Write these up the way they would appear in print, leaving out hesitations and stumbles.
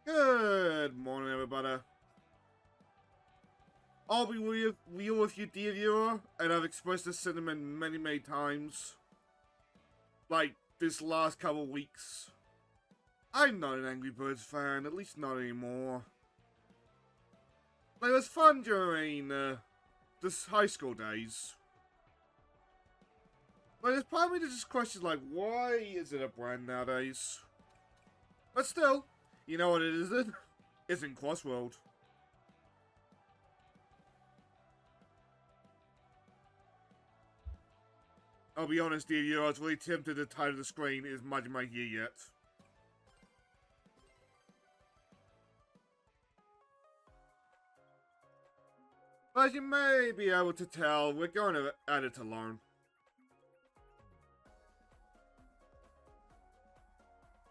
Good morning, everybody. I'll be real with you, dear viewer, and I've expressed this sentiment many times. Like, this last couple of weeks. I'm not an Angry Birds fan, at least not anymore. Like, it was fun during, this high school days. But there's part of me that just questions, like, why is it a brand nowadays? But still, you know what it isn't? It's in Crossworlds. I'll be honest, dear viewer, I was really tempted to title the screen is Majima here yet. But as you may be able to tell, we're going to add it alone.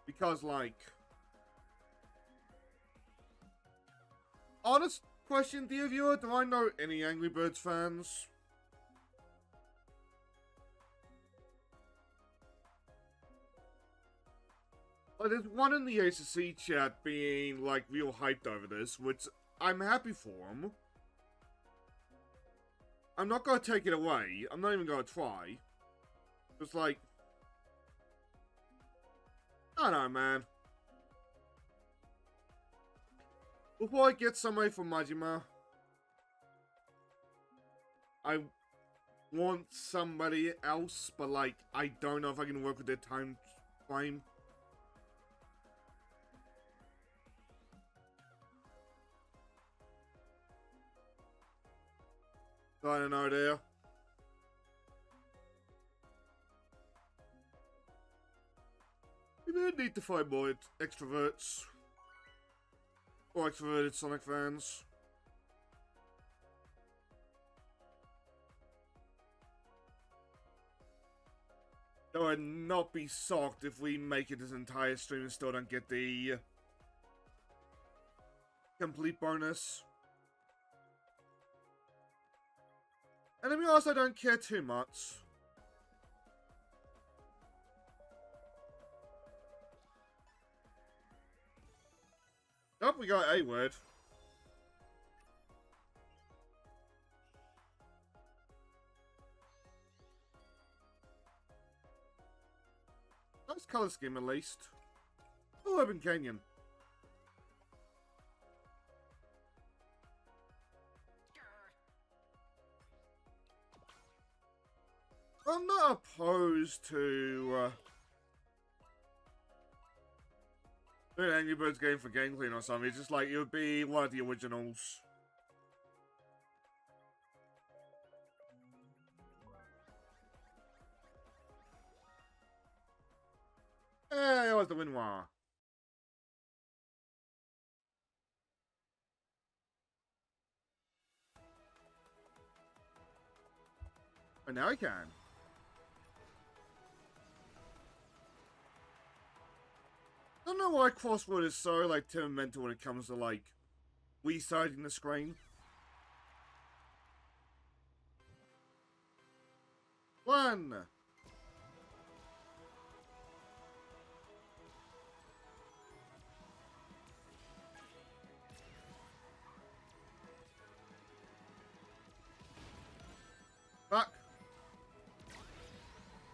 Because, like... Honest question, dear viewer, do I know any Angry Birds fans? Like, there's one in the ACC chat being, like, real hyped over this, which I'm happy for him. I'm not gonna take it away. I'm not even gonna try. Just like... I don't know, man. Before I get somebody from Majima, I want somebody else, but like, I don't know if I can work with their time frame. So I don't know there. We may need to find more extroverts. Or extroverted Sonic fans. I would not be shocked if we make it this entire stream and still don't get the complete bonus. And to be honest, I don't care too much. Oh, we got a word. Nice color scheme, at least. Oh, Urban Canyon. I'm not opposed to an Angry Birds game for Game Clean or something. It's just like, it would be one of the originals. Hey, that was the Winoir. And now I can. I don't know why Crossword is so, like, temperamental when it comes to, like, resizing the screen. One! Fuck!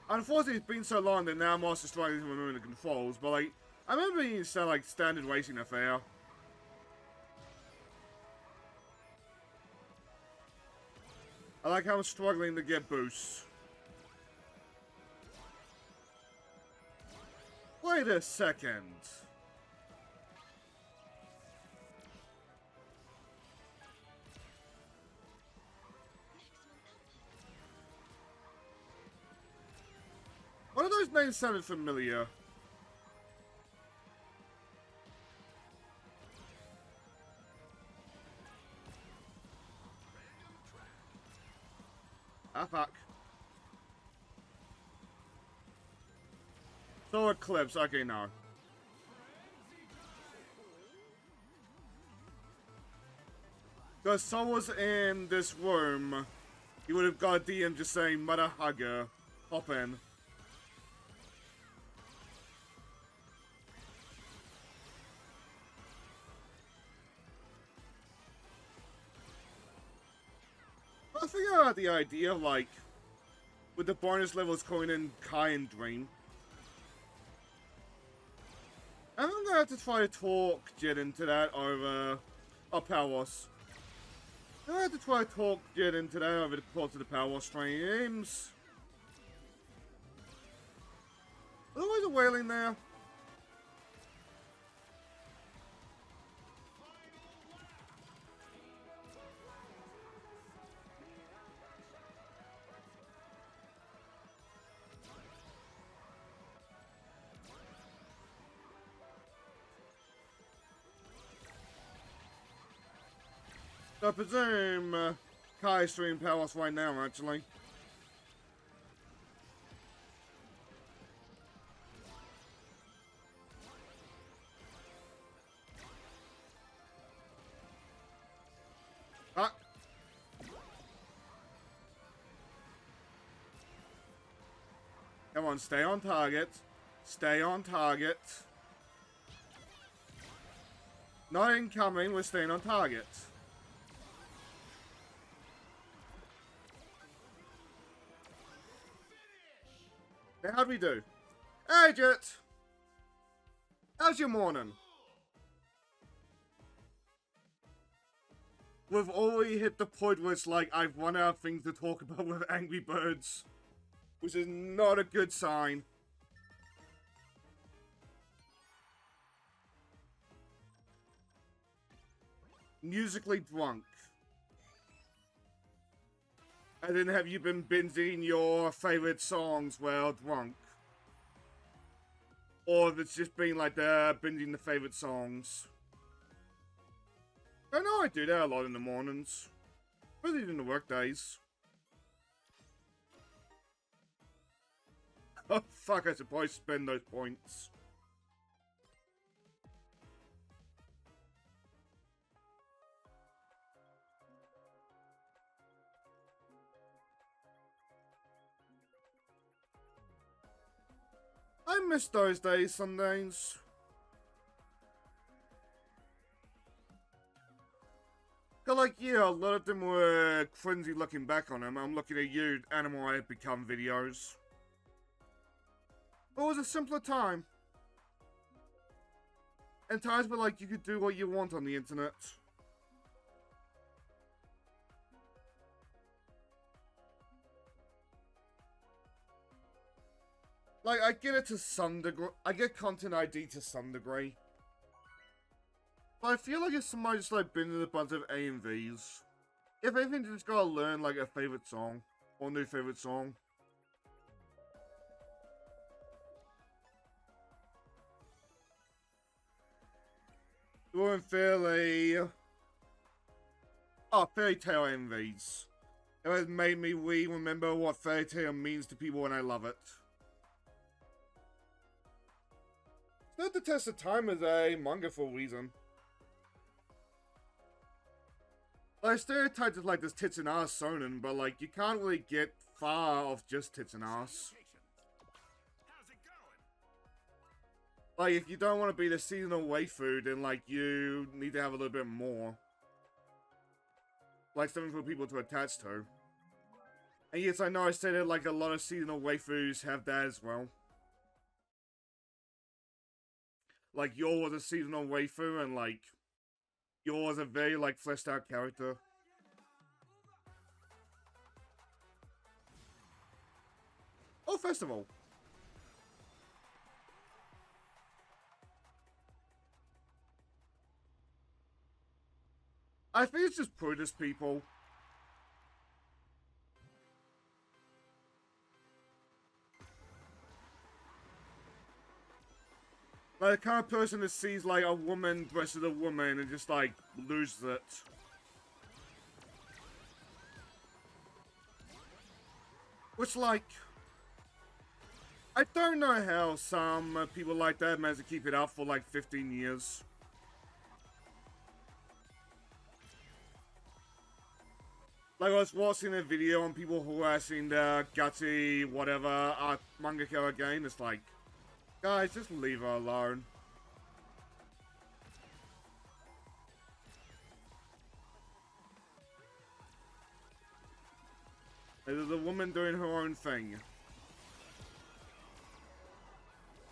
Unfortunately, it's been so long that now I'm also struggling with remembering the controls, but, like, I remember being so, like, standard racing affair. I like how I'm struggling to get boosts. Wait a second. One of those names sounded familiar. Ah, fuck. So Eclipse, okay, no. Because someone was in this room, you would have got a DM just saying, Mother Hugger, hop in. figure out the idea of, like, with the bonus levels coming in Kai and Dream. I'm gonna have to try to talk Jed into that over... Oh, Power Wars. I'm gonna have to try to talk Jed into that over the course of the Power Wars streams. Otherwise, a whaling there. So I presume Kai's streaming Power Wars right now, actually. Ah. Come on, stay on target. Stay on target. Not incoming, we're staying on target. Now, how'd we do? Hey, Jet! How's your morning? We've already hit the point where it's like, I've run out of things to talk about with Angry Birds. Which is not a good sign. Musically drunk. And then have you been binging your favorite songs while drunk? Or if it's just been like binging the favorite songs. I know I do that a lot in the mornings. Especially in the work days. Oh fuck, I should probably spend those points. I miss those days some days. Cause like, yeah, a lot of them were cringy looking back on them. I'm looking at you, animal I have become videos. But it was a simpler time. And times where like, you could do what you want on the internet. Like, I get it to some degree. I get content ID to some degree. But I feel like if somebody just like been in a bunch of AMVs, if anything, you just gotta learn like a favorite song. Or new favorite song. Doing fairly... Oh, Fairy Tail AMVs. It has made me remember what Fairy Tail means to people when I love it. Stood the test of time as a manga for a reason. Like, stereotypes is like this tits and ass shonen, but like, you can't really get far off just tits and ass. Like, if you don't want to be the seasonal waifu, then like, you need to have a little bit more. Like, something for people to attach to. And yes, I know I said it, like, a lot of seasonal waifus have that as well. Like, Yor was a seasonal waifu, and like, Yor was a very, like, fleshed out character. Oh, festival! I think it's just Prudish people. Like, the kind of person that sees, like, a woman dressed as a woman and just, like, loses it. Which, like... I don't know how some people like that managed to keep it up for, like, 15 years. Like, I was watching a video on people harassing the gutsy, whatever, mangaka again. It's like... Guys, just leave her alone. It is a woman doing her own thing.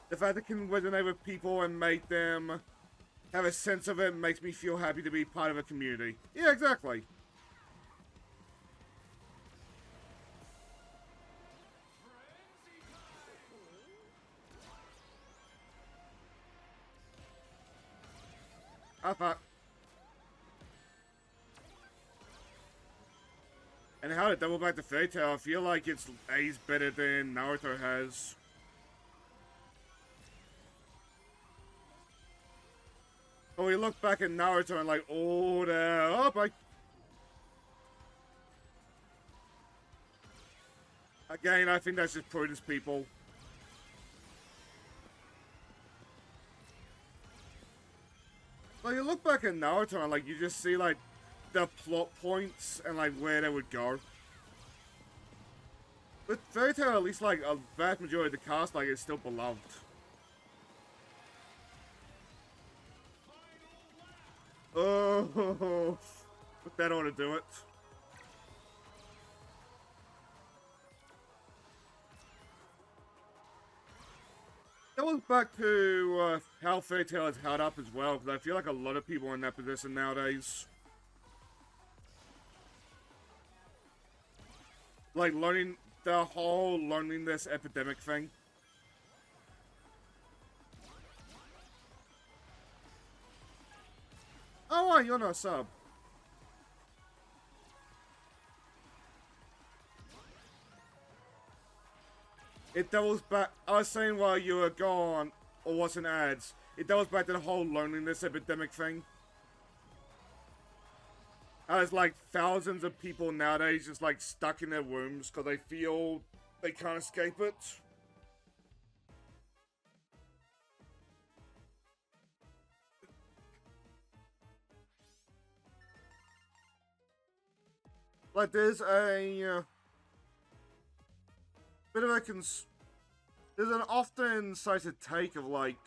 The fact it can resonate with people and make them have a sense of it makes me feel happy to be part of a community. Yeah, exactly. Ah, fuck. And how to double back to Fairy Tail, I feel like it's aged better than Naruto has. But we look back at Naruto and like, oh, there, oh, bye. Again, I think that's just prudence, people. Like, you look back at Naruto and like, you just see like, the plot points and like, where they would go. With Fairy Tail, at least like, a vast majority of the cast like, is still beloved. Oh, but that ought to do it. That was back to how Fairy Tail is held up as well, because I feel like a lot of people are in that position nowadays. Like learning the whole loneliness epidemic thing. Oh, you're not a sub. It doubles back. I was saying while you were gone, or watching ads, it doubles back to the whole loneliness epidemic thing. There's like thousands of people nowadays just like stuck in their rooms because they feel they can't escape it. Like there's a bit of a there's an often cited take of like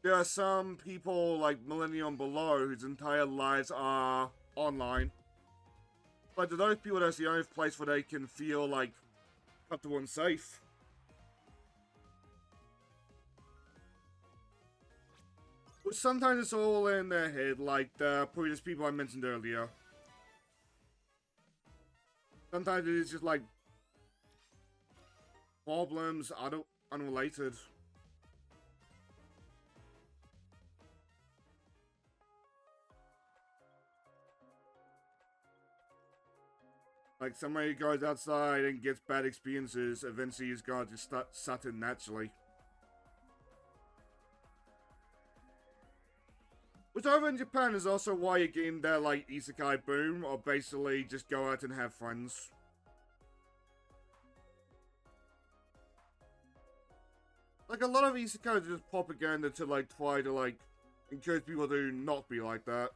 there are some people like Millennium below whose entire lives are online. Like to those people, that's the only place where they can feel like comfortable and safe. But sometimes it's all in their head, like the previous people I mentioned earlier. Sometimes it is just like problems unrelated. Like somebody goes outside and gets bad experiences, eventually he's going to just start sucking naturally. Which over in Japan is also why you're getting that like isekai boom, or basically just go out and have friends. Like a lot of isekai is just propaganda to like try to like encourage people to not be like that.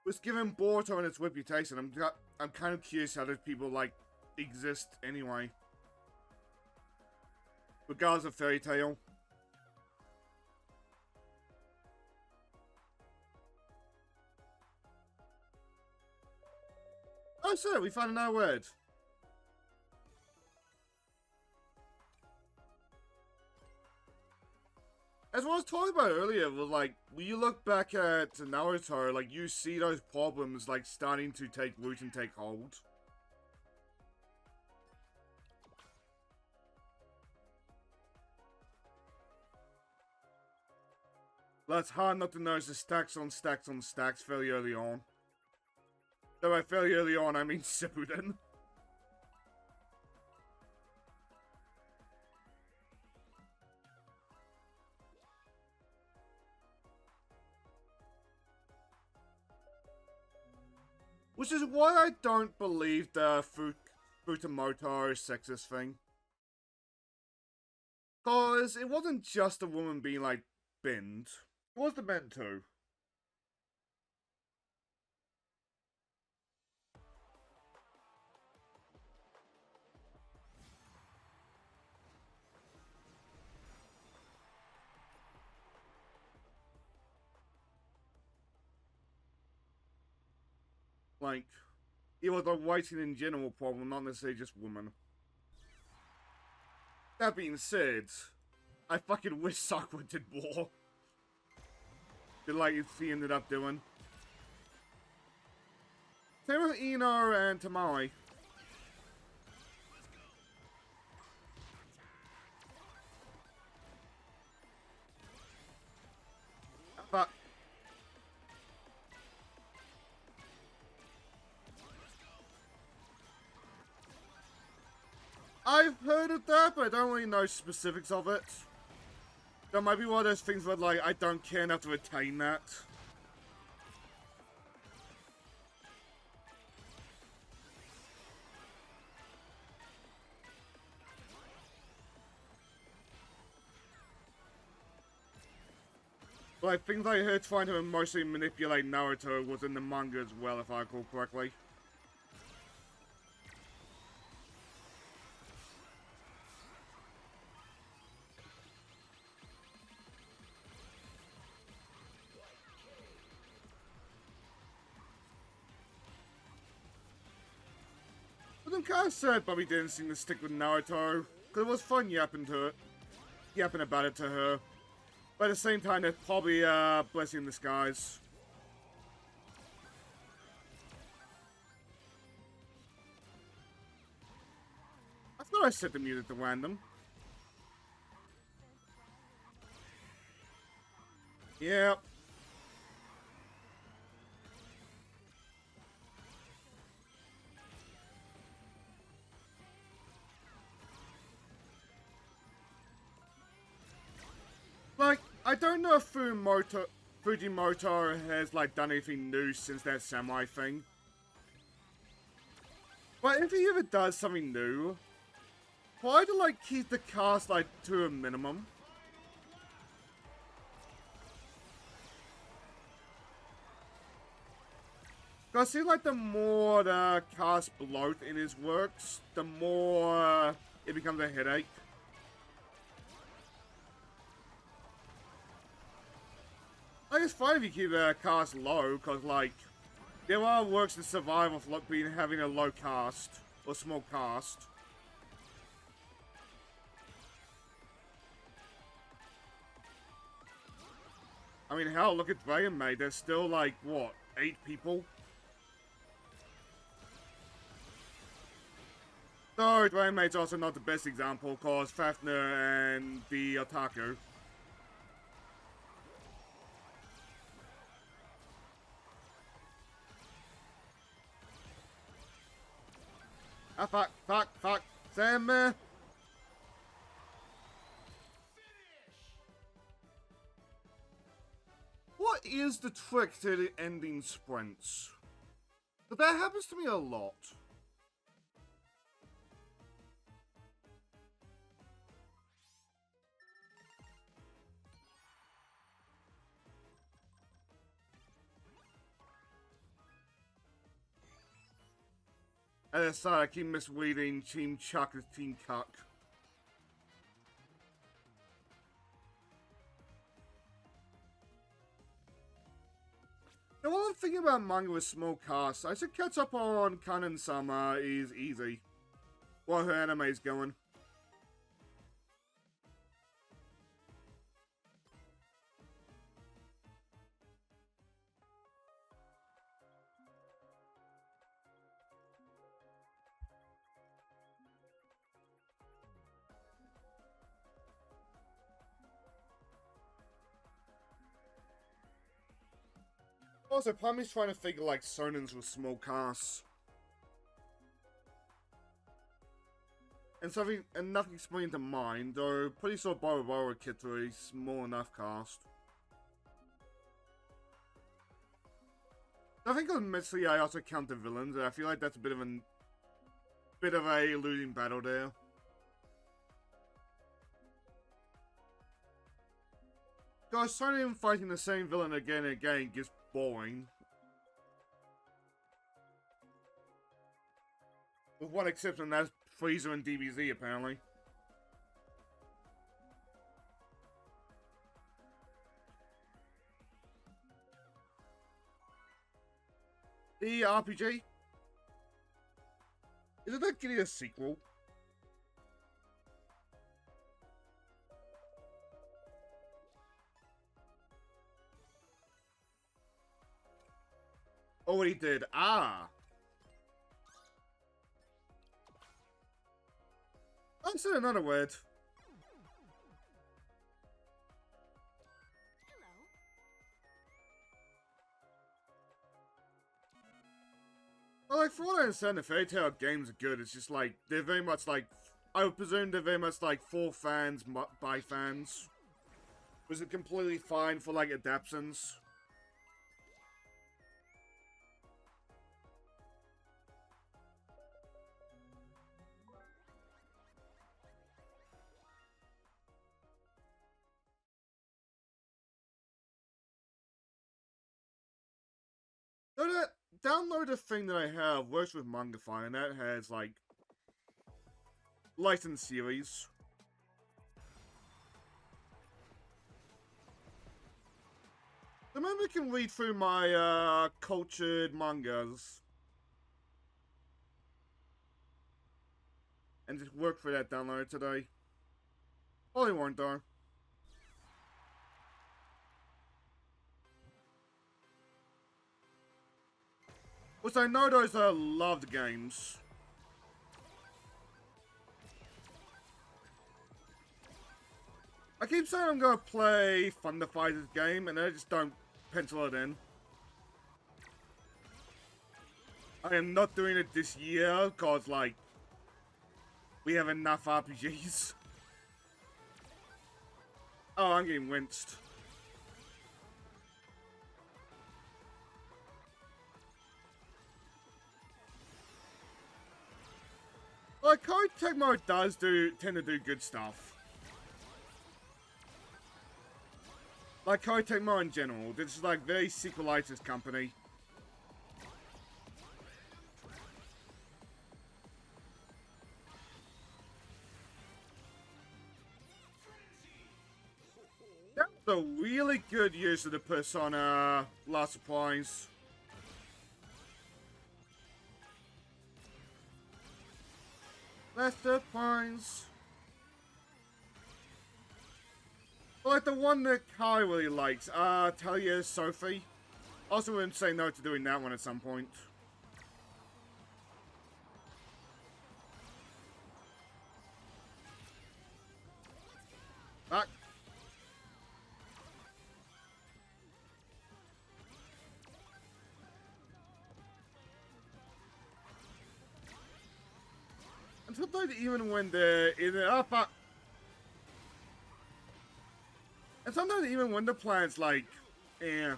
It's given Boruto and its reputation. I'm kind of curious how those people like exist anyway. Regardless of Fairy Tail. Oh, so we found another word. As I was talking about earlier, was like, when you look back at Naruto, like, you see those problems, like, starting to take root and take hold. That's hard not to notice the stacks on stacks on stacks fairly early on. Though by fairly early on, I mean Shippuden. Which is why I don't believe the Futamoto sexist thing. Cause it wasn't just a woman being like binned. It was the men too. Like, it was a writing in general problem, not necessarily just women. That being said, I fucking wish Sakura did more. Like she ended up doing. Same with Ino and Tamari. But I've heard of that, but I don't really know specifics of it. That might be one of those things where, like, I don't care enough to retain that. Like, things like her trying to emotionally manipulate Naruto was in the manga as well, if I recall correctly. But I'm kind of sad Bobby didn't seem to stick with Naruto, because it was fun yapping about it to her. But at the same time, there's probably a blessing in disguise. I thought I set the music to random. Yep. Like, I don't know if Fujimoto has, like, done anything new since that samurai thing. But if he ever does something new, try to, like, keep the cast, like, to a minimum. Because I see, like, the more the cast bloat in his works, the more it becomes a headache. Like, it's fine if you keep the cast low, because, like, there are works that survive of having a low cast, or small cast. I mean, hell, look at Dragon Maid, there's still, like, what, 8 people? Though Dragon Maid's also not the best example, cause Fafnir and the Otaku. Ah, fuck, Sam. What is the trick to the ending sprints? But that happens to me a lot. Sorry, I keep misreading Team Chuck as Team Cuck. Now, while I'm thinking about manga with small casts, I should catch up on Kanen-sama is easy. While her anime's going. Also, part of me's trying to figure like Sonins with small casts. And nothing springing to mind, though pretty sure Boro Kid to a small enough cast. I think admittedly I also count the villains, and I feel like that's a bit of a losing battle there. Guys, Sonin fighting the same villain again and again gets boring. With one exception, that's Frieza and DBZ, apparently. The RPG? Isn't that getting a sequel? Already did. Ah. I said another word. Well, like, for what I understand, the Fairy Tail games are good. It's just like, they're very much like, I would presume they're very much like for fans, by fans. Was it completely fine for like adaptations? So that downloader thing that I have works with Mangafy, and that has like licensed series. The member can read through my cultured mangas and just work for that downloader today. Probably won't though. Which I know those are loved games. I keep saying I'm gonna play Thunder Fighters game, and I just don't pencil it in. I am not doing it this year, cause like, we have enough RPGs. Oh, I'm getting winced. Like, Koei Tecmo does tend to do good stuff. Like Koei Tecmo in general, this is like very sequelitis company. That was a really good use of the Persona Last Surprise. Last Surprise. Like the one that Kai really likes, Talia Sophie. Also wouldn't say no to doing that one at some point. Back. And sometimes even when they're in the fuck. And sometimes even when the plan's like, eh.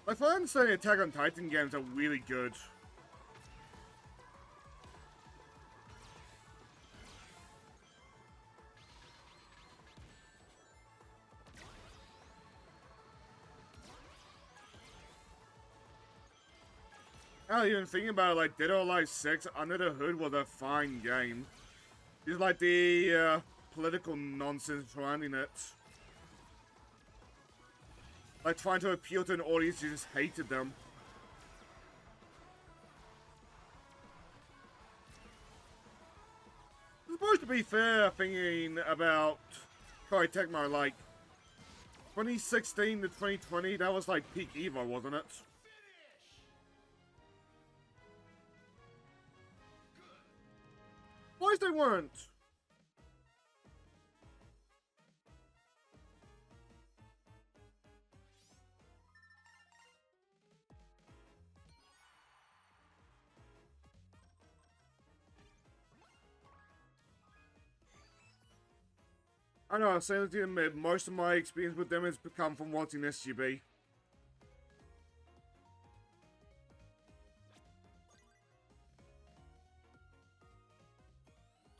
Like, for understanding, Attack on Titan games are really good. Now, even thinking about it, like, Dead or Alive 6, Under the Hood was a fine game. It's like the political nonsense surrounding it. Like, trying to appeal to an audience who just hated them. It's supposed to be fair, thinking about Koei Tecmo, like, 2016 to 2020, that was like peak Evo, wasn't it? Why they weren't? I know, I'm saying to admit, most of my experience with them has come from watching SGB.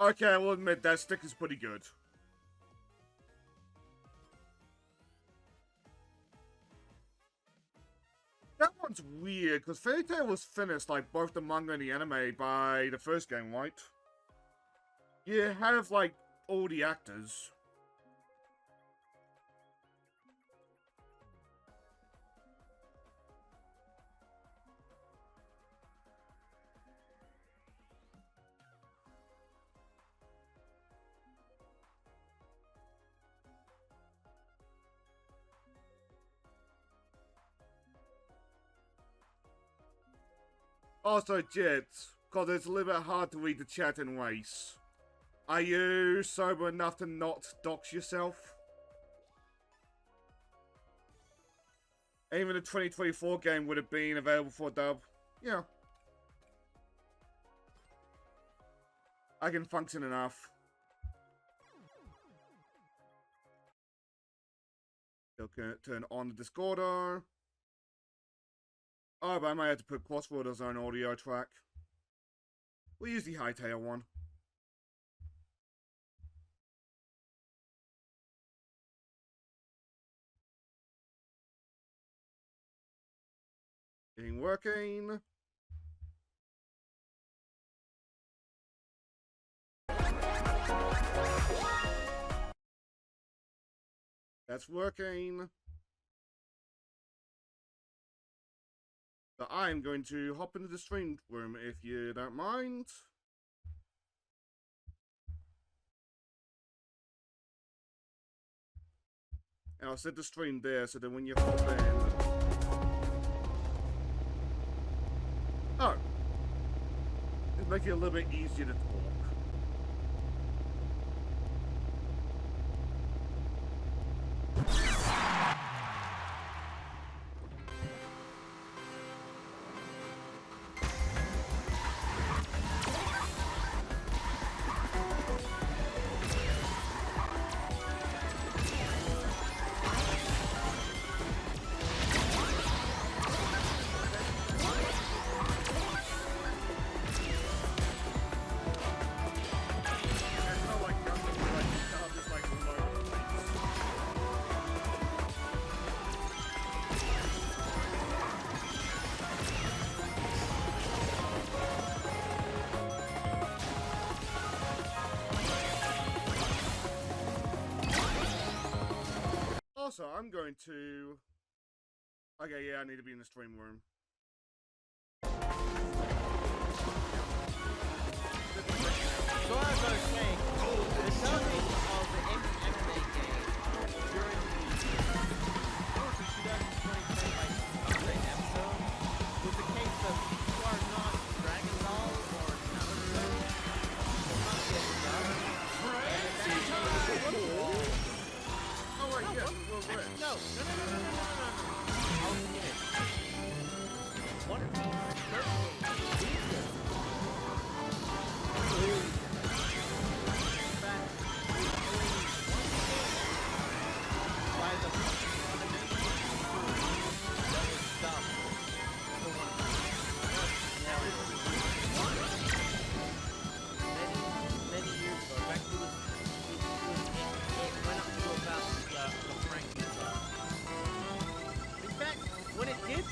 Okay, I will admit, that stick is pretty good. That one's weird, because Fairy Tail was finished, like, both the manga and the anime by the first game, right? You have, like, all the actors. Also, Jit, because it's a little bit hard to read the chat in race. Are you sober enough to not dox yourself? Even the 2024 game would have been available for dub. Yeah. I can function enough. They'll turn on the Discorder. Oh, but I might have to put Crossworlds as an audio track. We'll use the Hightail one. Getting working. That's working. So I'm going to hop into the stream room if you don't mind. And I'll set the stream there so that when you hop in... Oh. It'll make it a little bit easier to talk. Also, I'm going to... Okay, yeah, I need to be in the stream room. So as I was saying, the selling of the MMA game during the 2020 episode was a case of you are not Dragon Ball or Naruto, not getting done. Oh, wait, yeah, well, No. I'll get it. One Piece certainly by the fundamental that was dumb for one Piece. Now many years ago, in fact it went up to about the Frankie saga. In fact, when it did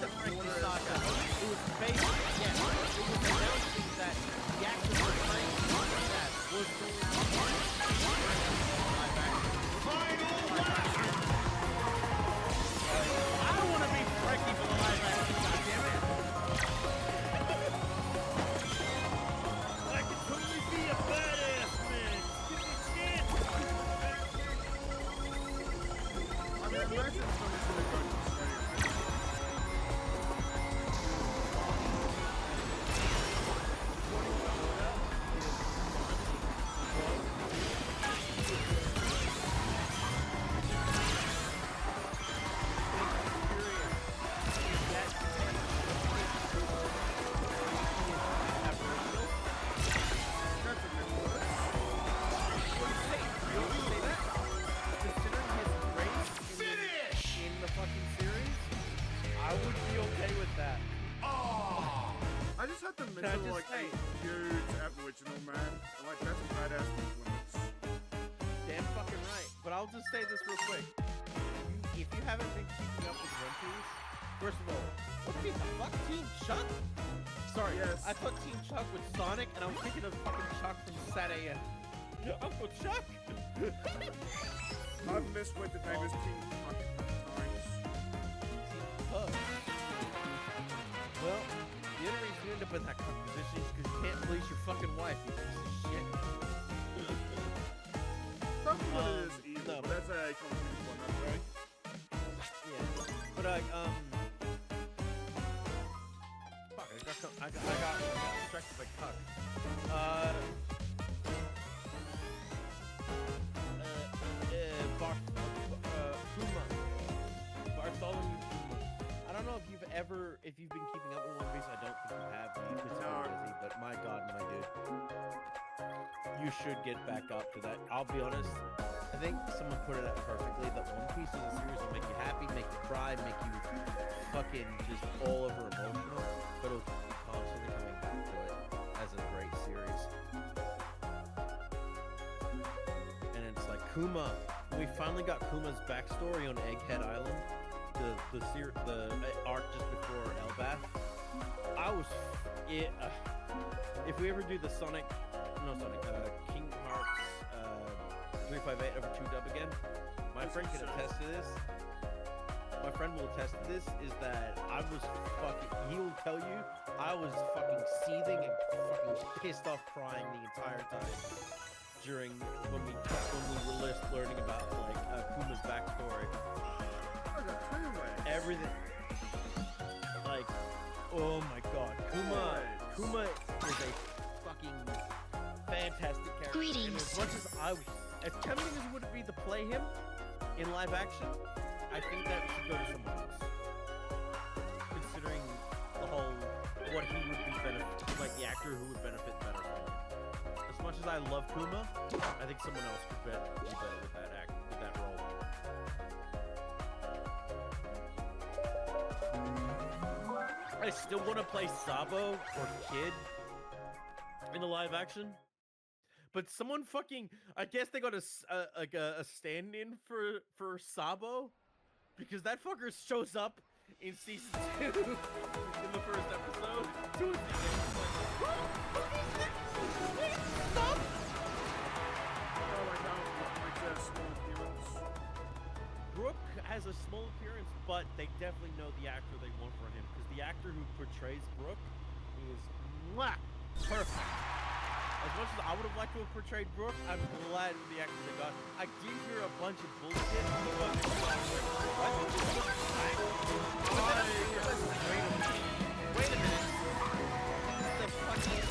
the Frankie saga, it was based, yes, it was announcing that the actor for Frankie was going to live action. I don't want to be Frankie for the live action, goddammit. I can totally be a badass, man. Give me a chance. I mean, the rest of the stuff is going to go to the I'll just say this real quick. If you haven't been keeping up with One Piece, first of all, what the fuck? Team Chuck? Sorry, yes. I thought Team Chuck was Sonic, and I was thinking of fucking Chuck from Saturday. Uncle Chuck? I've missed what the name is Team Chuck times. Team Chuck. Well, the only reason you end up in that position is because you can't please your fucking wife, you piece of shit. That's what it is evil, no, but that's a complicated one, that's right. Yeah, but fuck, I got something Kuma. Bartholomew Kuma. I don't know if you've been keeping up with One Piece. I don't think you have. You've been so busy, but my God, my dude, you should get back up to that. I'll be honest. I think someone put it out perfectly. That One Piece is a series that'll make you happy, make you cry, make you fucking just all over emotional, but it'll keep you constantly coming back to it as a great series. And it's like Kuma. We finally got Kuma's backstory on Egghead Island, the arc just before Elbath. If we ever do the King Hearts 358 over 2 dub again, my friend can attest to this. My friend will attest to this, is that he will tell you, I was fucking seething and fucking pissed off crying the entire time during when we were learning about like Kuma's backstory. Everything. Like, oh my God, Kuma is a fucking fantastic character. Greetings. And as much as tempting as it would be to play him in live action, I think that should go to someone else. Considering the whole, what he would be like the actor who would benefit better from him. As much as I love Kuma, I think someone else could be better with that role. I still want to play Sabo or Kid in the live action, but someone fucking, I guess they got a stand-in for Sabo, because that fucker shows up in season 2 in the first episode. Stop! Brooke has a small appearance, but they definitely know the actor they want for him, because the actor who portrays Brooke is perfect. As much as I would have liked to have portrayed Brooke, I'm glad with the actor they got. I did hear a bunch of bullshit. Wait a minute. The fucking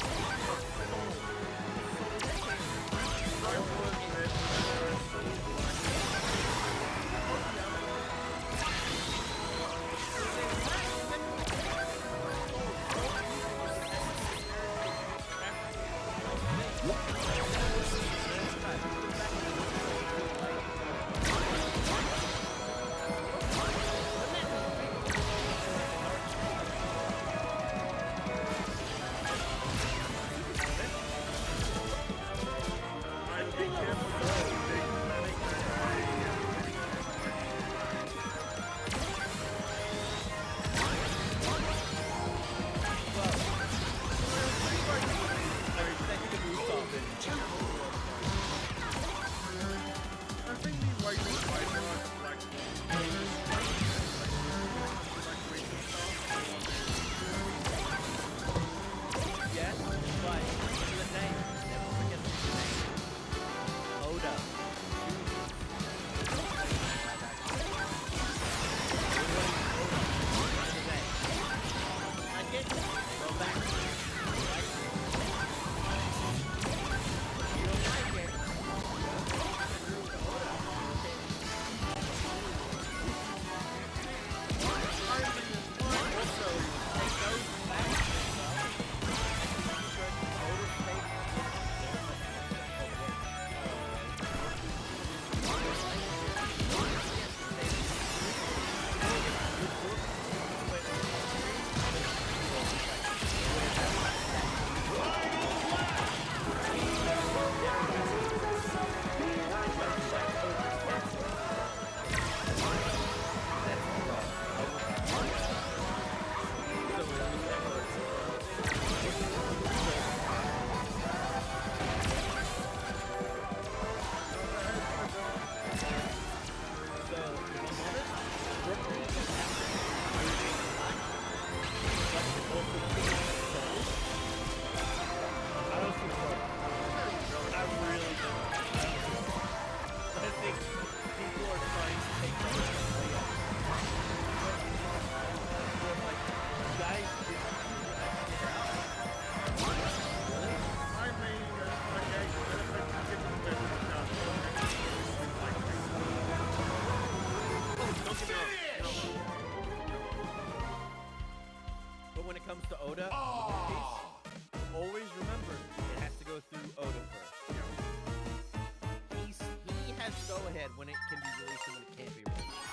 releasing when it can't be released.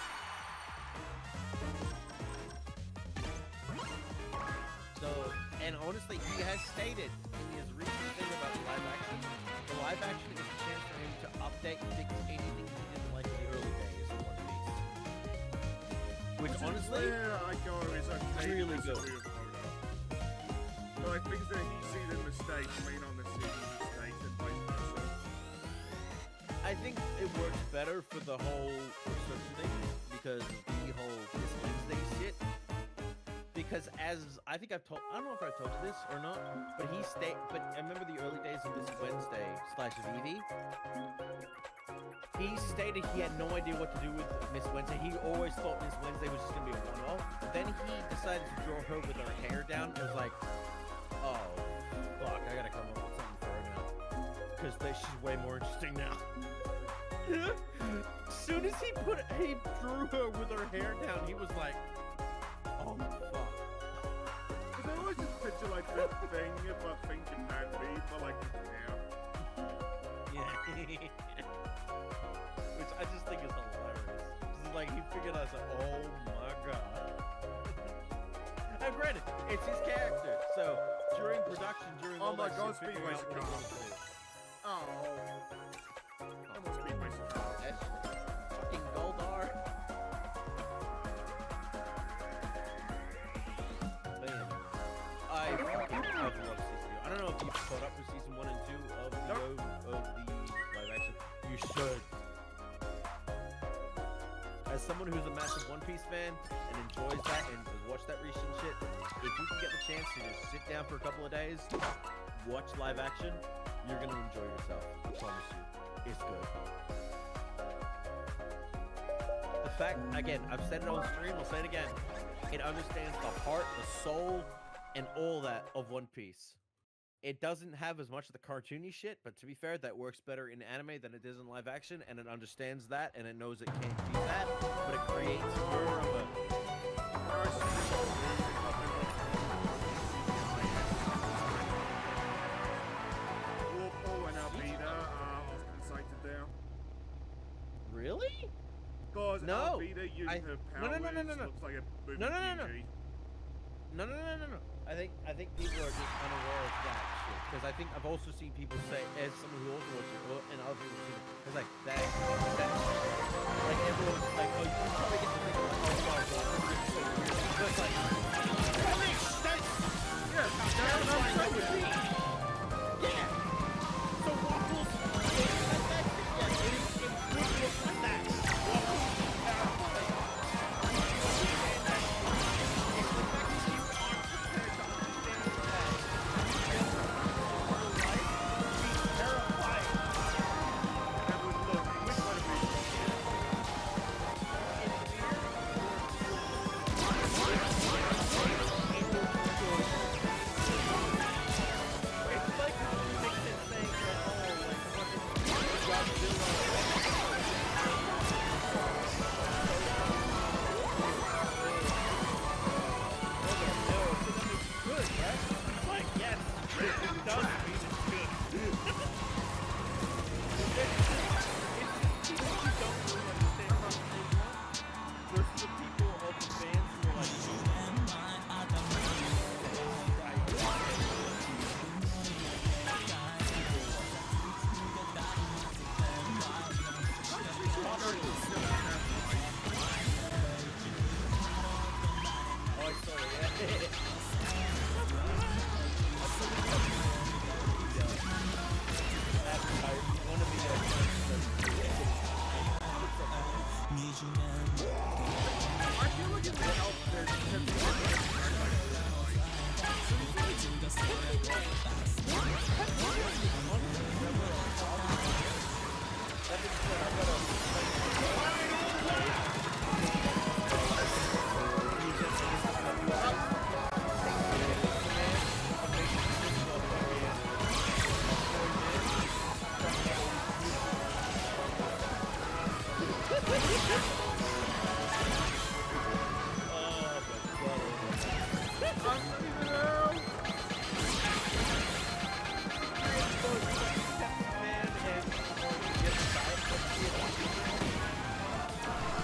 So, and honestly, he has stated in his recent thing about the live action is a chance for him to update and fix anything he didn't like in the early days of One Piece. Which honestly, where I go is okay. really good. But I think that he sees the mistake, may not necessarily mistake, and vice versa. I think it works better for the whole certain thing because of the whole Miss Wednesday shit. Because as I think I've told, I don't know if I've told you this or not, but but I remember the early days of Miss Wednesday / Vivi. He stated he had no idea what to do with Miss Wednesday. He always thought Miss Wednesday was just gonna be a one-off. Then he decided to draw her with her hair down. It was like, oh, fuck, I gotta come up with something for her now. Because she's way more interesting now. As soon as he drew her with her hair down, he was like, oh, fuck. Because I always just picture like that thing about thing can be, but like, Yeah. Which I just think is hilarious. It's like he figured out, like, oh my god. And granted, it's his character, so during production, during all my that god, shit, figuring out Speedway's what a he wanted to do. oh. I'm on Speedway's a car. That's fucking Goldar. Man, I love season 2. I don't know if you've caught up with season 1 and 2 of the live action. You should. As someone who's a massive One Piece fan and enjoys that and has watched that recent shit, if you can get the chance to just sit down for a couple of days, watch live action, you're gonna enjoy yourself. I promise you. It's good. The fact, again, I've said it on stream, I'll say it again. It understands the heart, the soul, and all that of One Piece. It doesn't have as much of the cartoony shit, but to be fair, that works better in anime than it does in live action, and it understands that, and it knows it can't be that, but it creates more of a... Really? Because no. Alvida using her powers looks like a movie PG. No. I think people are just unaware of that shit. Because I think I've also seen people say, as someone who also watches it, and other people see it, it's like that like everyone's like, oh, you probably get to think of but it's like, that makes sense! Yeah, that's what I'm saying. Yeah! So Waffles, it would look like that.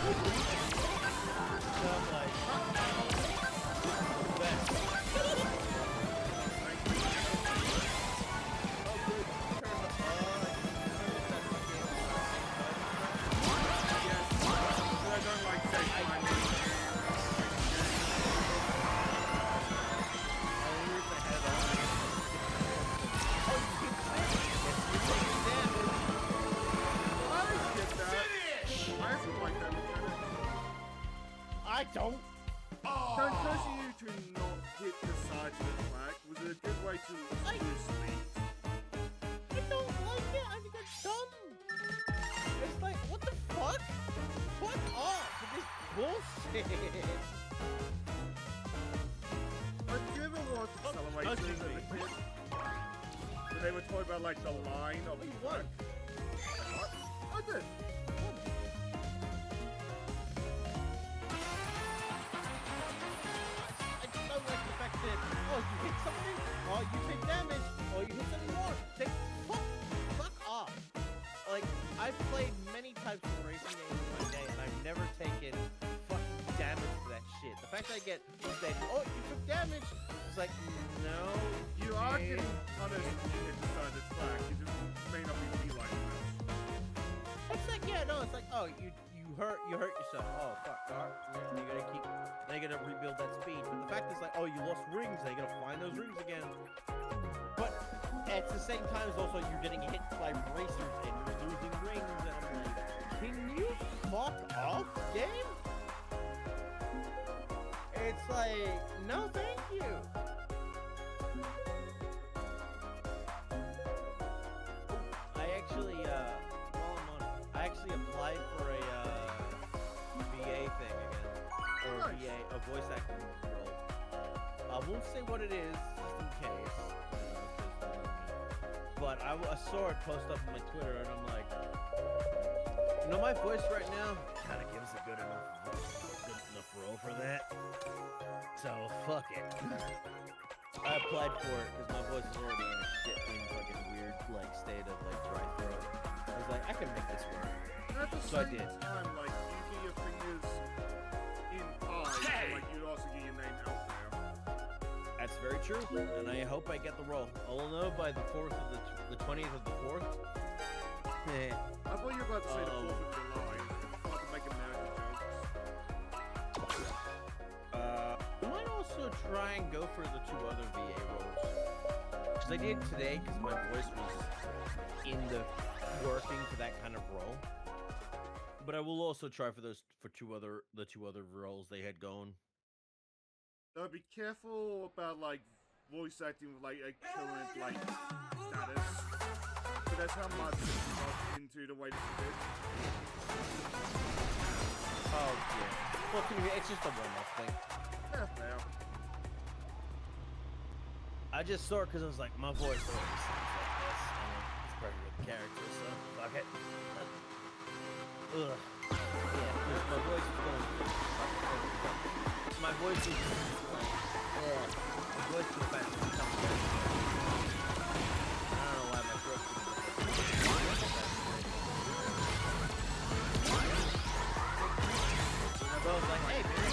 So I'm like, the best. Oh, good. Turn the I don't like take my name. I don't. Don't causing you to not hit the side of the track was a good way to lose speed. I don't like it. I think it's dumb. It's like, what the fuck? Fuck off with this bullshit. Do you ever watch Acceleration as a kid? When they were talking about like the line of the What? What? I did. I just don't like the fact that, oh, you hit something, oh, you take damage, oh, you hit something more. Fuck off. Like, I've played many types of racing games in my day, and I've never taken fucking damage for that shit. The fact that I get said, oh, you took damage, it's like, no. You are getting punished when you hit the side of the track. You just may not be like that. It's like, yeah, no, it's like, oh, you hurt yourself. Oh, fuck, you gotta rebuild that speed. But the fact is like, oh, you lost rings, now you gotta find those rings again. But at the same time, it's also you're getting hit by racers and you're losing rings, and I'm like, can you fuck off, game? It's like, no, thank you. I actually applied for a VA thing again, or Nice. VA, a voice acting role. I won't say what it is, just in case, but I saw it post up on my Twitter, and I'm like, you know, my voice right now kind of gives a good enough role for that. So fuck it. I applied for it because my voice is already in fucking weird like state of like dry throat. I was like, I can make this work. At the So I same did. time, like, you get your fingers in pies, so, like, you'd also get your name out there. That's very true, and I hope I get the role. I'll know by the 4th of the 20th of the 4th. I thought you were about to say the 4th of July. Not to make American jokes. I might also try and go for the 2 other VA roles. Because I did today, because my voice was in the working for that kind of role. But I will also try for the 2 other roles they had going. Be careful about, like, voice acting with, like, a current, like, status. So that's how much it's not into the way that you did. Oh, yeah. Well, to me, it's just a one-off thing. Yeah, fair. I just saw it because I was like, my voice already sounds like this. And it's perfect with the character, so fuck it. Ugh. Yeah, my voice is going. My voice is like, my voice is fast. I don't know why my throat's and they're both like, hey, man.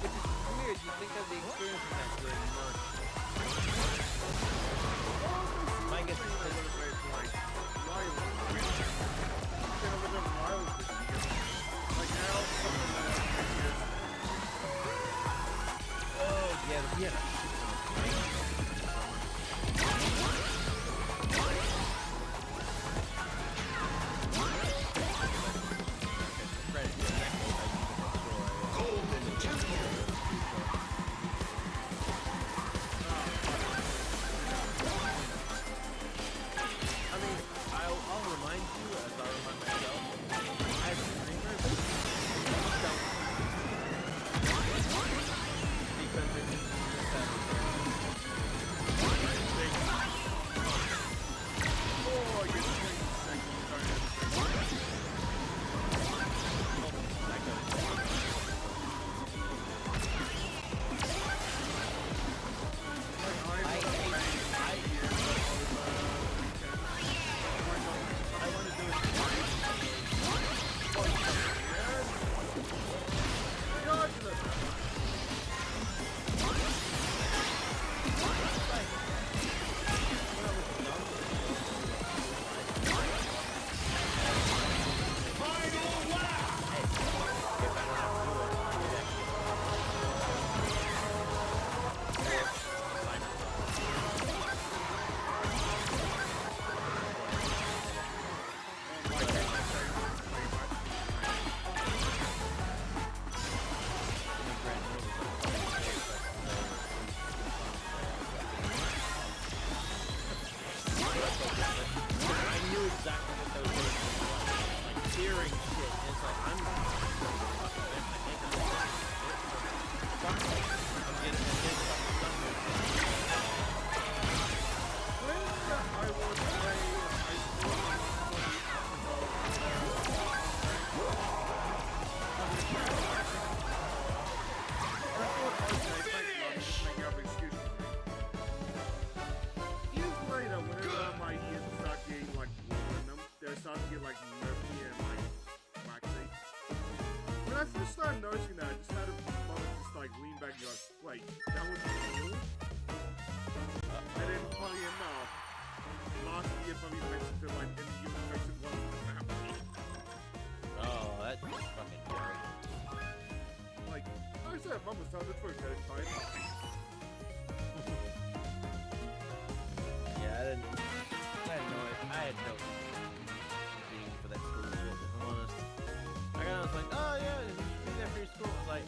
Which is weird, you think of the experience of that good much. I guess it's a little very polite. Like now, something I knew exactly what those things were like hearing shit. It's like I'm getting starting to get like murky and like waxy. When I first started noticing that, I just had a moment just like lean back and go, wait, that was cool? And then funny enough, last year probably mentioned to like in the infection once in the family. Oh, that's fucking scary. Like, like I said, Mum was telling the truth, that it's fine. Yeah, I had no for that school shit, if I'm honest. I was like, oh yeah, you should be there for your school. I was like,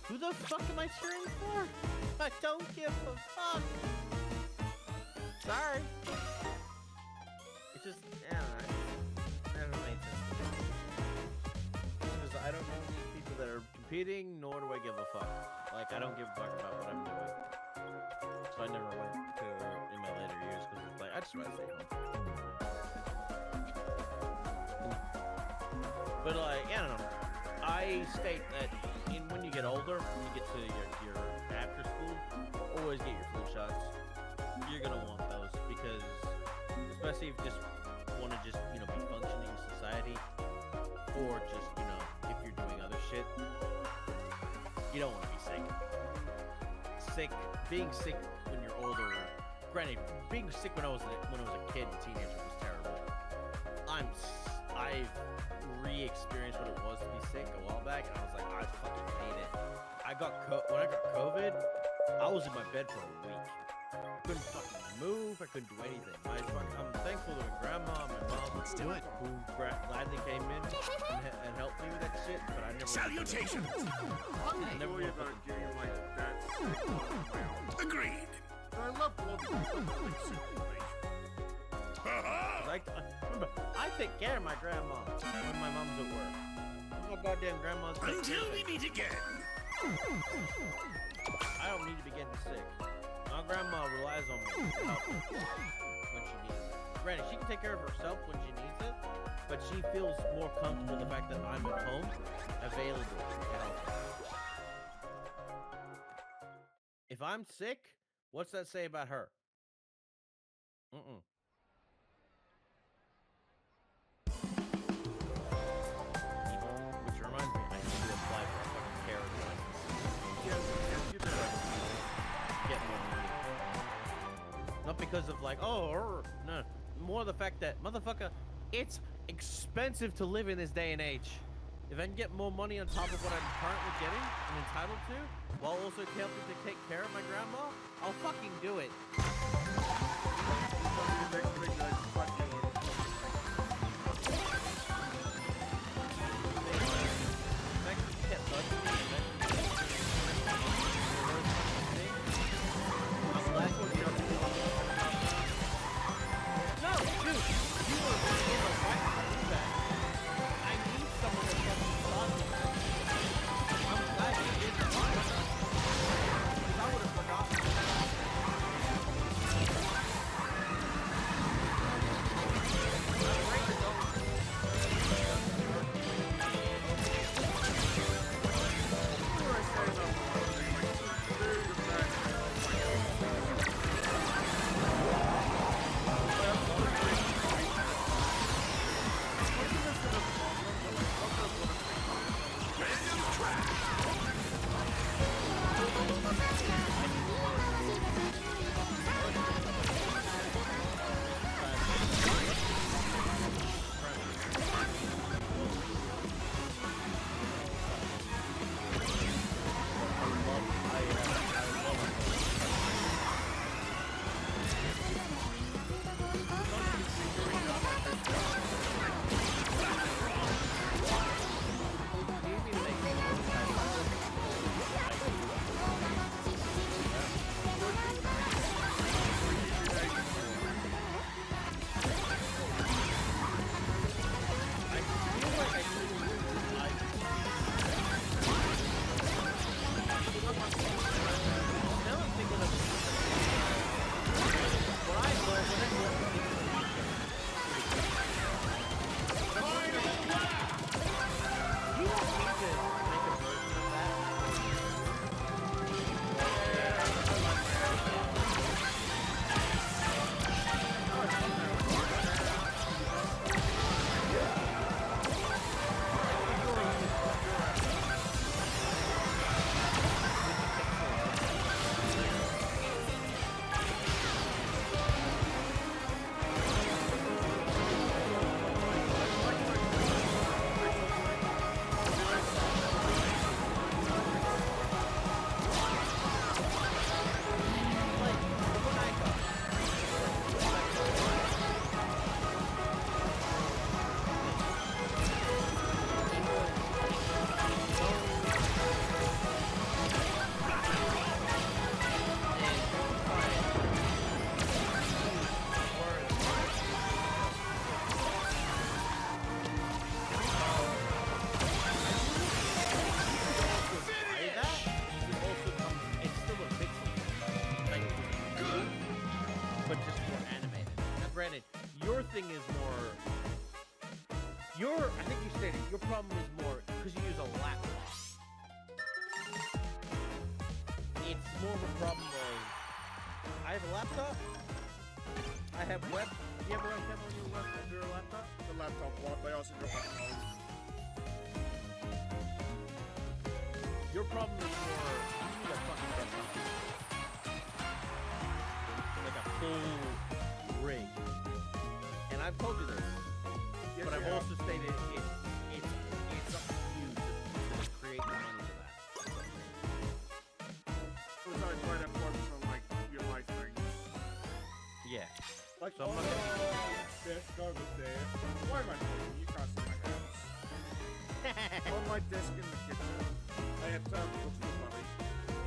who the fuck am I cheering for? I don't give a fuck. Sorry. It's just, I don't know, it never made sense to me. Because I don't know these people that are competing, nor do I give a fuck. Like, I don't give a fuck about what I'm doing. So I never went to in my later years because it's like, I just rather stay home. But like, I don't know. I state that when you get older, when you get to your after school, always get your flu shots. You're gonna want those because, especially if you just want to be functioning in society, or just if you're doing other shit, you don't want to be sick. Being sick when you're older. Granted, being sick when I was a kid and teenager was terrible. I've re-experienced what it was to be sick a while back, and I was like, I fucking hate it. When I got COVID, I was in my bed for a week. I couldn't fucking move. I couldn't do anything. I'm thankful to my grandma and my mom. Let's do it. Who gladly came in and helped me with that shit, but I never. Salutations. I'm enjoying about getting like that. Agreed. I love walking like super Remember, I take care of my grandma when my mom's at work. My goddamn grandma's sick. Until we meet again. I don't need to be getting sick. My grandma relies on me to help her when she needs it. Granted, she can take care of herself when she needs it, but she feels more comfortable the fact that I'm at home, available to help her. If I'm sick, what's that say about her? Which reminds me, I need to apply for a fucking carrot license. Yes, you better. Get more money. Not because of like, no. More the fact that, motherfucker, it's expensive to live in this day and age. If I can get more money on top of what I'm currently getting and entitled to, while also helping to take care of my grandma, I'll fucking do it. granted, your thing is more. I think you stated your problem is more because you use a laptop. It's more of a problem of I have a laptop. I have web. Do you have a webcam on your laptop? The laptop one, they also got my phone. Your problem is more you need a fucking desktop. Like a full rig. And I've told you this. Yes, but I've yeah. also stated it's up to you to create the money for that. So I try to focus on like your life things. Yeah. Like So I'm not gonna desk over there. Why am I doing? You can't see my hands. On my desk in the kitchen, I had cookies for Bunny.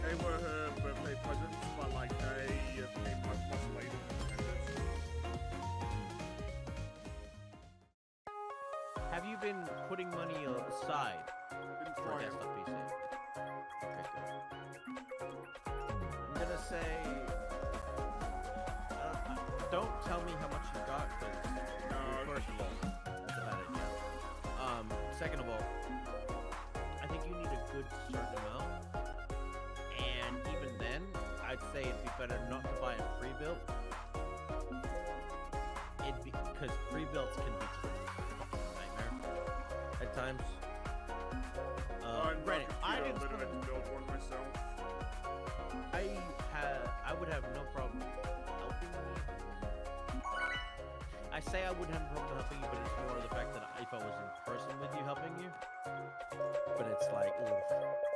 They were her birthday presents, but like they came much later than intended. Have you been putting money aside Didn't for a try it. desktop PC? Okay, good. I'm gonna say, don't tell me how much you got, because first of all, that's about it. Yeah. Second of all, I think you need a good certain amount, and even then, I'd say it'd be better not to buy a pre-built. Because pre-builts can be just a fucking nightmare at times. Granted, I didn't but I had to build one myself. I would have no problem helping you. I say I wouldn't have a problem helping you, but it's more the fact that if I was in person with you helping you, but it's like, oof,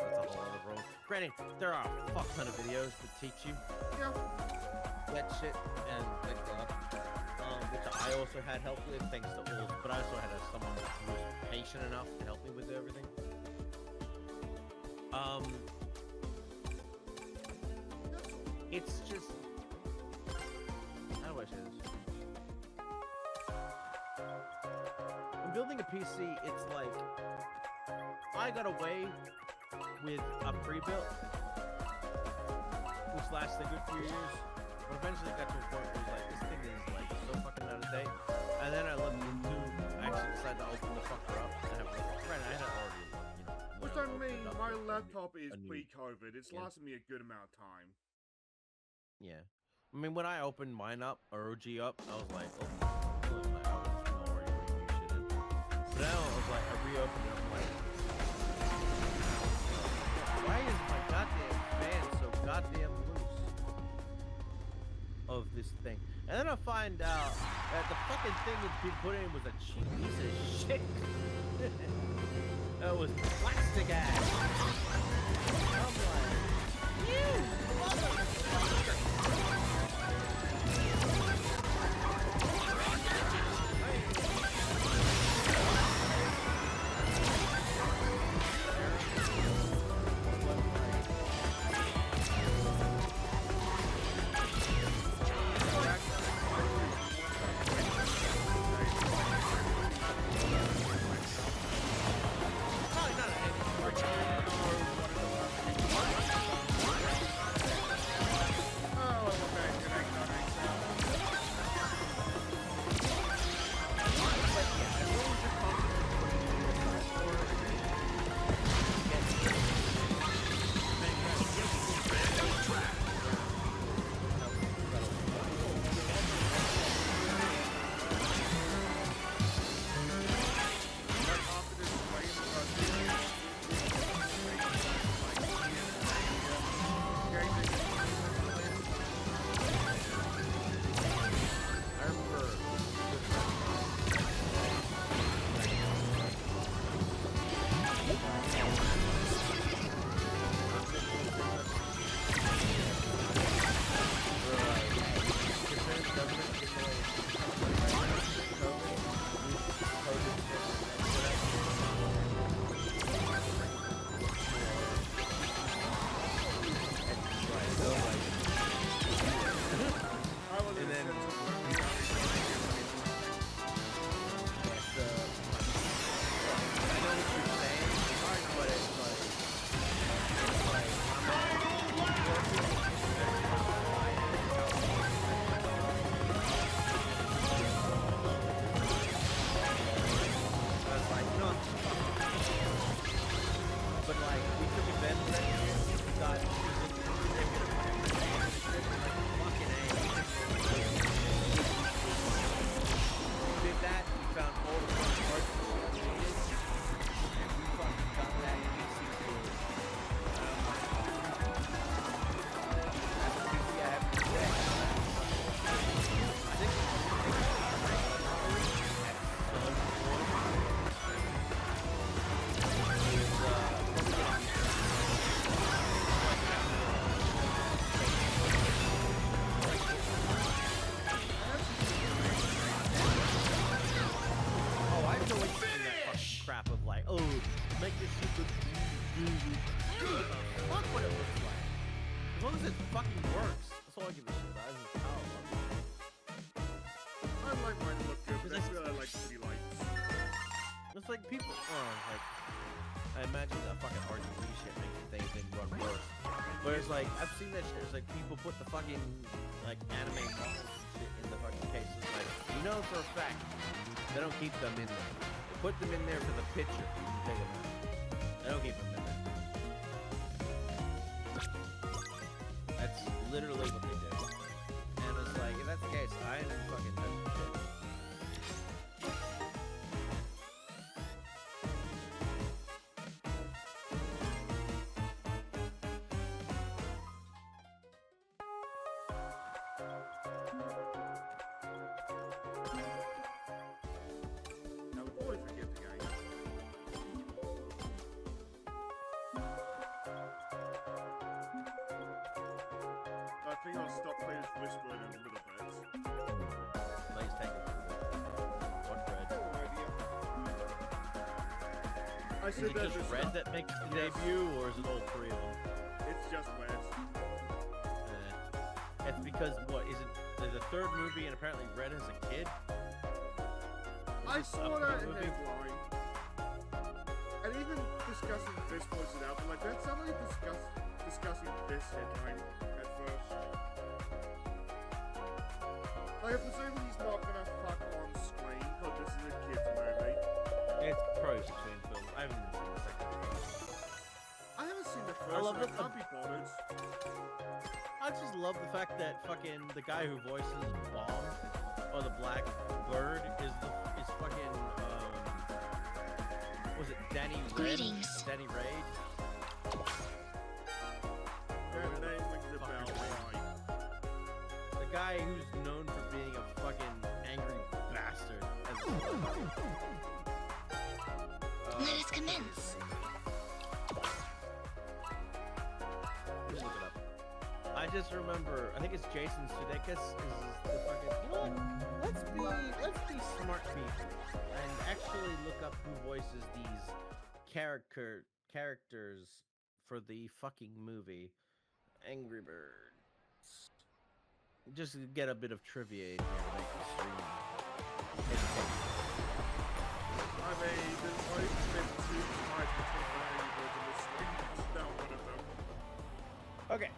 that's a whole other role. Granted, there are a fuck ton of videos that teach you Yeah. that shit, and thank God. Which I also had help with, thanks to Ulf, but I also had someone who was patient enough to help me with everything. It's just, how do I say this? When building a PC, it's like, I got away with a pre-built, which lasted a good few years, but eventually got to a point where it was like, this thing is like so fucking out of date. And then I looked into, I actually decided to open the fucker up and have, right, I had it already, Which I mean, my laptop is a new- pre-COVID. It's yeah. lasted me a good amount of time. Yeah. I mean, when I opened mine up, or OG up, I was like, oh, I was already putting new shit in. So now I was like, I reopened it, I'm like, why is my goddamn fan so goddamn loose of this thing? And then I find out that the fucking thing that he put in was a cheap piece of shit. It was plastic ass. I'm like, you motherfucker. this shit looks fuck what it looks like. As long as it fucking works. That's all I give a shit about. It's just how it looks. I like mine to look good, but This that's is- really like city lights. It's like people, like, I imagine that fucking RGB shit makes things then run worse. Whereas, like, I've seen that shit. It's like people put the fucking, like, anime models and shit in the fucking cases. Like, you know for a fact, they don't keep them in there. They put them in there for the picture and take them out. They don't keep them in there. That's literally what they do. And it's like, if that's the case, I ain't fucking touching shit. Now the boys forget the game. I think I'll stop playing with Whispering in a little bit. Please take it. What red? I Is said it that just red that makes the debut, or is it all three of them? It's just red. It's because, what, is it there's a third movie and apparently Red as a kid? I Is this saw up that in in the movie? headline. And even discussing this points it out, but like that's not like discussing this headline at first. Like I presume he's not gonna fuck on screen because this is a kid's movie. It's pros between films. I haven't even seen the second one. I haven't seen the first I love one, the- I can't be bothered. I just love the fact that fucking the guy who voices Bomb, or the Black Bird, is fucking, was it Danny Red? Greetings. Danny Raid? That name rings a bell, right? The guy who's known for being a fucking angry bastard. Let us commence. Let me look it up. I just remember, I think it's Jason Sudeikis is the fucking, you know what? Let's be smart people and actually look up who voices these characters for the fucking movie Angry Birds. Just to get a bit of trivia in here to make the stream entertaining. I mean, there's only been 2 types of Birds in this screen. It's not one of them. Okay.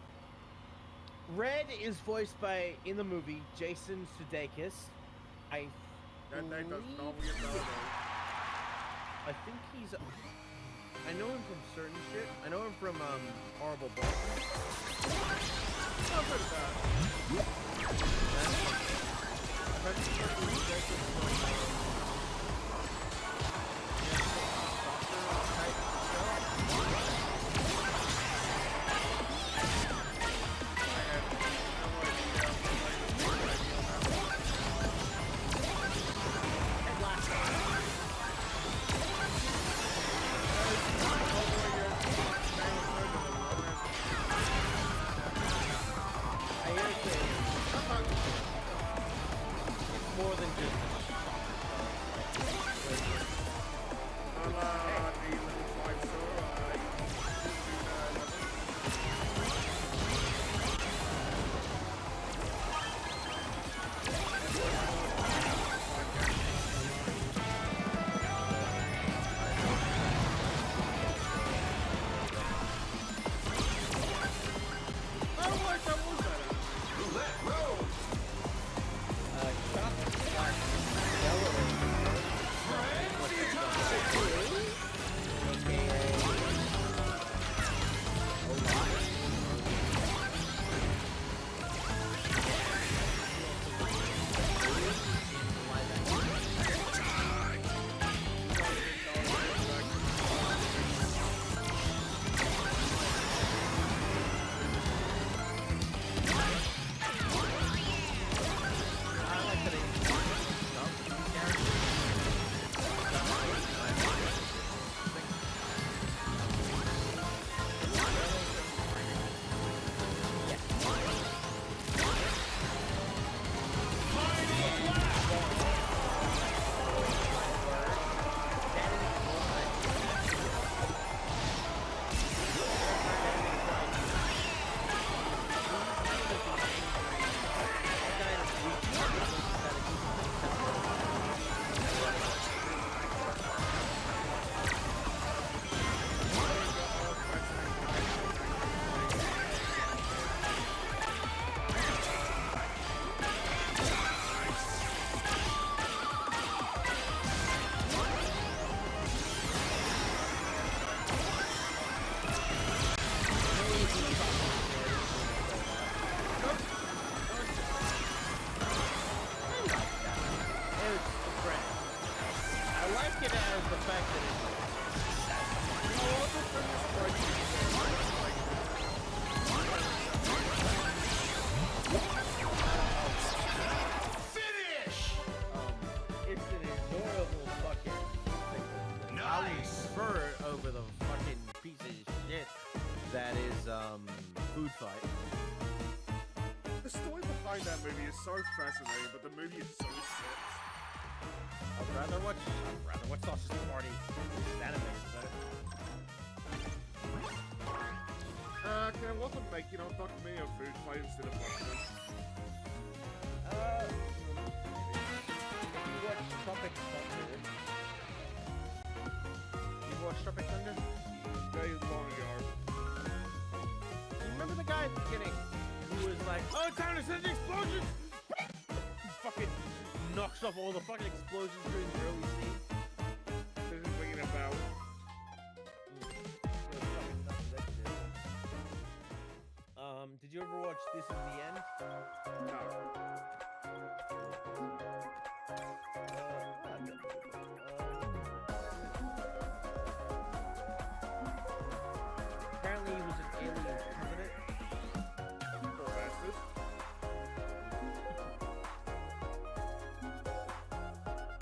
Red is voiced by, in the movie, Jason Sudeikis. That name does not believe ring a bell, though. I think he's. I know him from certain shit. I know him from Horrible Bosses. Not very bad. More than just. would prefer it over the fucking piece of shit that is Food Fight. The story behind that movie is so fascinating, but the movie is so shit. I'd rather watch Sausage Party. This anime is better. Can I welcome making on Dr. Me or Food Fight instead of Pokemon? You watch Tropic Thunder? You watch Tropic Thunder? Very long ago. You remember the guy at the beginning who was like, "Oh, time to send the explosions!" Fucking knocks off all the fucking explosions during the early scene. This is ringing a bell. Did you ever watch This Is the End? No. Apparently he was an alien president. Poor bastard.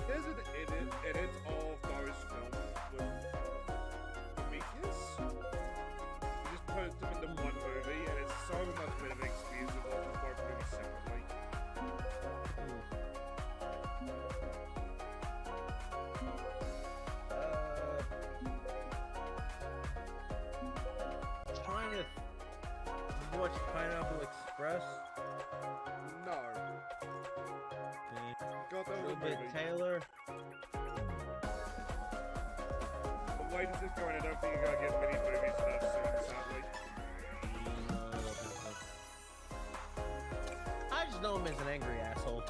There's an edit of those films with Prometheus. You just put them into one movie, and it's so much better than experience of watching both movies separately. Trying to watch Pineapple Express. No. God, that was a Little bit movie. Taylor. The way this is going, I don't think you're gonna get many movies that soon, sadly. I just know him as an angry asshole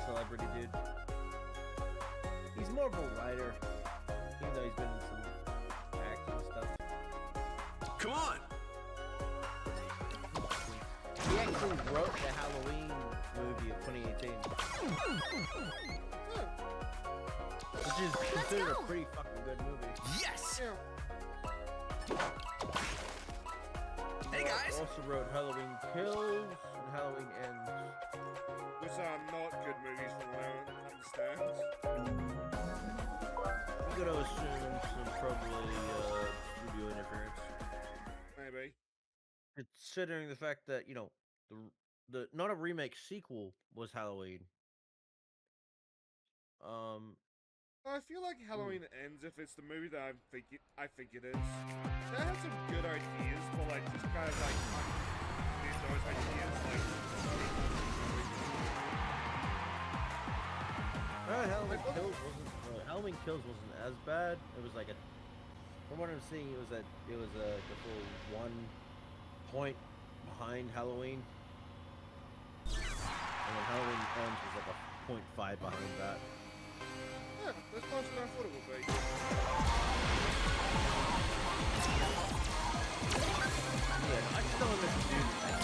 celebrity dude. He's more of a writer, even though he's been in some acting stuff. Come on! He actually wrote the Halloween movie of 2018, which is considered a pretty fucking good movie. Yes! Yeah. Hey He guys! also wrote Halloween Kills and Halloween Ends. Which are not good movies from what I understand. I'm gonna assume some probably studio interference. Maybe. Considering the fact that, you know, the not a remake, sequel was Halloween. I feel like Halloween Ends if it's the movie that I think it is. That had some good ideas, but like just kind of like these those ideas like. Halloween Kills wasn't as bad. It was like a, from what I'm seeing, it was a full 1 point behind Halloween, and then Halloween Ends was like a 0.5 behind that. Yeah, that's closer than I thought it would be. Yeah, I just don't understand.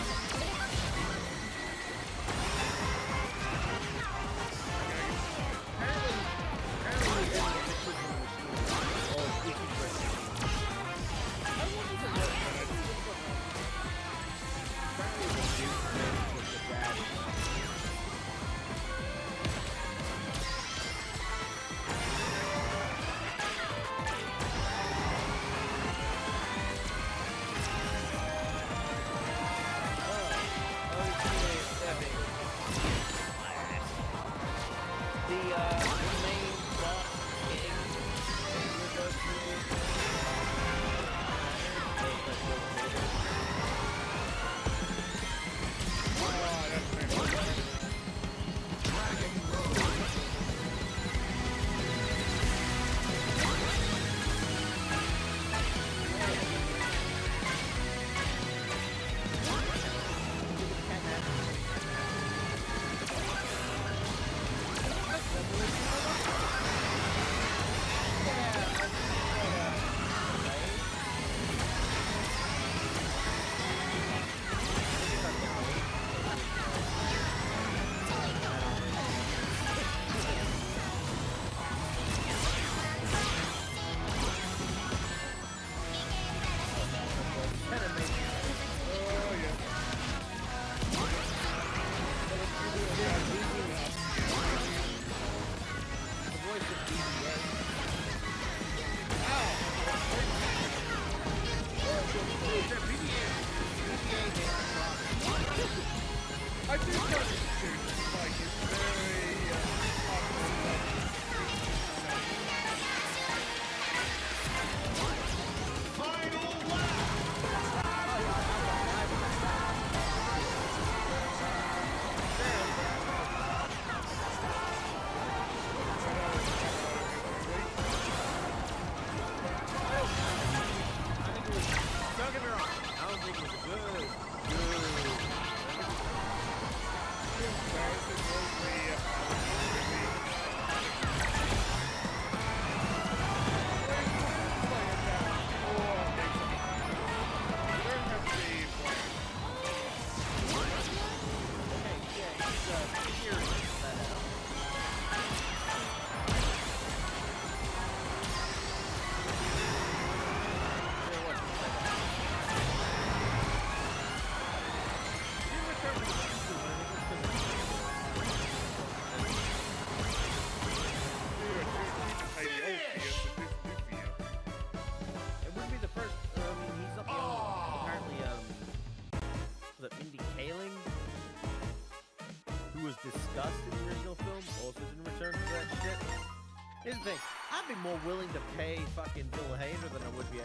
Here's the thing. I'd be more willing to pay fucking Bill Hader than I would be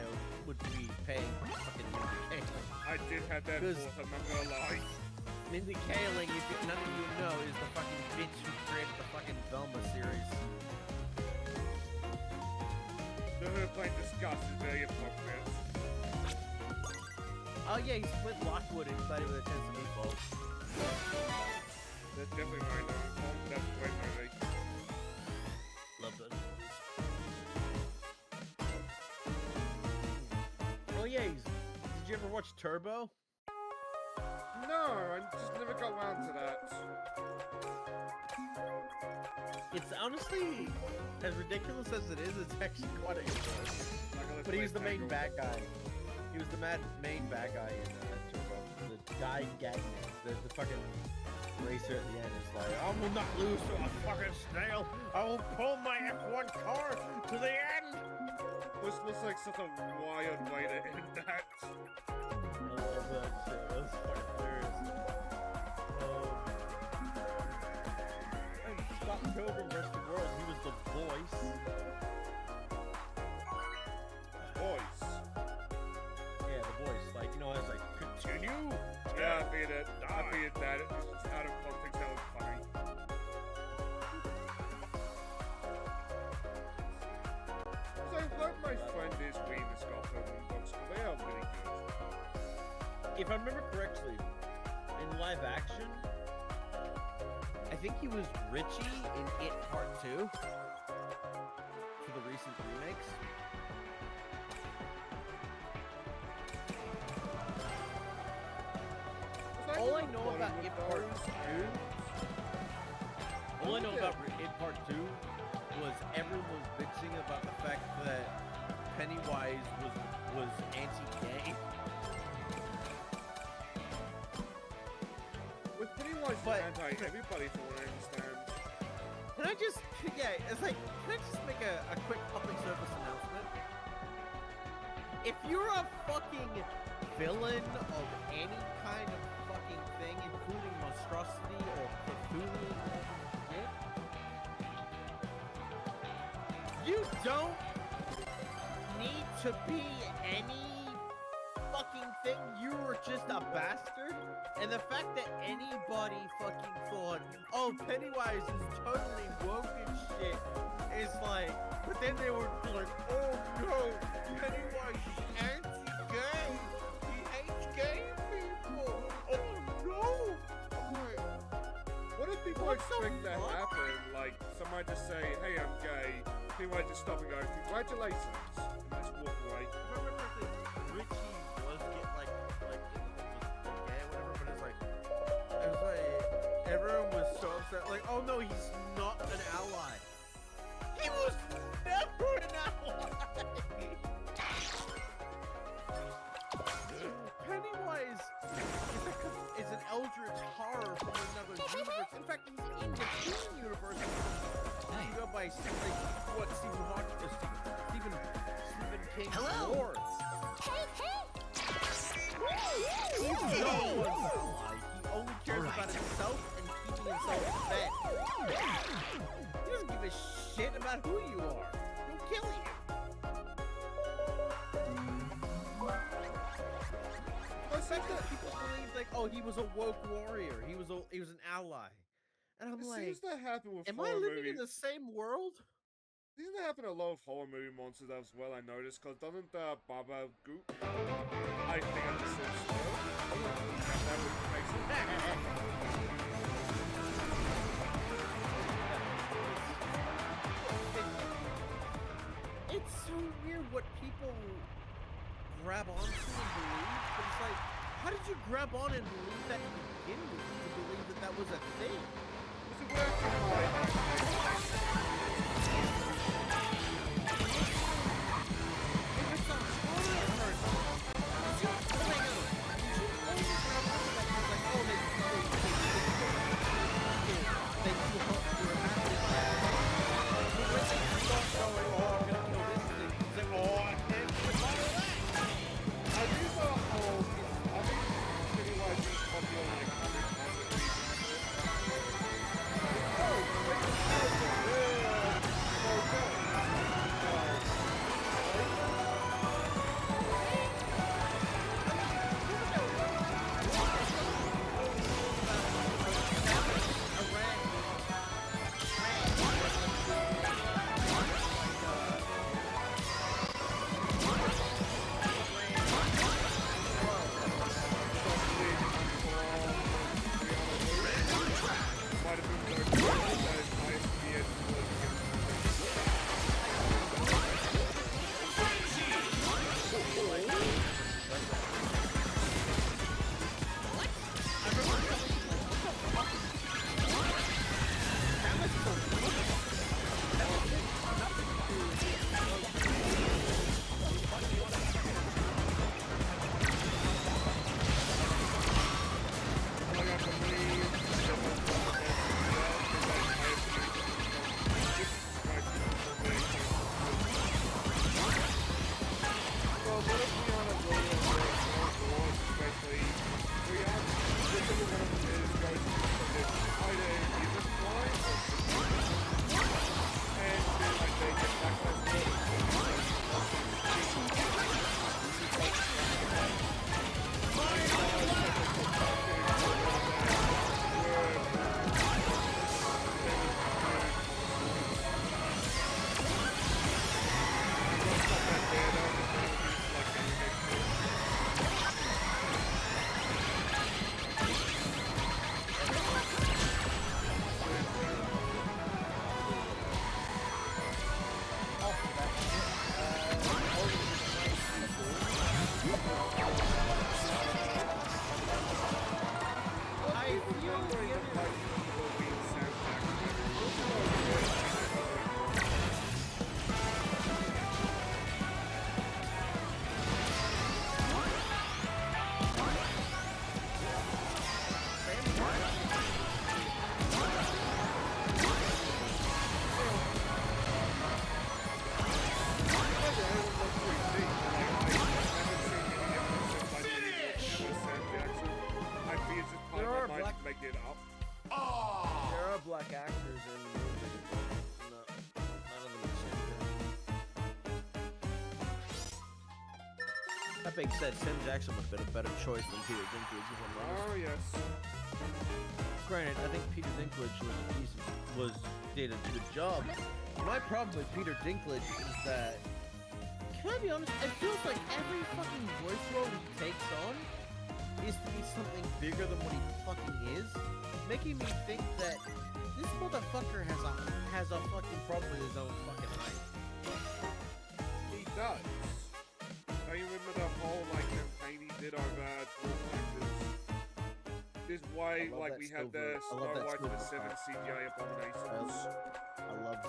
paying fucking Mindy Kaling. I did have that thought, I'm not gonna lie. Mindy Kaling, if none of you know, is the fucking bitch who created the fucking Velma series. Her playing Disgust is very appropriate. Oh yeah, he split Lockwood and played with a chance of meatballs. That's definitely my name. That's a great movie. Love that. Oh yeah, did you ever watch Turbo? No, I just never got around to that. It's honestly, as ridiculous as it is, it's actually quite a good show. But he's the main bad guy. He was the main bad guy in Turbo. The guy gagging the fucking racer at the end is like, I will not lose to a fucking snail. I will pull my F1 car to the end. This looks like such a wild way to end that. I love that shit. That's fucking hilarious. Scott Pilgrim vs. the World, he was the voice. Voice? Yeah, the voice. Like, you know, it's like, continue? Yeah, I beat it. I beat that. It's just out of context, that was funny. So, like my friend is reading the Scott Pilgrim books, but they are really good. If I remember correctly, in live action, I think he was Richie in It Part 2 for the recent remakes. All I know about It Part 2, all I know about It Part 2 was everyone was bitching about the fact that Pennywise was anti-gay. With Pennywise But- anti, everybody from what I understand. Can I just, yeah, it's like, can I just make a quick public service announcement? If you're a fucking villain of any kind of fucking thing, including monstrosity or Cthulhu shit, you don't need to be any fucking thing. You were just a bastard. And the fact that anybody fucking thought, oh, Pennywise is totally woke and shit, is like, but then they were like, oh no, Pennywise is anti-gay. He hates gay people. Oh no. I'm like, What if people What the expect that fuck? happen? Like, somebody just say, hey, I'm gay. Pennywise just stop and go, congratulations. And just walk away. If I remember correctly, Richie was get like gay or whatever, but it was like everyone was so upset, like, oh no, he's not an ally. He was never an ally. Pennywise is an eldritch horror from another universe. In fact, he's in the King universe. You go by what Stephen Hawking, Stephen King's Hello. lore. He's no one's ally. He only cares about himself and keeping himself fed. He doesn't give a shit about who you are. He'll kill you. The fact that people believe like, oh, he was a woke warrior. He was an ally. And I'm It like, seems to happen with am I horror living movies. in the same world? Seems to happen a lot of horror movie monsters as well, I noticed, because doesn't Baba Goop, I think I'm just so slow. That would make sense. It's so weird what people grab onto and believe, but it's like, how did you grab on and believe that to begin with, to believe that that was a thing? If it's a horror person, you only grab onto that because like, oh, they but when they start going, oh, I'm gonna kill this thing, it's like, oh, I can't follow that. I do thought, I think Pennywise is popular in the comic. Oh, That being said, Sam Jackson would have been a better choice than Peter Dinklage. If I'm honest. Oh yes. Granted, I think Peter Dinklage did a good job. My problem with Peter Dinklage is that, can I be honest? It feels like every fucking voice role he takes on is to be something bigger than what he fucking is, making me think that this motherfucker has a fucking problem with his own fucking height. He does. Now you remember the whole like campaign he did over dwarf actors? This is why like we had the Snow White and the 7 CGI abominations. I love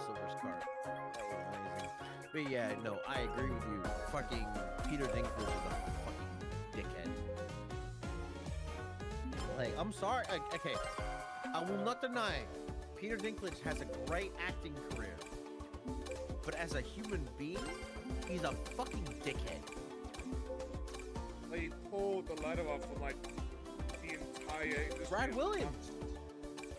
Silver's card. That was amazing. But yeah, no, I agree with you. Fucking Peter Dinklage is a fucking dickhead. Like, I'm sorry. Okay, I will not deny Peter Dinklage has a great acting career, but as a human being, he's a fucking dickhead. They pulled the letter off from like the entire industry. Brad Williams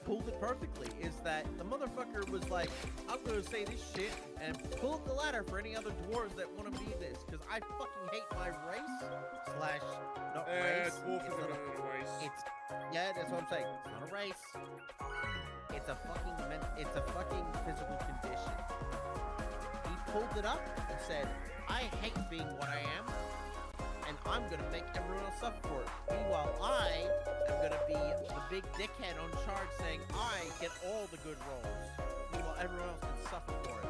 pulled it perfectly. Is that the motherfucker was like, I'm gonna say this shit and pull up the ladder for any other dwarves that want to be this, because I fucking hate my race slash not race. Dwarf isn't a race. It's yeah, that's what I'm saying. It's not a race. It's a fucking physical condition. He pulled it up and said, I hate being what I am, and I'm gonna make everyone else suffer for it. Meanwhile, I am gonna be the big dickhead on charge saying I get all the good roles. Meanwhile, everyone else can suffer for it.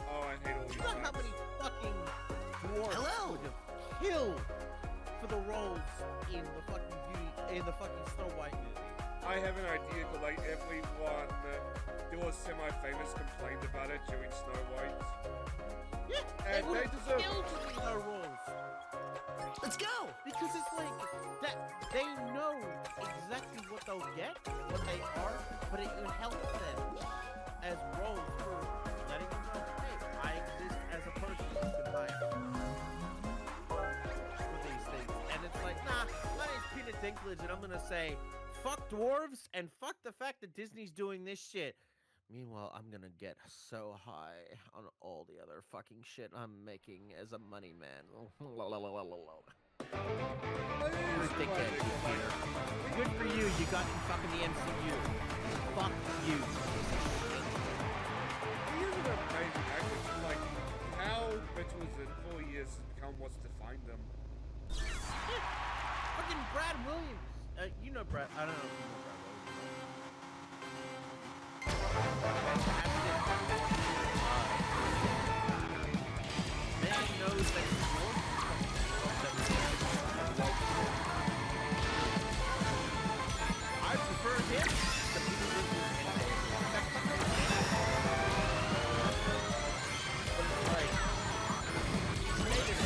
Oh, I hate all these You know how many fucking dwarves would have killed for the roles in the fucking Snow White movie? I have an idea, but like everyone who was semi-famous complained about it during Snow White. Yeah, And they would they have deserve killed to be their roles. Let's go! Because it's like that they know exactly what they'll get, what they are, but it will help them as roles for letting them know, hey, I exist as a person you can hire for these things. And it's like, nah, my name's Peter Dinklage, and I'm gonna say, fuck dwarves and fuck the fact that Disney's doing this shit. Meanwhile, I'm gonna get so high on all the other fucking shit I'm making as a money man. Ridiculous, Peter. Good for you, you got in fucking the MCU. Fuck you. He is an amazing actor. Like, how Mitchell is in 4 years has become what's defined them. Yeah. Fucking Brad Williams. You know Brad. I don't know if you know Brad Williams. Man knows that he's I prefer him to Peter Dinklage. But it's like, he's made it.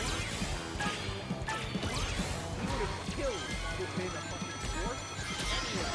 He would have killed to have been a fucking dwarf anyway.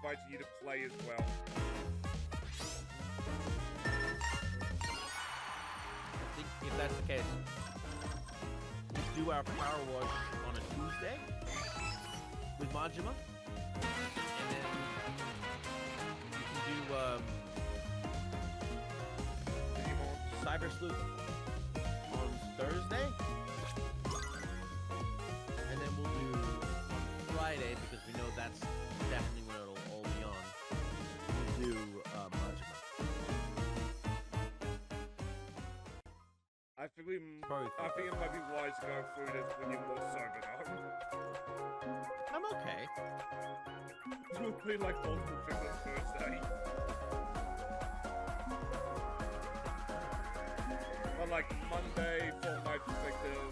inviting you to play as well. I think if that's the case, we do our Power Wash on a Tuesday with Majima, and then we can do Cyber Sleuth on Thursday, and then we'll do on Friday, because we know that's definitely when it'll all be on. We'll do Majima. I think it Probably might be wise to go through this when you're more sober now. I'm okay. We'll play like multiple things on Thursday. On like Monday, Fortnite Perspective,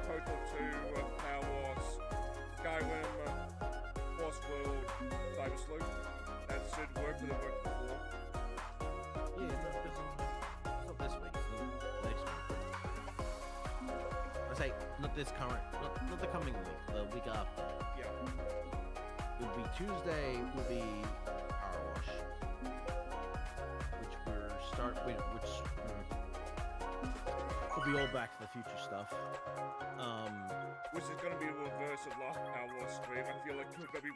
Total 2, Power Wars, Skyrim, Crossworlds, Cyber Sleuth. That should work for the work before. Yeah, it's not this week, it's next week. I say, not this current, not the coming week, the week after. Yeah. It would be Tuesday, would be Power Wash, which will be all Back to the Future stuff. Which is going to be a reverse of last Power Wars stream. I feel like you're going to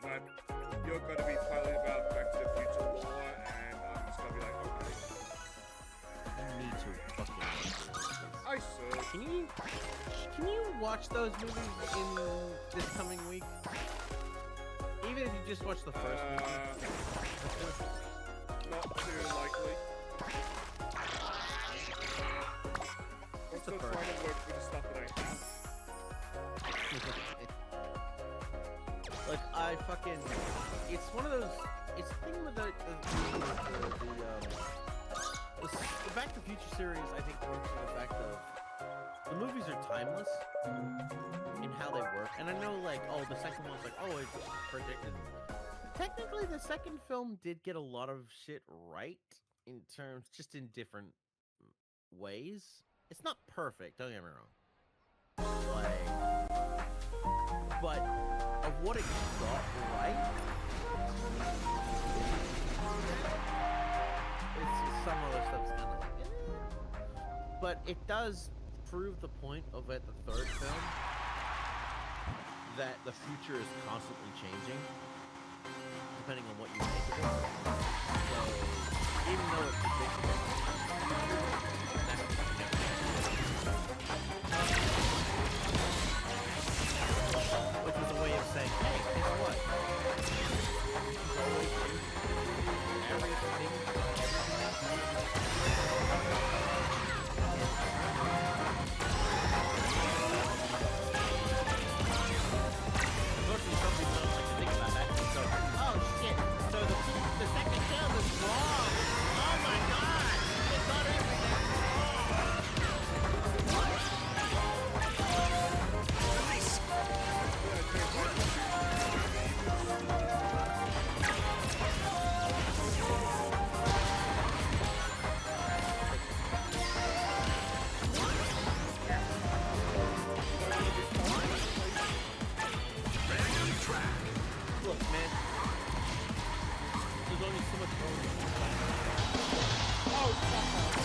be fighting about Back to the Future lore, and I'm just going to be like, okay. You need to fucking watch this. I should. Can you watch those movies in this coming week? Even if you just watch the first movie. Not too likely. I'm still trying to work with the stuff that I have. Like, it's one of those, it's the thing with the Back to the Future series, I think, works with the fact of, the movies are timeless in how they work. And I know, like, oh, the second one's like, oh, it's predicted. Technically, the second film did get a lot of shit right, in terms, just in different ways. It's not perfect, don't get me wrong. Like, but of what it got right, it's some other stuff's kind of like, but it does prove the point of at the third film that the future is constantly changing, depending on what you make of it. So even though it's predictable, which was a way of saying, hey, guess what? Everything. Unfortunately, some people don't like to think about that. So, oh shit, so the second film is wrong. Oh my god, they got everything wrong. Nice. Look, man, there's only so much going on. Oh, fuck off.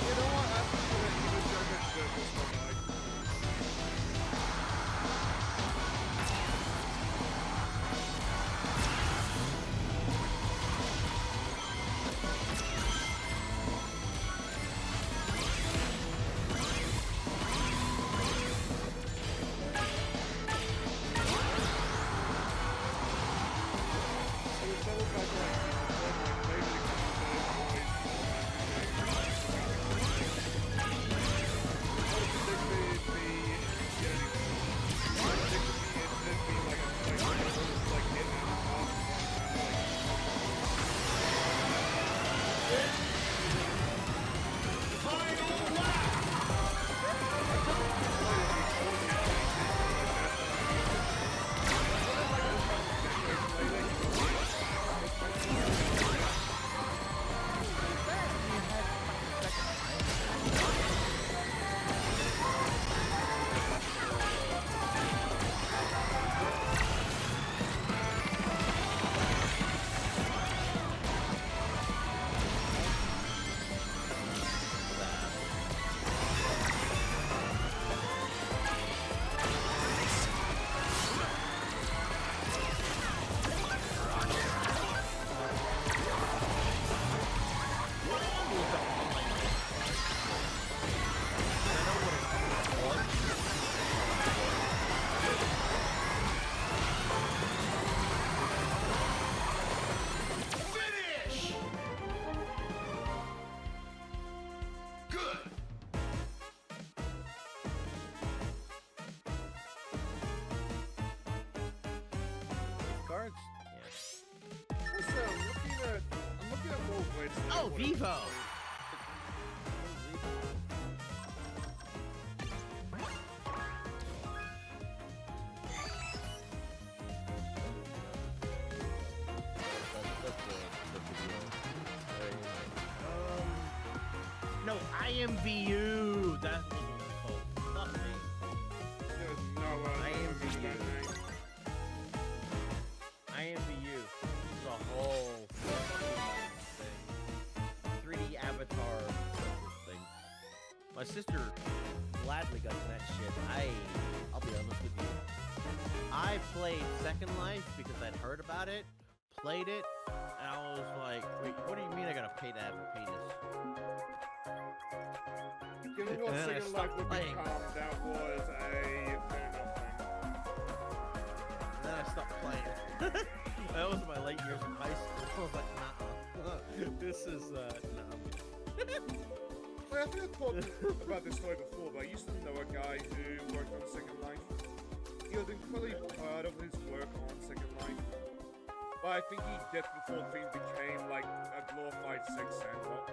You know what? I'm just going to give a joke at circus for night. Oh, Vivo! No, I am VU. That was what it's called. Fuck me. There's no I am that VU. name. I am VU. This is a whole thing. 3D avatar thing. My sister gladly got to that shit. I'll be honest with you. I played Second Life because I'd heard about it, played it, and I was like, wait, what do you mean I gotta pay to have a penis? Given what And then I Second Life stopped would playing. become, that was a fair enough thing. And then I stopped playing. That was my late years in high school. I was like, nah. This is, nah. Well, I think I've talked about this story before, but I used to know a guy who worked on Second Life. He was incredibly proud of his work on Second Life. But I think he did before the thing became like a glorified sex sandbox.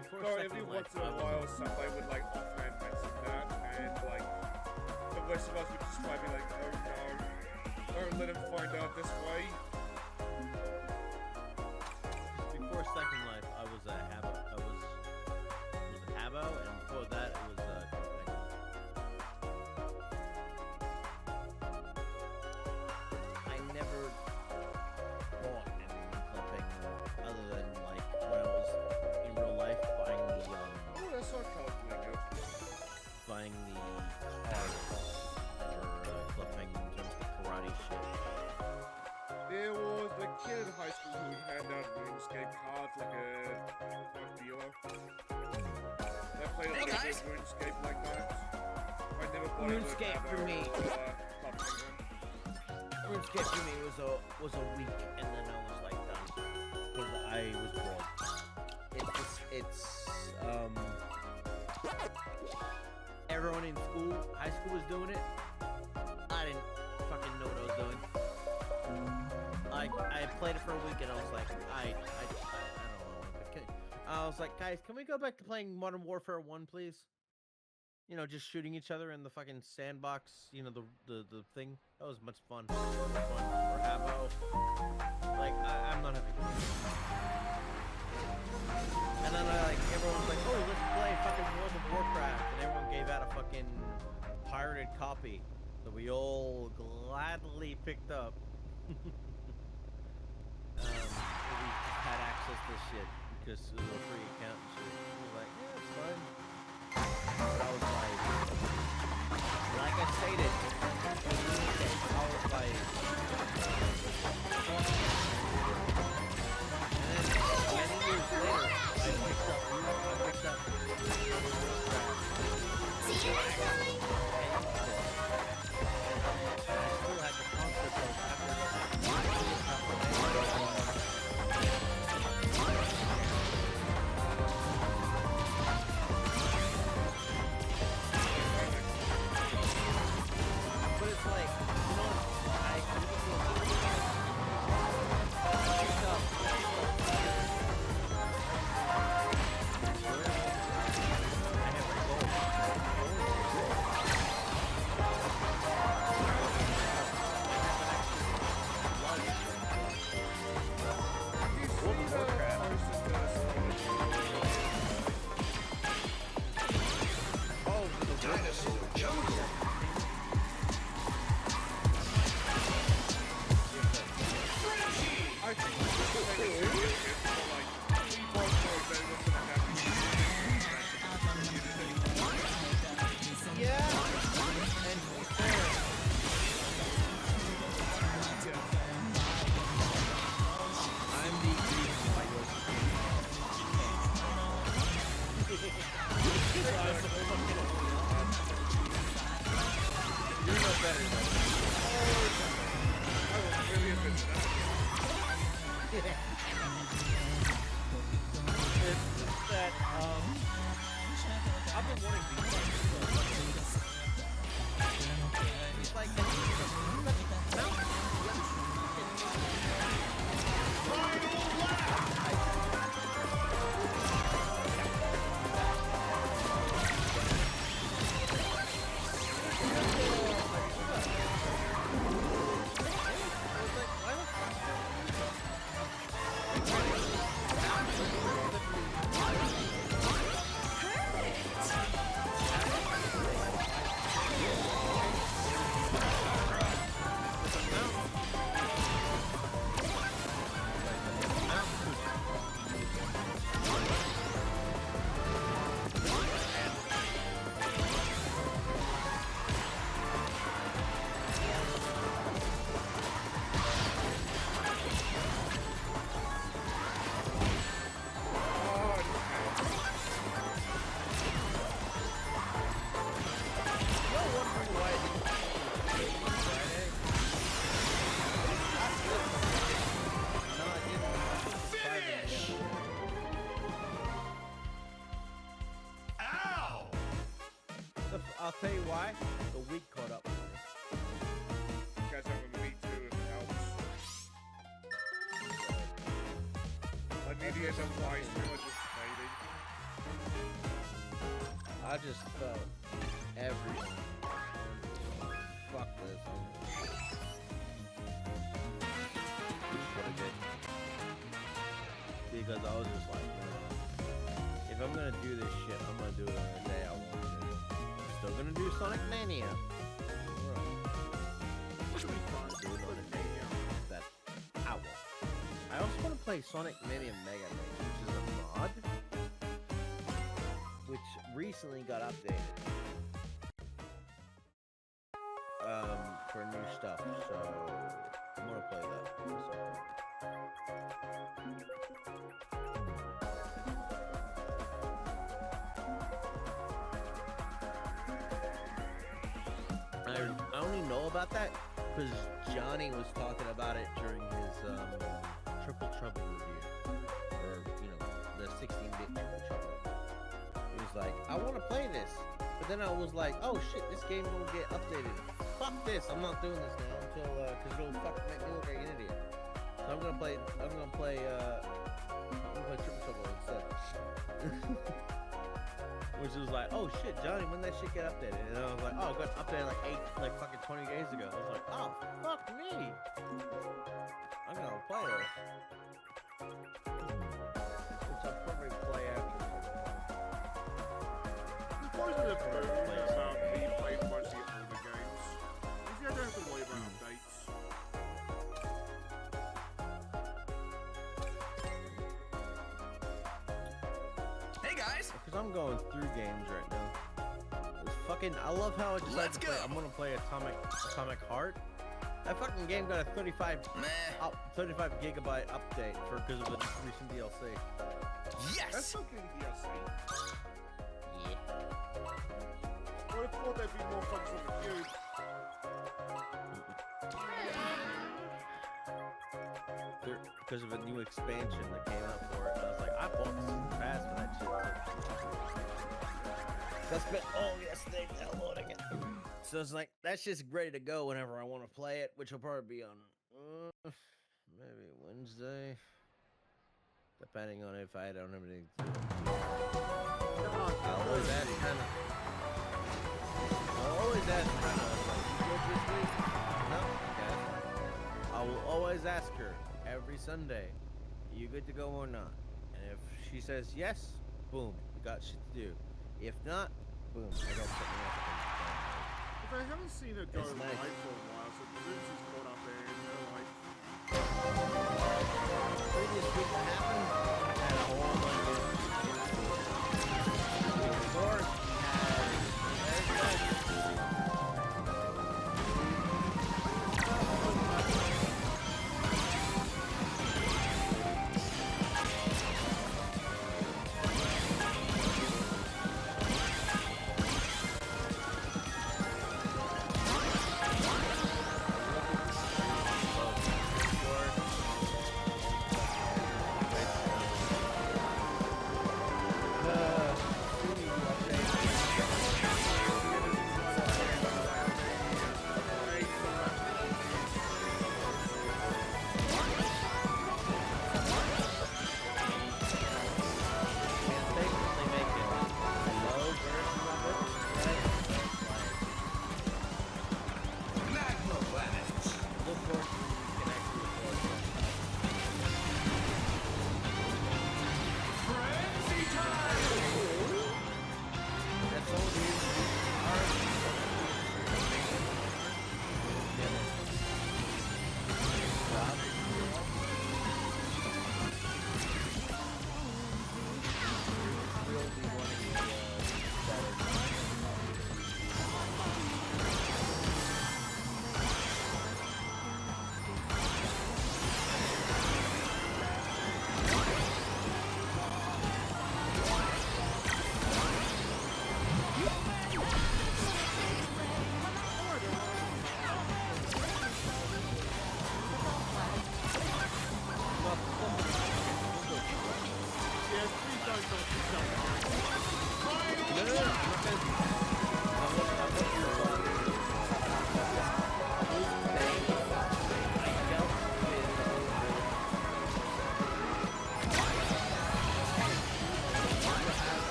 Before So Second every Life, once in a while somebody would like offhand mention that, and like the rest of us would just try to be like, oh no, don't let him find out this way. Before Second Life, I was a Habbo. I was a Habbo, and before that, it was I never bought any clipping other than like when I was in real life buying Oh, that's not calculated. buying the cards for clipping in terms of karate shit. There was a kid in high school who would hand out RuneScape cards like a drug dealer. I played a Hey, little bit guys. of RuneScape like that. I never bought RuneScape for me. Club Penguin. RuneScape for me was a week, and then I was like done because I was bored. It's everyone in school, high school was doing it. I didn't fucking know what I was doing. I played it for a week, and I was like, I don't know. I was like, guys, can we go back to playing Modern Warfare 1, please? You know, just shooting each other in the fucking sandbox, you know, the thing. That was much fun. Or Habbo. Like, I'm not having fun. And then everyone was like, oh, let's play fucking World of Warcraft. And everyone gave out a fucking pirated copy that we all gladly picked up. We just had access to this shit because it was a free account and shit. I was like, yeah, it's fine. But I was like I stated, I was like, and then many years later, I picked up See you next time. and I still had the concept of but it's like, you know what tell you why. The week caught up with me. Guys having a meet too if it helps. I need to get some wise villages, maybe. I just felt everything. Fuck this. What I did. Because I was just like, man, if I'm gonna do this shit, I'm gonna do it on the day I want to. I'm still gonna do Sonic Mania. It'll be fun. Do it on the day that I want. I also want to play Sonic Mania Mega Man, which is a mod, which recently got updated. For new stuff, so I'm gonna play that. I only know about that because Johnny was talking about it during his Triple Trouble review, or the 16-bit Triple Trouble. He was like, I want to play this, but then I was like, oh shit, this game won't get updated. Fuck this! I'm not doing this now until because it'll fucking make me look like an idiot. So I'm gonna play Triple Trouble instead. Which was like, oh shit, Johnny, when that shit get updated? And I was like, oh, it got updated like fucking 20 days ago. I was like, oh fuck me! I'm gonna play this. Which I'll probably play after. There's always been a boom about me playing a bunch of the older games. You don't have to worry about updates. Hey guys! Because I'm going through games right now. It's fucking, I love how I decided Let's to play. go. I'm gonna play Atomic Heart. That fucking game got a 35 gigabyte update because of the recent DLC. Yes! That's fucking DLC. Yeah. I would have thought there'd be more fun for the cube. Because of a new expansion that came out for it. I was like, I bought season pass for that shit too. So I spent all yesterday downloading it. So it's like, that's just ready to go whenever I want to play it, which will probably be on maybe Wednesday. Depending on if I don't have anything to do. I'll always ask Hannah. I'll always ask Hannah, like, you good this week? No? Okay. I will always ask her every Sunday, you good to go or not? And if she says yes, boom, you got shit to do. If not, boom, I got something else to do. If I haven't seen her go It's nice. live for a while, so presume she's caught up in her life. Previous week that happened, I had a whole bunch of before,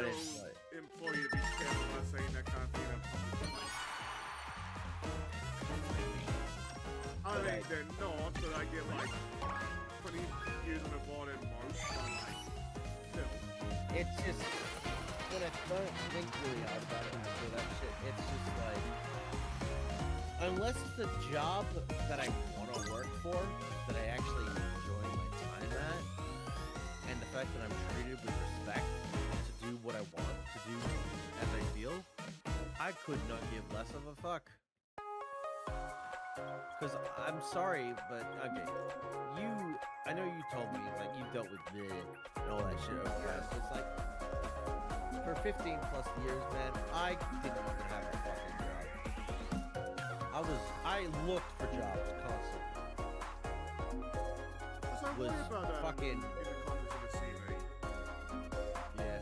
But it's like, employee to be careful about saying that kind of thing. I think they're not, but I get like 20 years on the board at most. So like, still. it's just when I think really hard about it after that shit, it's just like, unless it's a job that I want to work for, that I actually enjoy my time at, and the fact that I'm treated with respect to do what I want to do as I feel, I could not give less of a fuck. Because I'm sorry, but okay, I know you told me, like, you've dealt with the and all that shit over the past. It's like, for 15 plus years, man, I didn't even have a fucking job. I looked for jobs constantly. So I Was worry about fucking- in the comments of the CV. Yeah.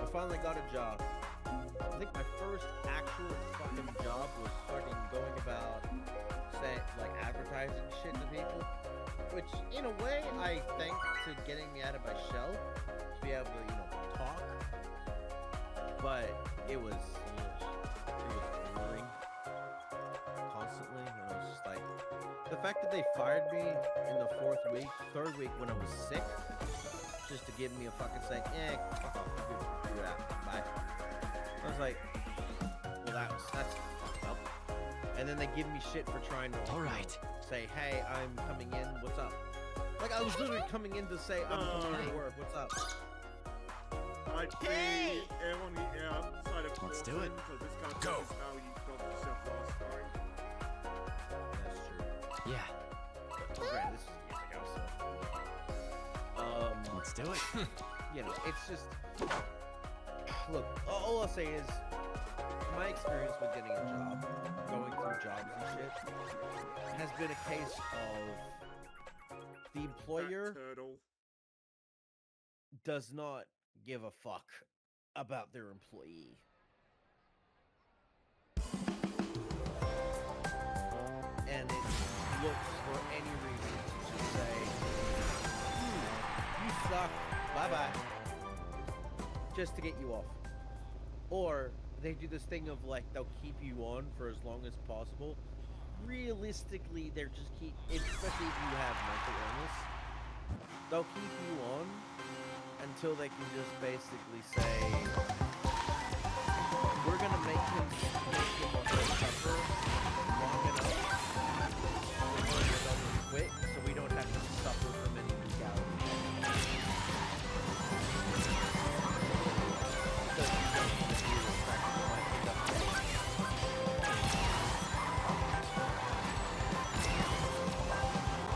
I finally got a job. I think my first actual fucking job was fucking going about, say, like, advertising shit to people. Which, in a way, I think to getting me out of my shell, to be able to, you know, talk. But it was grueling constantly, and it was just like, the fact that they fired me in the third week when I was sick, just to give me a fucking say, fuck off, you're out, bye. I was like, well, that's fucked up. And then they give me shit for trying to, say, hey, I'm coming in, what's up? Like, I was literally coming in to say, I'm coming to work, what's up? I'd say everyone outside of Let's do it. because this kind of Go. is how you got yourself last time. That's true. Yeah, Well, granted, this was years ago, so. let's do it. You know, it's just, look, all I'll say is, my experience with getting a job, going through jobs and shit, has been a case of the employer That turtle. does not give a fuck about their employee. And it looks for any reason to just say, you suck, bye-bye, just to get you off. Or they do this thing of, like, they'll keep you on for as long as possible. Realistically, they're just especially if you have mental illness, they'll keep you on until they can just basically say, we're gonna make him suffer long enough before we're done with quit, so we don't have to suffer from any legality. Because you don't want to deal with the fact that you might end up dead.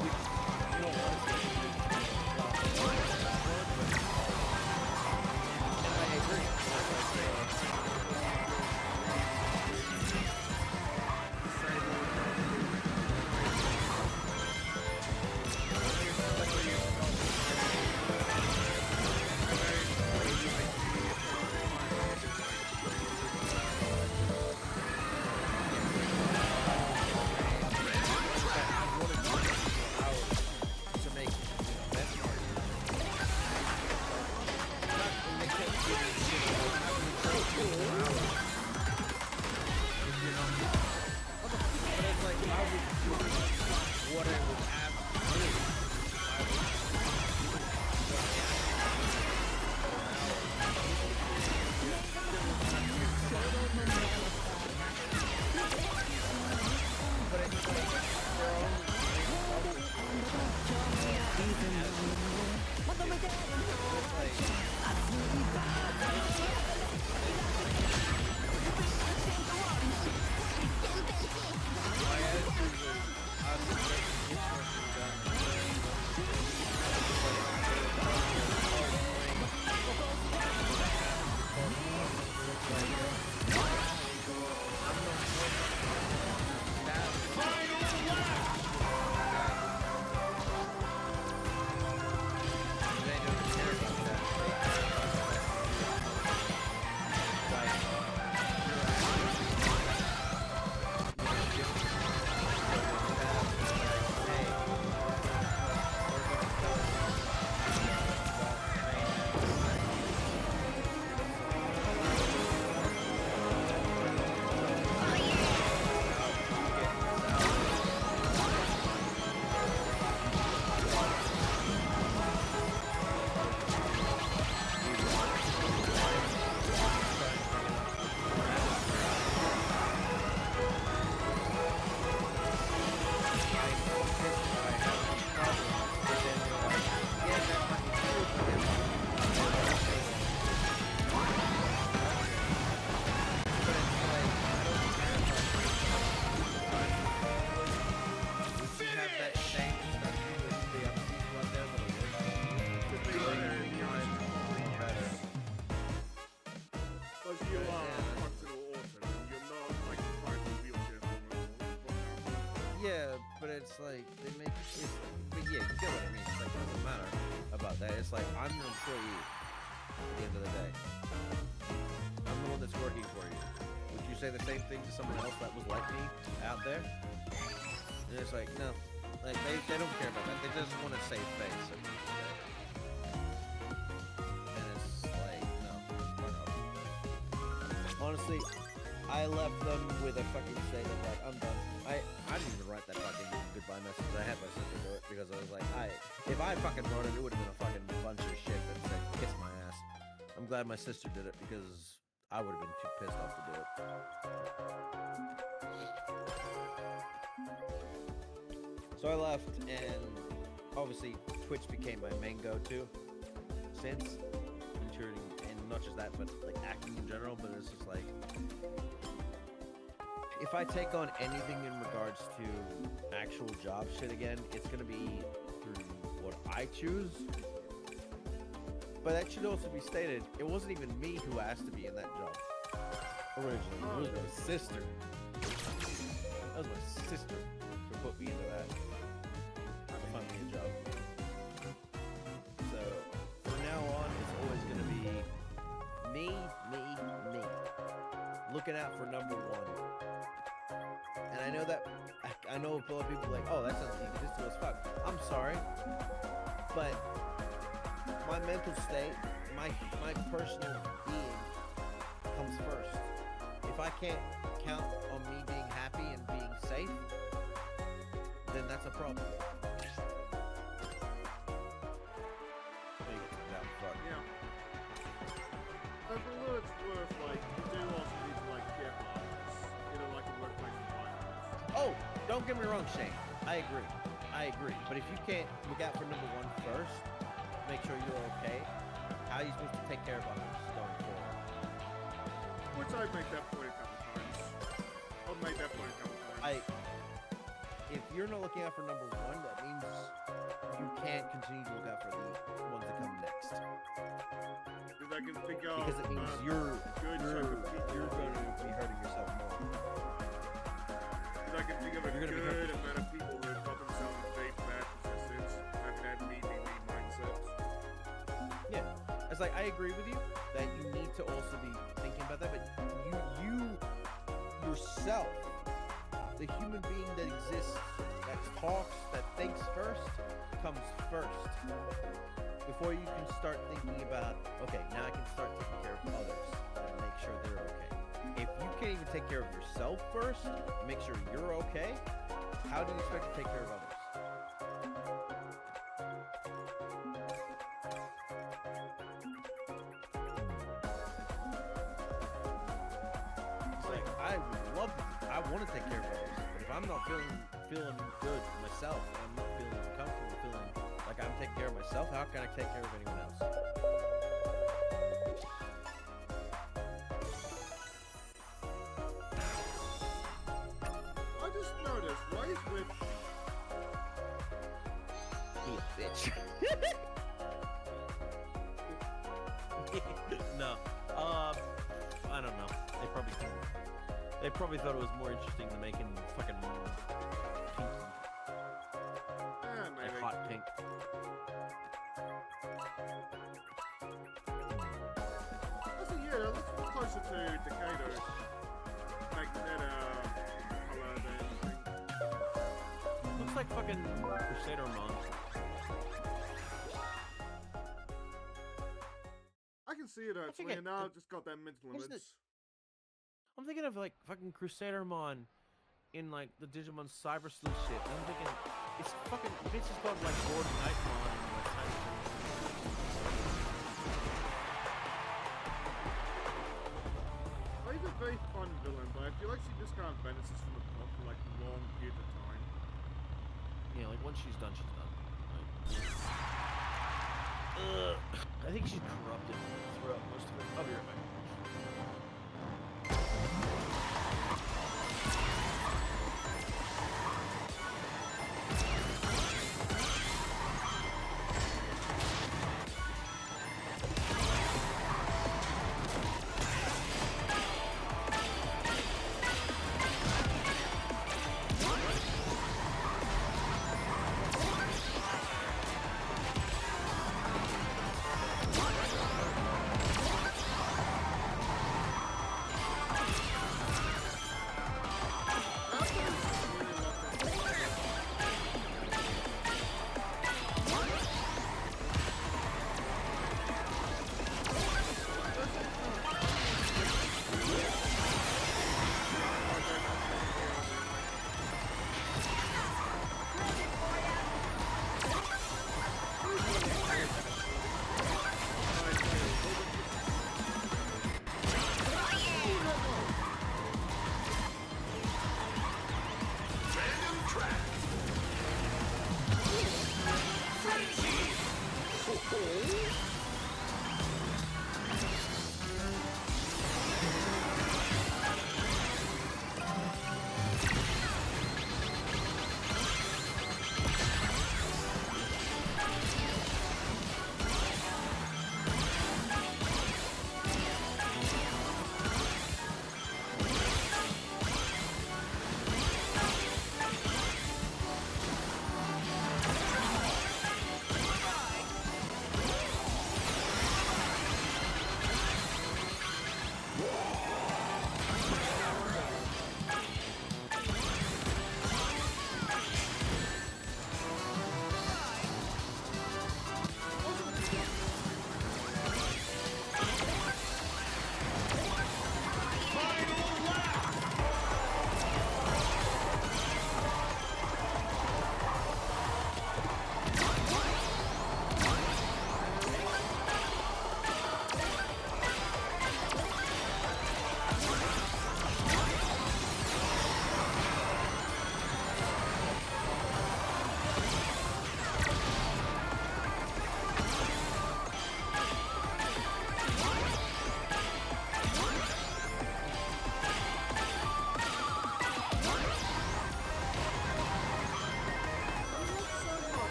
Which you don't want to see. And I agree. it's like they make it, but yeah, you get what I mean. It's like it doesn't matter about that. It's like I'm an employee at the end of the day. I'm the one that's working for you. Would you say the same thing to someone else that was like me out there? And it's like, no. Like they don't care about that. They just want to save face. And it's like, no. Honestly, I left them with a fucking statement like, I'm done. I didn't even write that fucking goodbye message. I had my sister do it because I was like, if I fucking wrote it, it would have been a fucking bunch of shit that said, kiss my ass. I'm glad my sister did it because I would have been too pissed off to do it. So I left, and obviously Twitch became my main go-to since, and not just that, but like acting in general. But it's just like, if I take on anything in regards to actual job shit again, it's gonna be through what I choose. But that should also be stated, it wasn't even me who asked to be in that job originally. It was my sister. That was my sister who put me into that to find me a job. So from now on, it's always gonna be me. Looking out for number one. And I know that, I know a lot of people are like, oh, that sounds egotistical as fuck. I'm sorry, but my mental state, my personal being comes first. If I can't count on me being happy and being safe, then that's a problem. Yeah. But for what it's worth, like, you do also need to, like, get lives. You know, like a workplace environment. Oh, don't get me wrong, Shane. I agree. But if you can't look out for number one first, make sure you're okay, how are you supposed to take care of others going forward? Which I've made that point a couple times. I've made that point a couple times. If you're not looking out for number one, that means you can't continue to look out for the ones that come next. Because I can think of, because it means you're good going to be hurting yourself more. Because I can think of a good amount of people who have got themselves in very bad positions and had me mindsets. Yeah, it's like I agree with you that you need to also be thinking about that, but you yourself, the human being that exists, that talks, that thinks first, comes first. Before you can start thinking about, okay, now I can start taking care of others and make sure they're okay. If you can't even take care of yourself first, make sure you're okay, how do you expect to take care of others? It's like, I want to take care of others, but if I'm not feeling good myself, and I'm not feeling comfortable, feeling like I'm taking care of myself, how can I take care of anyone else? I just noticed, why is Rich... Be a bitch. No. I don't know. They probably thought it was more interesting than making fucking pink, like maybe. hot pink. Actually, yeah, let's put closer to Decado. Make that, color than pink. Looks like fucking Crusader Mon. I can see it actually, and now I've just got that mental here's image. I'm thinking of like fucking Crusadermon in like the Digimon Cyber Sleuth shit. And I'm thinking it's fucking bitch is called like Lord Nightmon and like Cyber Sleuth. Well, he's a very fun villain, but I feel like she just kind of benefits from the plot for like long periods of time. Yeah, like once she's done, she's done. Like, I think she's corrupted throughout most of it. I'll be right back.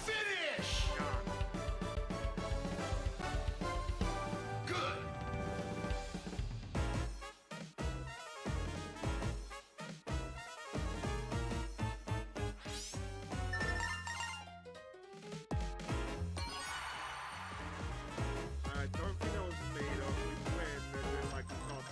Finish! Good. I don't think that was made of. We win, and then like it's not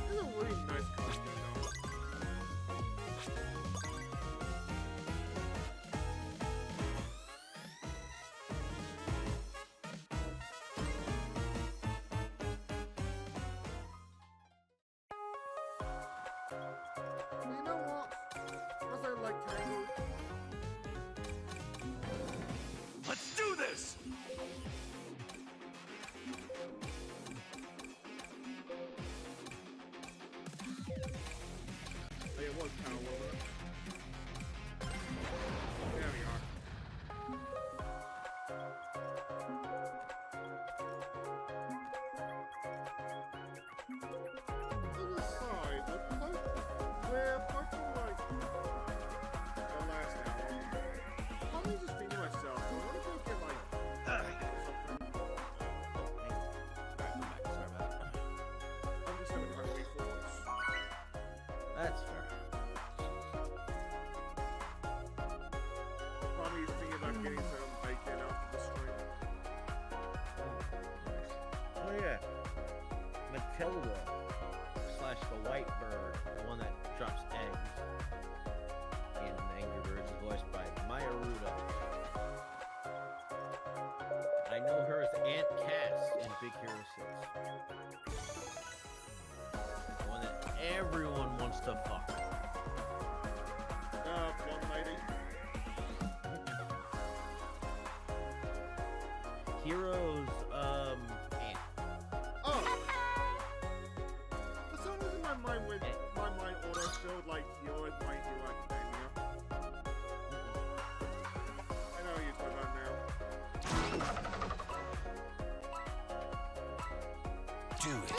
This is a really nice costume though. You know what? Because I like Tango. Let's do this! Hey, it was kind of lower. There we are. On the side, we're approaching like the last hour. I'll just think to myself, I want to go get like something. I'm just gonna hungry for once. That's fair. Probably thinking about getting some bacon after the stream. Oh yeah. Matilda slash the white bird, the one that drops eggs in Angry Birds, is voiced by Maya Ruda. I know her as Aunt Cass in Big Hero 6. The one that everyone wants to fuck. One lady. Heroes, Aunt. Oh! For some reason my mind auto showed like Hero as my Hero Academia. I know you do that now. Do it.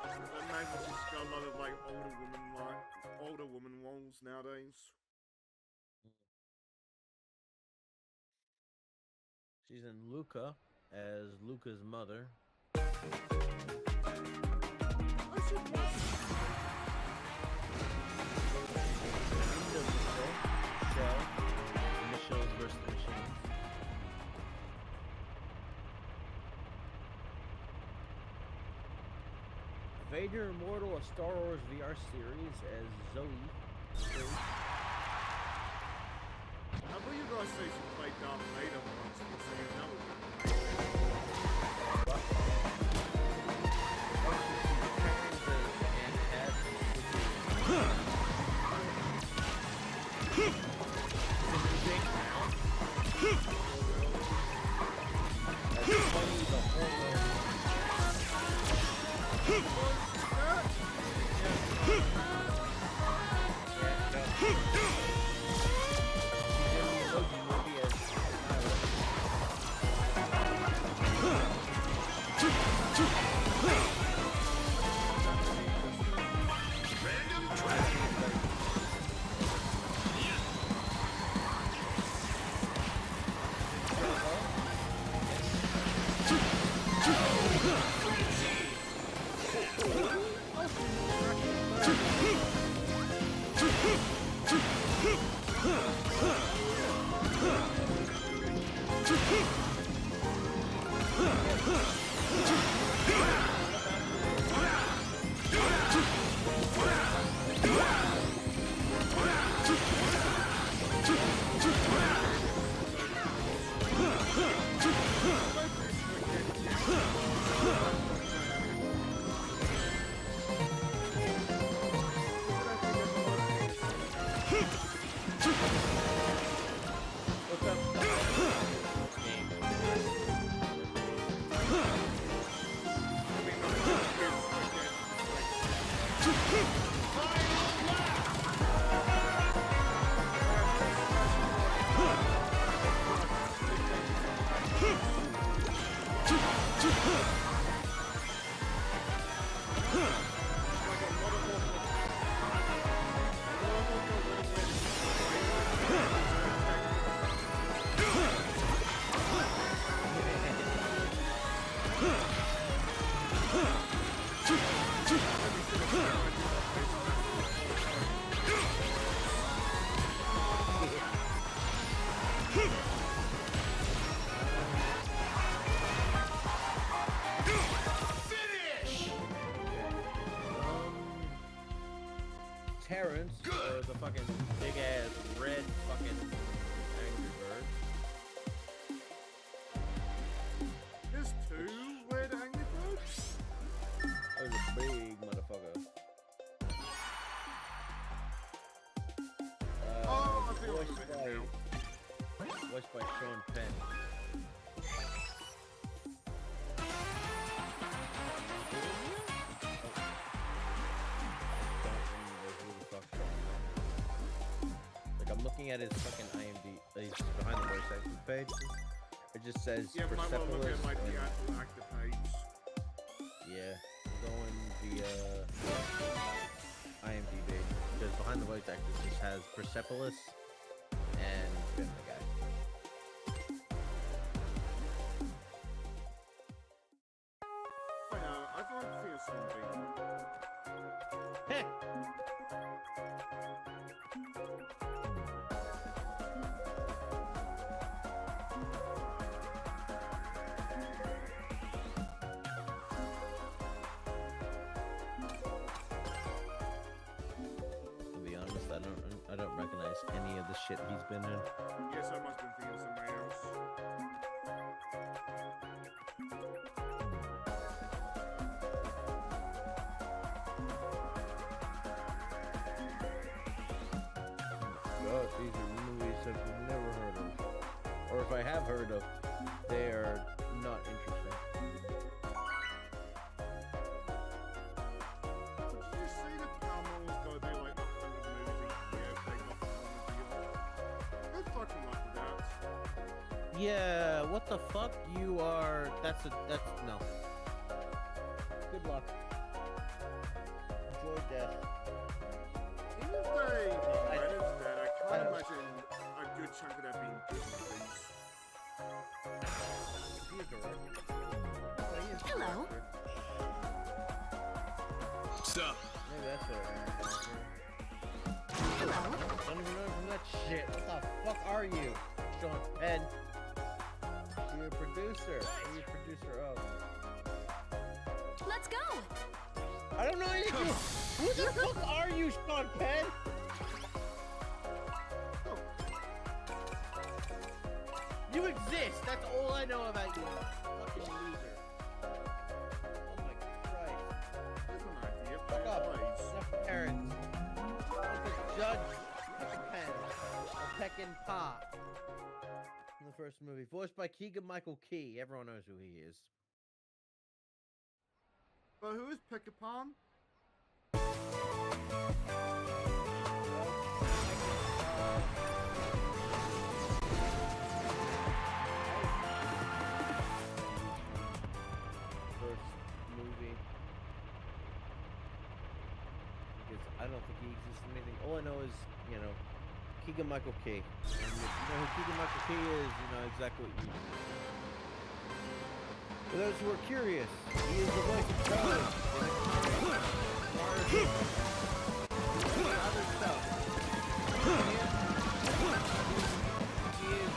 I imagine she's got a lot of like older woman roles nowadays. She's in Luca as Luca's mother. I should watch End of the show. Michelle versus Michelle. major immortal of Star Wars VR series as Zoe. I thought you guys say she played Darth Vader once for saying that was Terrence, or the fucking big ass red fucking Angry Bird. There's two red Angry Birds? That was a big motherfucker. Oh, I think I remember now. Voiced by Sean Penn. I'm looking at his fucking IMDb, his behind the voice acting page. It just says Yeah, but I'm looking Persepolis at like and- the actual actor page. yeah, going via IMDb because behind the voice actors just has Persepolis and Family Guy. Wait, no, I thought I think it's something. Heh. To be honest, I don't recognize any of the shit he's been in. Yes, I must have been thinking of somebody else. God, these are movies I've never heard of. Or if I have heard of, they are not interesting. Did you see that Palmer's got to do like 100 movies each year if they got the deal? Good fucking luck with that. Yeah, what the fuck? You are. That's no. Good luck. Enjoy death. Even if they I- manage that, I I can't don't- imagine a good chunk of that being good movies. Is he a director? Oh, he is a Hello. director. Stop. Maybe that's what. Hello. Don't even know from that shit. What the fuck are you, Sean Penn? You're a producer. What are you a producer of? Let's go. I don't know anything. Who the fuck are you, Sean Penn? You exist. That's all I know about you. Fucking loser. Oh my Christ. That's an idea. Fuck up. Please. Enough parents. Like the judge Penn. Peckin' Pa. In the first movie. Voiced by Keegan-Michael Key. Everyone knows who he is. But who is Pick-a-Pong? Movie, because I don't think he exists in anything. All I know is, you know, Keegan-Michael Key. And if you know who Keegan-Michael Key is, you know exactly what you. For those who are curious, he is the voice of Toad in Mario other stuff. He is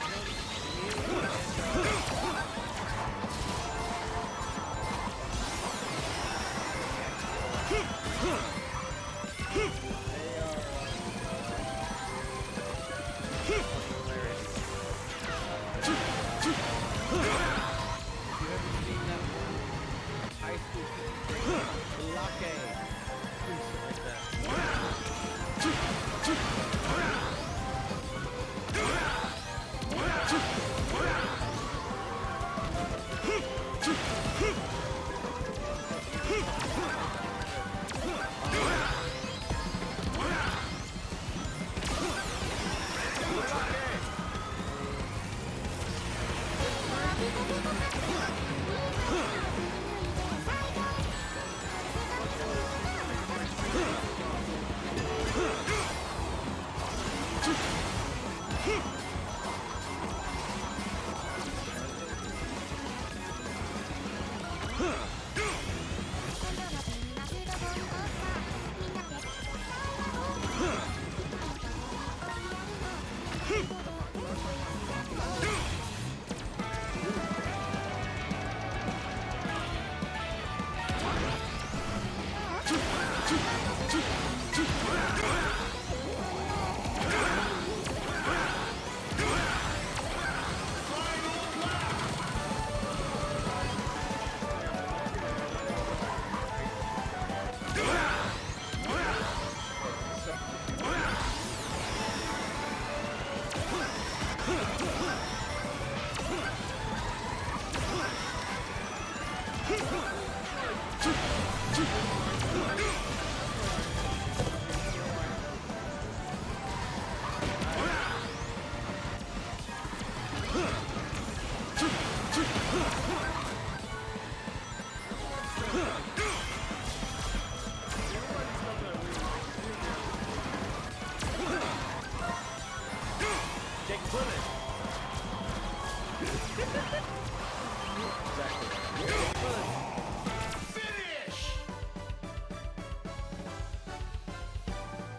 Finish!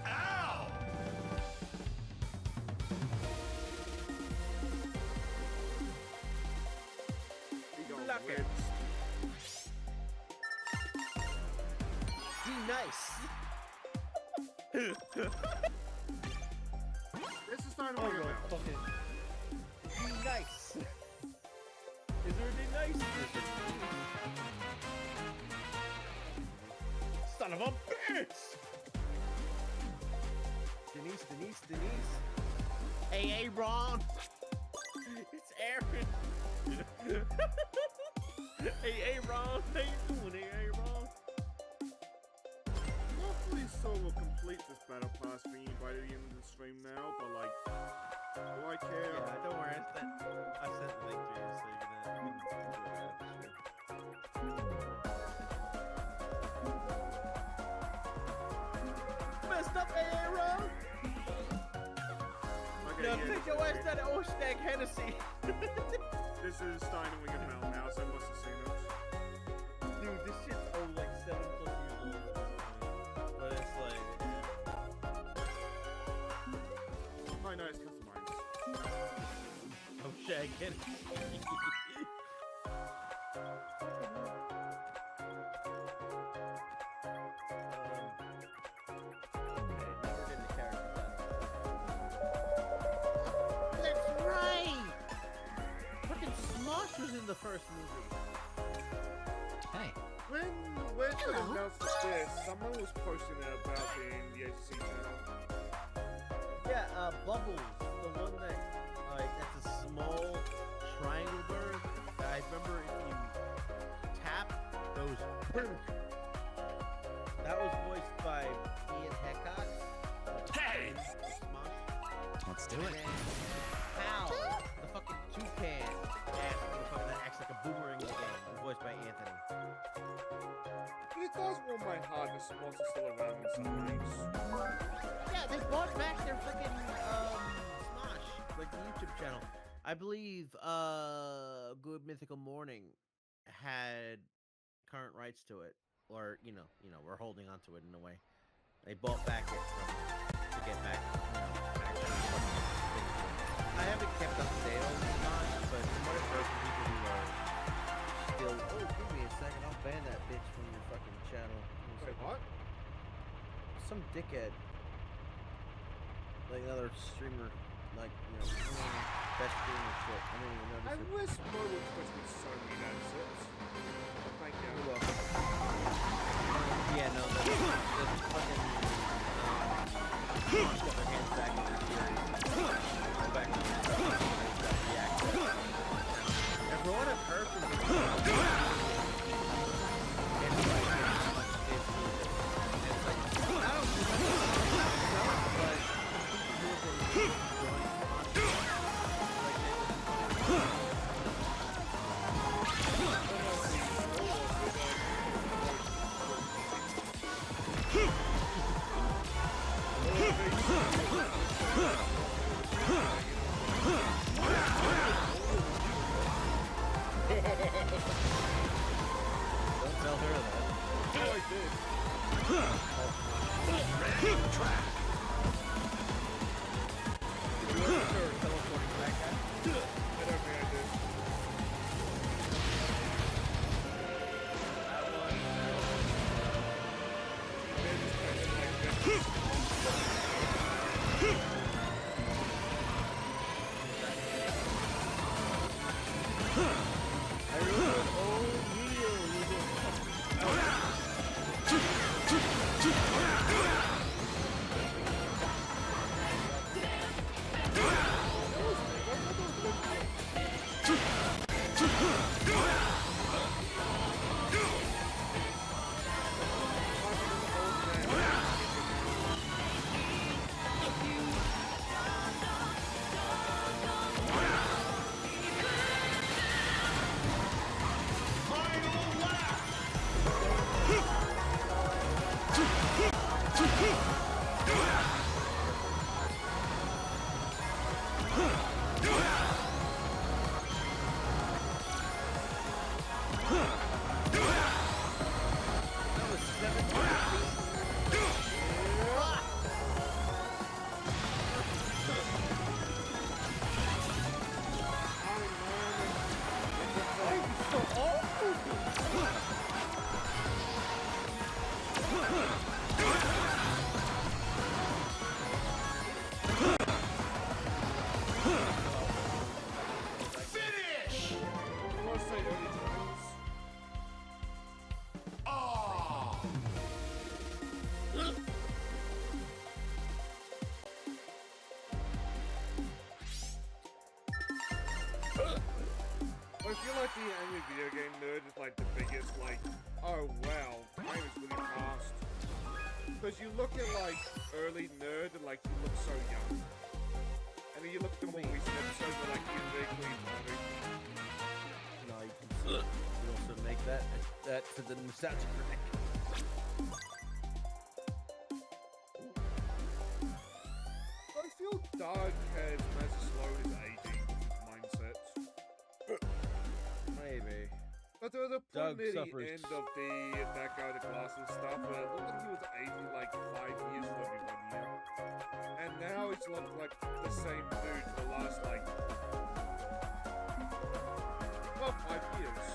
Ow! He got Block it. ribs. Be nice. This is starting to Oh, ring a no, bell. fucking. Be nice. Is there any nice? Son of a bitch! Denise. Hey, Ron. It's Aaron. Hey, Ron. How you doing, hey, Ron? Hopefully Soul will complete this battle pass thingy by the end of the stream now, but like, do I care? Yeah, don't worry. I sent the link to you, so you can messed up, Aaron. Okay, Now yeah, take your ass to the Oshdag Hennessy. this is starting to ring a bell now, so I must have seen it. Dude, this shit's old, like 7+ years old. But it's like, Oh no, it's customized. Oshdag Hennessy. Smash was in the first movie. Hey. When they Hello. announced this, someone was posting it about in the ACC channel. Yeah, Bubbles, the one that, that's a small triangle bird. I remember if you tap, goes BOOM. That was voiced by Ian Hecott. Hey! Smosh. Let's do it. And Hal, the fucking toucan, and the fucking that acts like a boomerang in the game, was voiced by Anthony. It does warm my heart that Smosh is still around in some ways. Yeah, they brought back their freaking Smosh, like the YouTube channel. I believe Good Mythical Morning had current rights to it, or you know, we're holding on to it in a way. They bought back it from to get back, actually. I haven't kept up to date on Smosh, but from what I've heard from people who are still, give me a second, I'll ban that bitch from your fucking channel. Wait, what? Some dickhead. Like another streamer, like, best streamer shit. I didn't even I notice it. wish mobile Twitch would so many assets. Thank you. You're welcome. Yeah, no, the fucking, got their hands back in the series. Go back to the access. And for what I've heard from people, it's like, I don't know, but don't tell her that. Oh, I did. Ready to track. Did you ever hear teleporting back at? I don't think I did. That one. I remember, that was 17. Finish! I want to say early times. Oh! I feel like the angry video game nerd is like the biggest, like, oh wow, time is really fast. Because you look at like early nerd and like you look so young. And then you look at the more recent episodes and like you vaguely No, you can also make that to the nostalgic critic. I feel Dark has as slow as aging with his mindset. Maybe. But there was a Doug point near the suffers. end of that guy with the glasses stuff where it looked like he was aging like 5 years for every 1 year. And now he's looked like the same dude for the last like, well, 5 years.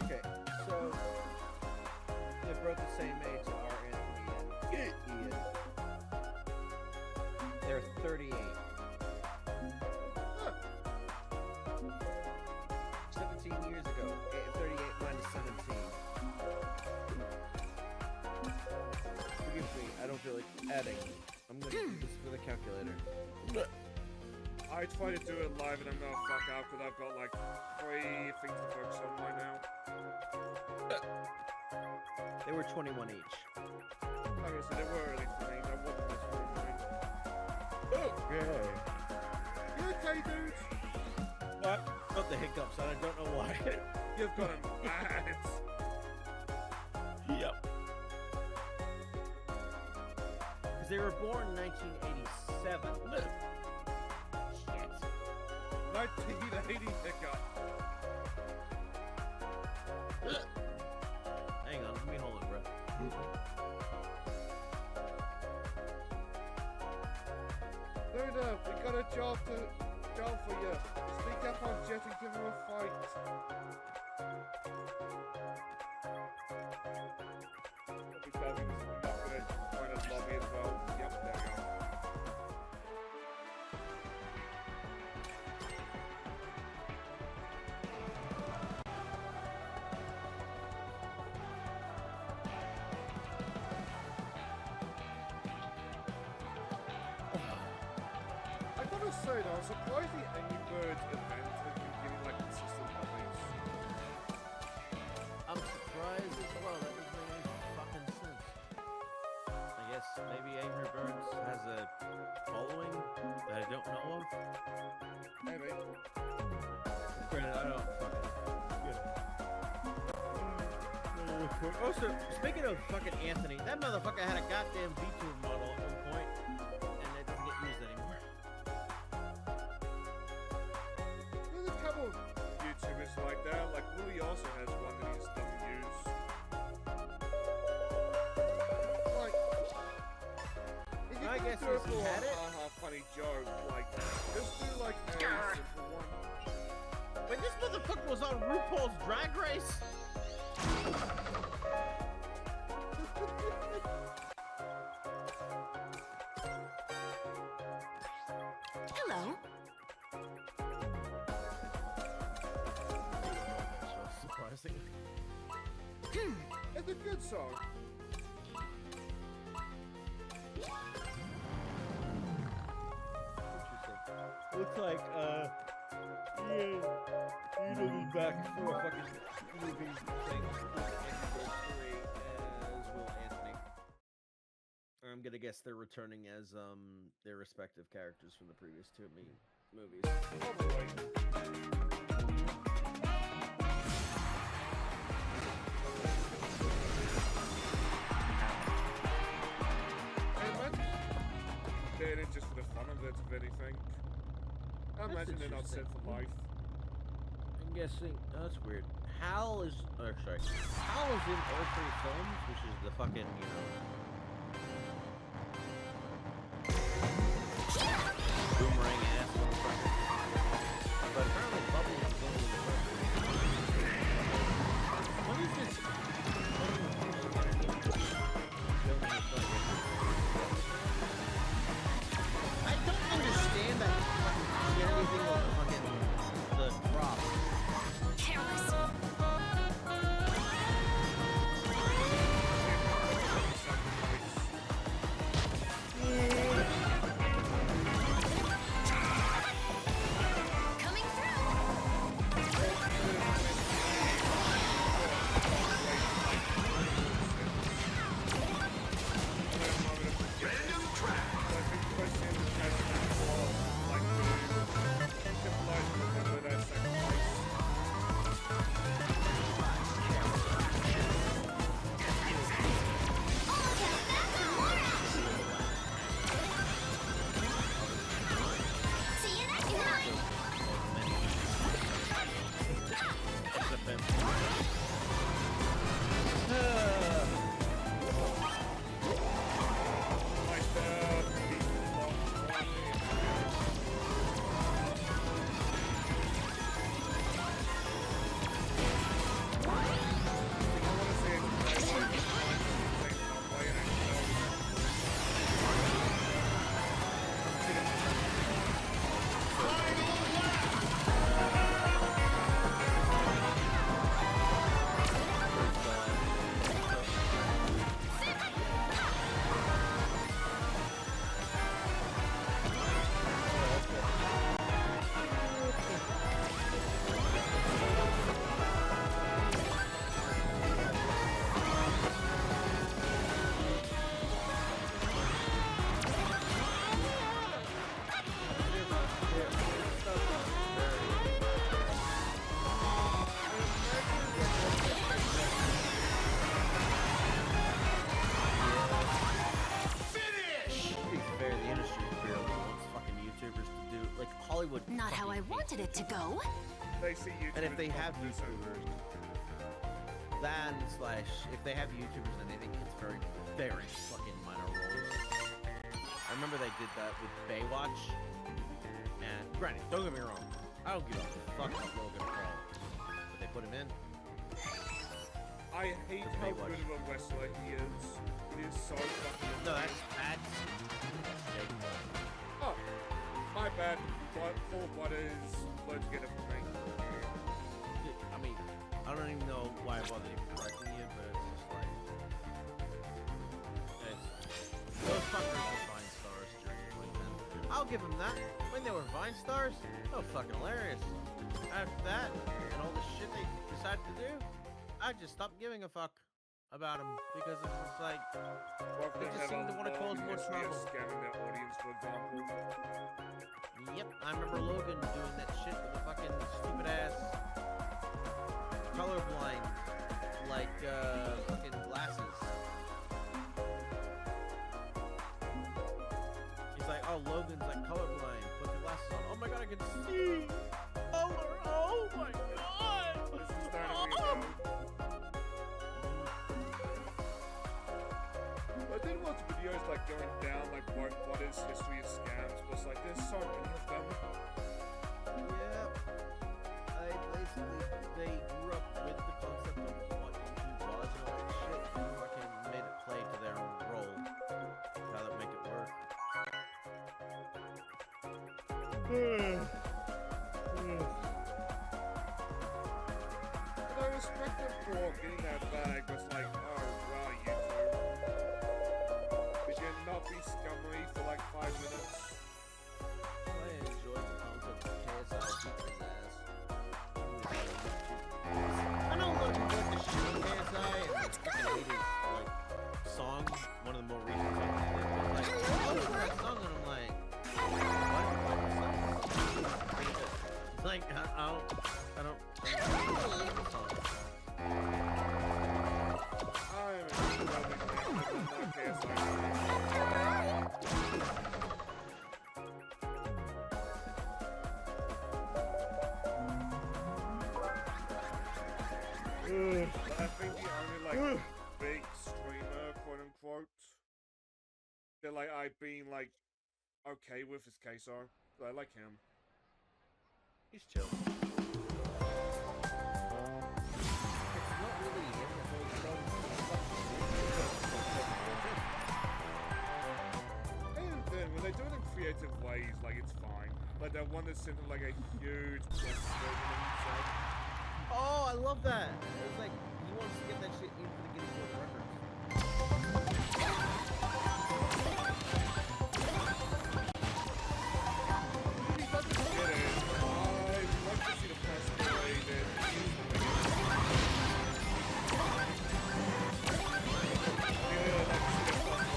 Okay, so they're both the same age, so are Anthony and Ian. They're 38. Huh. adding. I'm gonna do this with a calculator. I try to do it live and I'm gonna fuck up because I've got like 3 things to focus on right now. They were 21 each. Okay, so they were early for me. That wasn't this for mine. Okay. You okay, dude? What? Got the hiccups and I don't know why. You've got him bad. Yep. Because they were born in 1987. Shit. 1980 pickup. Hang on, let me hold it, bro. Luna, we got a job for you. Sneak up on Jet and give him a fight. Because he's not gonna join us lobby as well. Yep, there we go. I gotta say though, I'm surprised the Angry Birds event has been giving like consistent updates. I'm surprised as well. That doesn't make any fucking sense. I guess maybe Angry Birds has a following that I don't know of. Maybe. Granted, I don't fucking. Also, speaking of fucking Anthony, that motherfucker had a goddamn VTuber model at one point, and it doesn't get used anymore. There's a couple YouTubers like that. Like Willie also has one that he doesn't use. Like, if you I guess go if he for had it. a funny joke, like just do like a simple one. Wait, this motherfucker was on RuPaul's Drag Race? Hello. Surprising. It's a good song. Looks like, yeah, he'll be back for a fucking movie thing like Anniversary as Will Anthony. I'm gonna guess they're returning as, their respective characters from the previous two movies. Probably. Doing it just for the fun of it, if anything. I imagine they're not set for life. I'm guessing, oh, that's weird. Hal is, oh, sorry. Hal is in all 3 films, which is the fucking, you know, boomerang ass motherfucker. But apparently Bubble is going to the first one. What is this? I don't understand that fucking anything with fucking the drop. Careless. how I wanted it to go. They see YouTubers. And if they have fucking this over. YouTubers, if they have YouTubers, then they think it's very, very fucking minor roles. I remember they did that with Baywatch. And granted, don't get me wrong, I don't give a fuck about Logan Paul, but they put him in. I hate It's how Baywatch. good of a wrestler he is. He is so fucking. No, that's Jake Paul. Oh, my bad. Paul Butter is low to get it from me. I mean, I don't even know why I bothered even correcting you, but it's just like, those fuckers were Vine stars during the 2010s. I'll give them that. When they were Vine stars, they were fucking hilarious. After that, and all the shit they decided to do, I just stopped giving a fuck about them because it was like, Both of They them just have seem a to wanna cause long more history of trouble. scamming their audience, for example. yep, I remember Logan doing that shit with the fucking stupid ass colorblind, fucking glasses. He's like, oh, Logan's like colorblind. Put the glasses on. Oh my god, I can see color. Oh my god. This is starting to be Oh. I did watch videos like going down like what is history of scams, but it's like there's so many of them. Yep. They grew up with the concept of what YouTube was and all that shit, and fucking made it play to their own role. How that make it work. But I respect them for getting that bag, but it's like, oh wow, YouTube. Did you not be scummery for like 5 minutes? I enjoyed the concept of KSI beating his ass. I know a lot of people like the shit on KSI and fucking hate his song, one of the more recent songs he did, but like, oh, listen to that song, and I'm like, what? It's like, I don't like the song. I'm not KSI. I think the only like big streamer, quote unquote, that like I've been like okay with is Queso. I like him. He's chill. It's not really him the whole show. And then when they do it in creative ways, like it's fine. Like that one that sent him like a huge version of himself. Oh, I love that. It's like he wants to get that shit in for the Guinness World Records. If he doesn't get it, I'd like to see the possibility that he's the yeah, I'd like to see the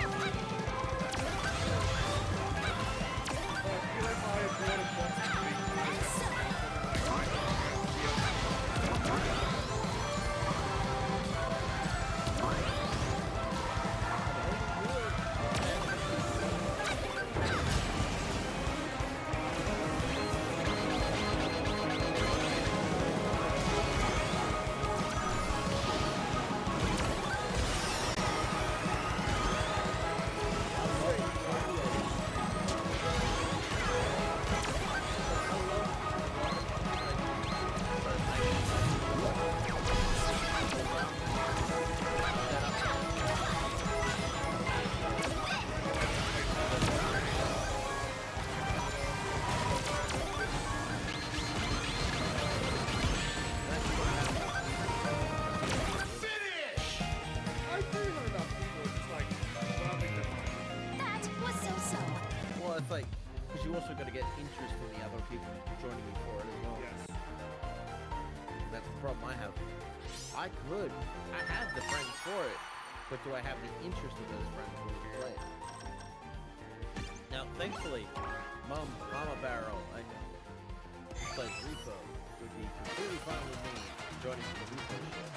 possibility. Well, it's like, because you also got to get interest from the other people joining you for it as well. Yes. That's the problem I have. I have the friends for it, but do I have the interest of those friends who will play it? Now, thankfully, Mama Barrel and Pledge Repo would be completely fine with me joining the Repo show.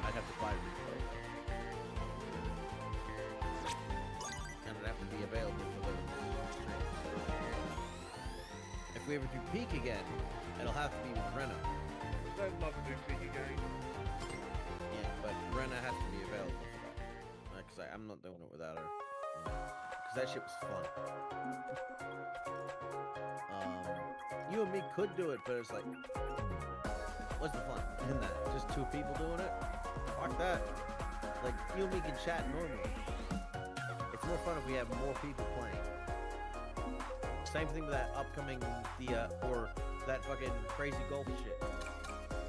I'd have to buy Repo. And it'd have to be available for those streams. If we ever do Peak again, it'll have to be with Rena. I'd love to do Peak again. Yeah, but Rena has to be available for that. Because I'm not doing it without her. Because that shit was fun. You and me could do it, but it's like, what's the fun in that? Just two people doing it? Fuck that. Like, you and me can chat normally. It's more fun if we have more people playing. Same thing with that upcoming, or that fucking crazy golf shit.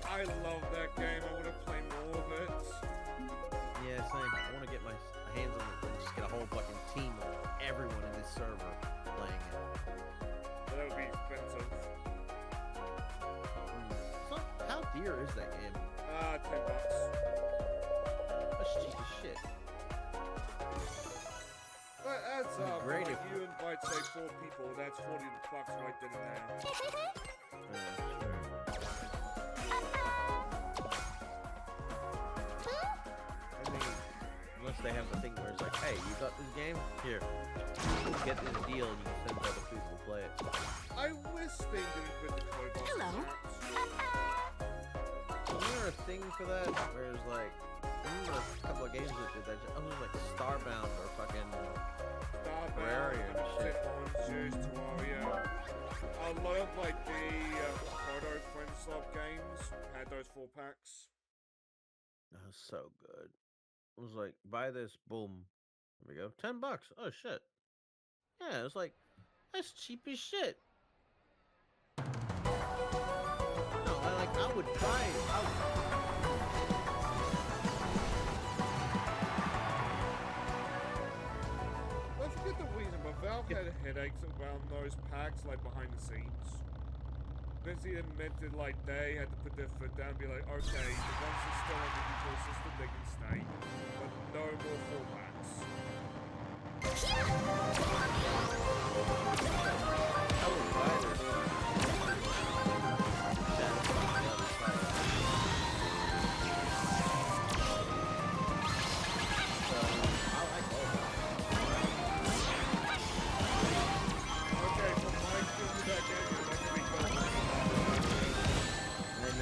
I love that game. I want to play more of it. Yeah, same. I want to get my hands on it and just get a whole fucking team of everyone in this server playing it. But that would be expensive. So, how dear is that game? $10. That's cheap as shit. That adds up. Great Like if- you invite, say, 4 people, that's $40 right then and there. Yeah, sure. I mean, unless they have the thing where it's like, hey, you got this game? Here, get this deal and you can send other people to play it. I wish they didn't put the toy box Hello. Isn't there a thing for that? Where it's like, a couple of games that did that. I was like Starbound or fucking Terraria and shit. Terraria. A lot of like the Proto Friendslop games had those 4-packs. That was so good. It was like, buy this, boom. There we go. $10. Oh shit. Yeah, it was like, that's cheap as shit. No, I would buy it. I forget the reason, but Valve had headaches around those packs, like behind the scenes. Then they admitted like they had to put their foot down and be like, okay, the ones that still on the ecosystem, they can stay, but no more 4-packs. I would buy this. That's on the other side. So, I like all of Okay, so my skills with that game is next week. And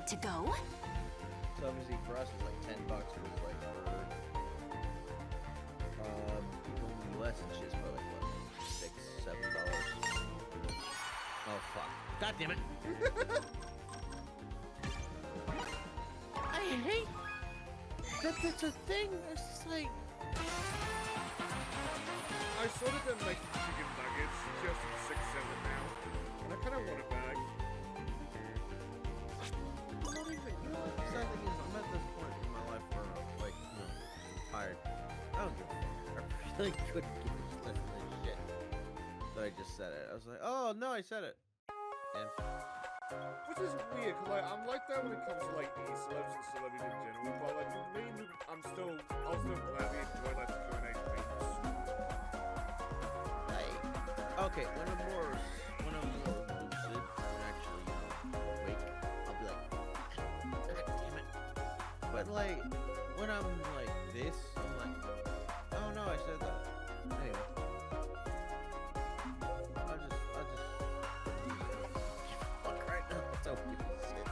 Good to go? So obviously for us it's like $10 was like for people in the US and shit's probably like what, $6, $7. Oh fuck. God damn it. I hate that that's a thing. It's just like I saw that they're making chicken nuggets just at 6-7 now, and I kind of want it back. I'm not even, you know what the sad thing is, I'm at this point in my life where like, you know, I'm tired. I don't give a fuck. I really couldn't give a less than this shit. So I just said it. I was like, oh no, I said it. And Which is weird, because like, I'm like that when it comes to like e-celebs and celebrities in general, but like for me, I'll still gladly enjoy like the Q&A tweets. okay, when I'm more lucid and actually, you know, awake, I'll be like, God damn it. But like, when I'm like this, I'm like, oh no, I said that. Anyway. I'll just fuck right now. That's how we shit.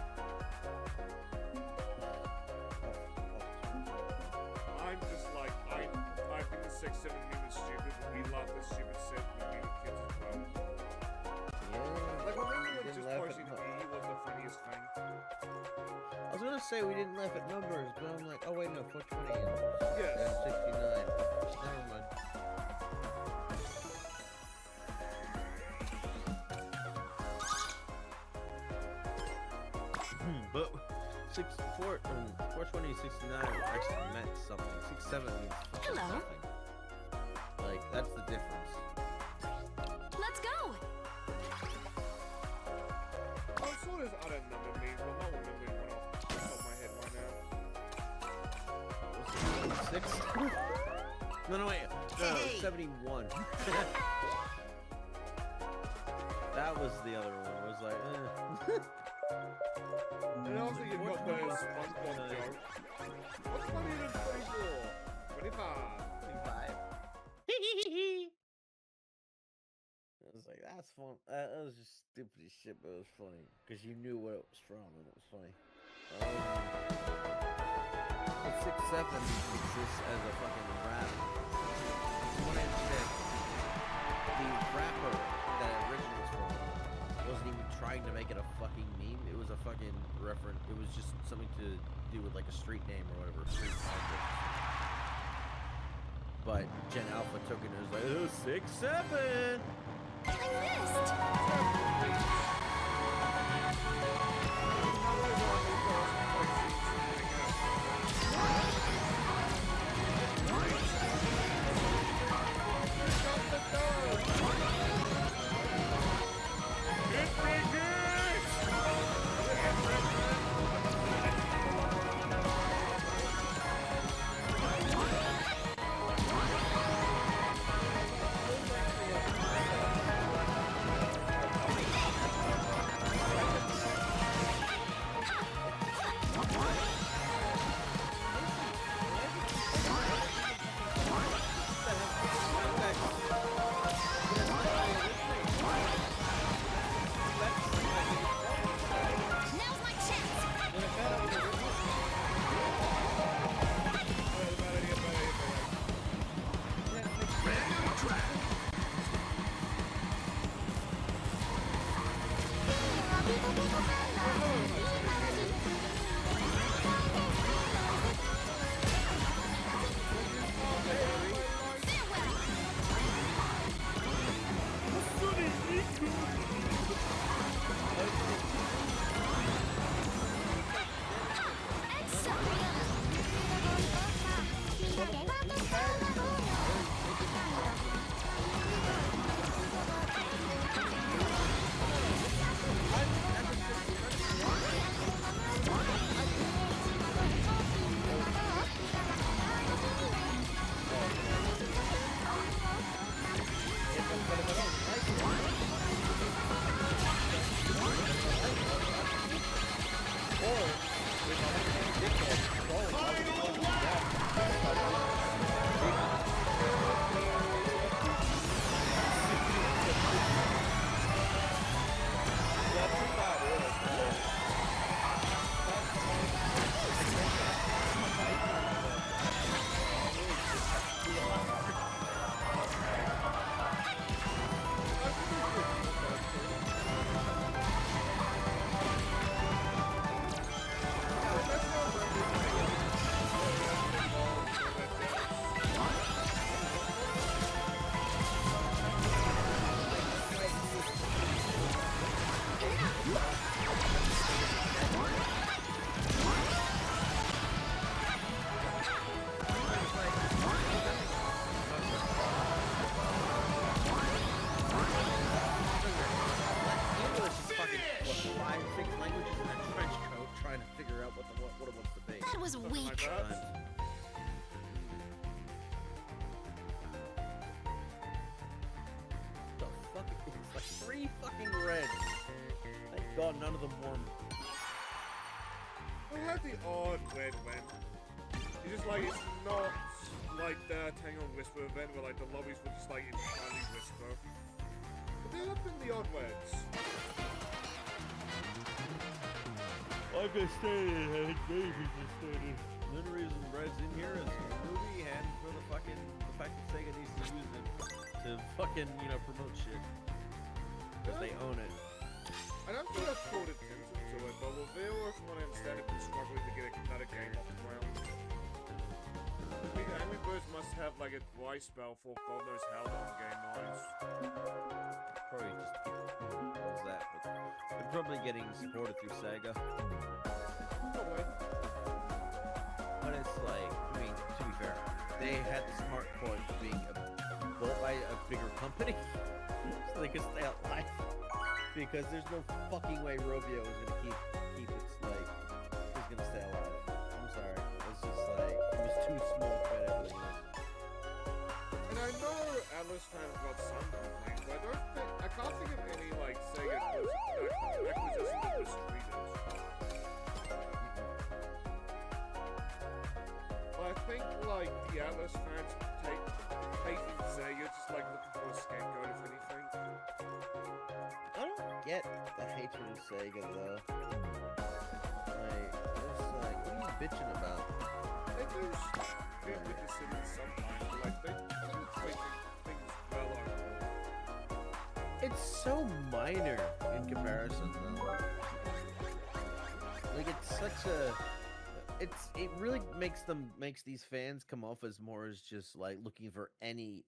I'm just like, I think the 6-7 meme is stupid, but we love the stupid shit when we were kids as well. Yeah. Like, remember when Didn't just laugh posting at E was the funniest thing? I was gonna say we didn't laugh at numbers, but I'm like, oh wait, no, 420 Yes. and 69. Never mind. But 420 and 69 actually meant something. 67 means fucking Hello. something. Like, that's the difference. Let's go! I'm sure there's other number memes, but I'm not remembering one off the top of my head right now. Was it 6? No, wait. No, Hey. 71. That was the other one. It was like, And also you've got the SpongeBob joke. What's funnier than 24? 25. I was like, that's fun. That was just stupid as shit, but it was funny. Because you knew what it was from, and it was funny. 6-7 exists as a fucking rap. When I said the rapper that it originates from wasn't even trying to make it a fucking meme. It was a fucking reference. It was just something to do with like a street name or whatever. Street politics. But Gen Alpha took it and was like, oh, 6-7. I missed! times. The fuck? It's like 3 fucking reds. Thank God none of them won. I had the odd red win. It's just like, it's not like the Tangle Whisper event where like the lobbies were just like entirely Whisper. But there have been the odd reds. Like I stated, I think Davey just stated. The only reason Red's in here is for the movie and for the fact that Sega needs to use it to fucking, promote shit. Because they own it. I don't think I've poured attention to it, but Lavero, from what I understand, have been struggling to get another game off the ground. I think Angry Birds must have like a dry spell for God knows how long game-wise. Probably just knows that, but they're probably getting supported through Sega. Probably. But it's like, I mean, to be fair, they had the smart point of being bought by a bigger company, so they could stay alive. Because there's no fucking way Rovio is gonna keep its like, is gonna stay alive. I'm sorry, it's just like, it was too small to fit everything else. And I know Atlas fans got some complaints, but I can't think of any like Sega acquisition that was treated. But I think like the Atlas fans taking Sega just like looking for a scapegoat if anything. I don't get the hatred of Sega though. Like, it's like, what are you bitching about? They do fit with the city sometimes, but like they do play things well overall. It's so minor in comparison though. Like, it's such a... It really makes these fans come off as more as just like looking for any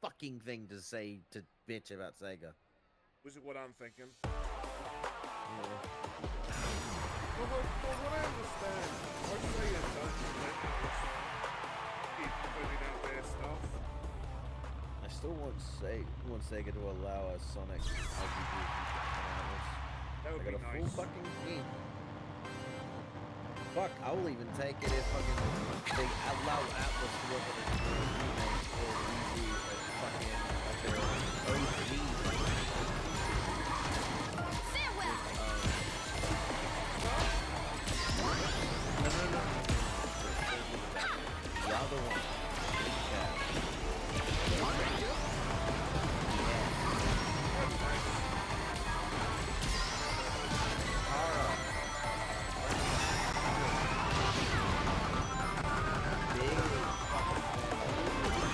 fucking thing to say to bitch about Sega. Which is what I'm thinking. Yeah. Well, from what I understand, what Sega does is let Atlas keep putting out their stuff. I still want Sega to allow us Sonic RPG. That would I be got a nice. full fucking game. Fuck, I will even take it if fucking they allow Atlas to work on a remake or reboot of fucking of their OG. Farewell! No. The other one. Big Cat. Tara. Big fucking fan.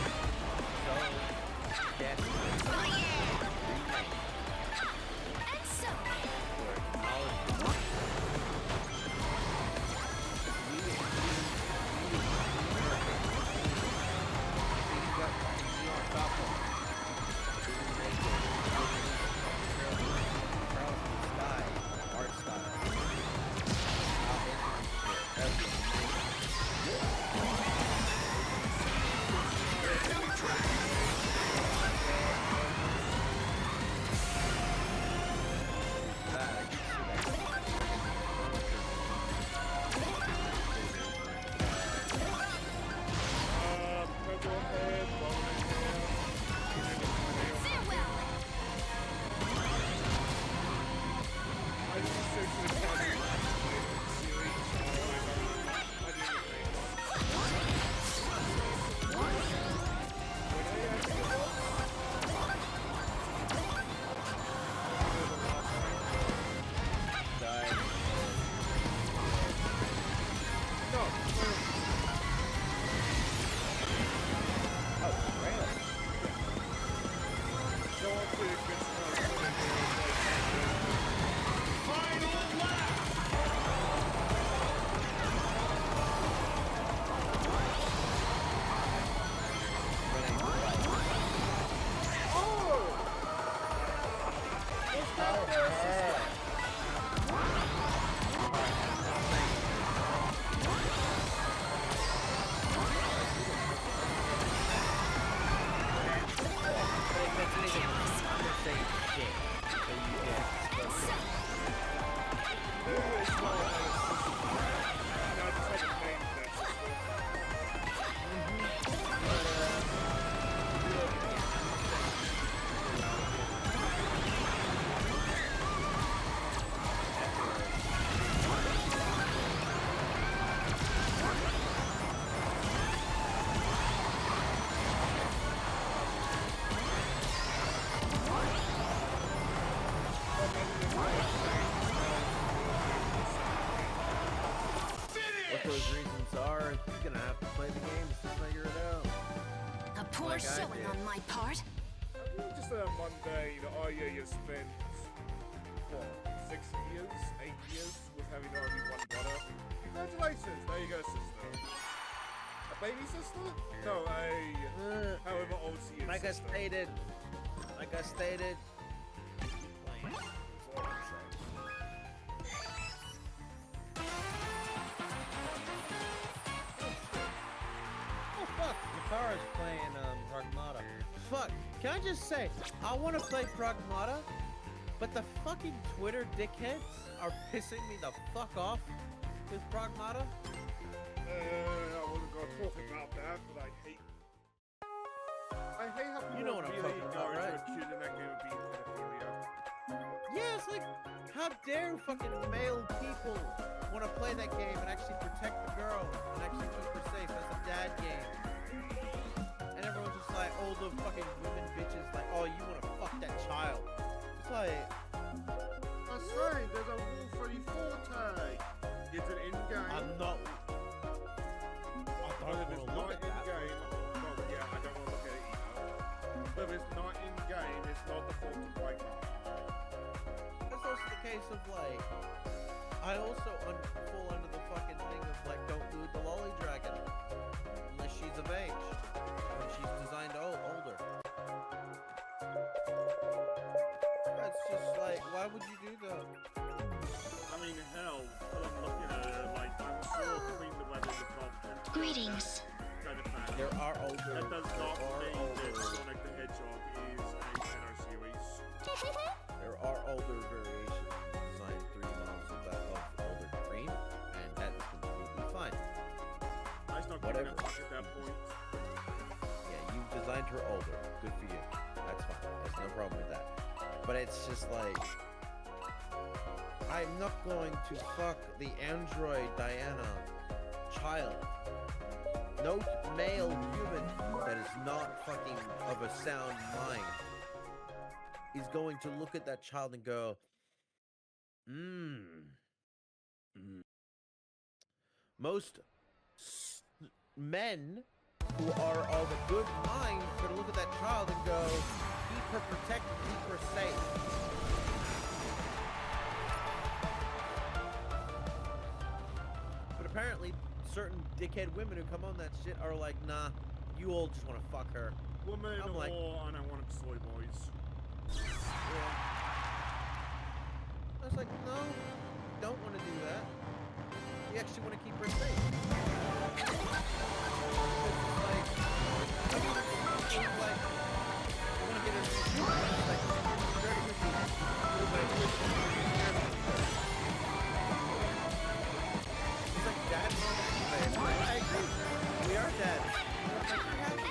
Poor like I showing did. on my part. Just a mundane, oh yeah, you spent, what, 6 years, 8 years with having only one brother? Congratulations, there you go, sister. A baby sister? No, a, however old she is, Like I sister. stated. Like I stated. Playing. That's all I'm saying. Oh fuck! Nakara's playing Pragmata. Fuck! Can I just say, I want to play Pragmata, but the fucking Twitter dickheads are pissing me the fuck off with Pragmata. I wasn't gonna talk about that, but I hate how people You know what I'm really talking go about, right? to accusing that game of being pedophilia. Yeah, it's like, how dare fucking male people want to play that game and actually protect the girl and actually keep her safe. That's a dad game. And everyone's just like, all the fucking women bitches like, oh, you want to fuck that child. It's like, That's right, there's a Rule 34 tag. It's an in-game. I'm not... But if it's not in-game, well, yeah, I don't want to look at it either. But if it's not in-game, it's not the fault of White Mark. That's also the case of like, I also fall under the fucking thing of like, don't lewd the lolly dragon unless she's of age, when she's designed older. That's just like, why would you do that? I mean, hell, when I'm looking at it, like, I'm sure Queen the Weather is top 10. Greetings. Kind of fan. There are older. That does not there are mean that older. Sonic the Hedgehog is a NR series. There are older variations designed 3D models of that of older cream, and that is completely fine. I just not giving Whatever. a fuck at that point. Yeah, you designed her older. Good for you. That's fine. There's no problem with that. But it's just like, I'm not going to fuck the android Diana child. No male human that is not fucking of a sound mind is going to look at that child and go, Most men who are of a good mind are going to look at that child and go, keep her protected, keep her safe. But apparently, certain dickhead women who come on that shit are like, nah, you all just want to fuck her. Woman I'm like- or and I want soy boys. Yeah. I was like, no, don't want to do that. We actually want to keep her safe. It's like, I want to get her. It's like, dirty with you. It's like dad mom anyway. I agree. We are dads.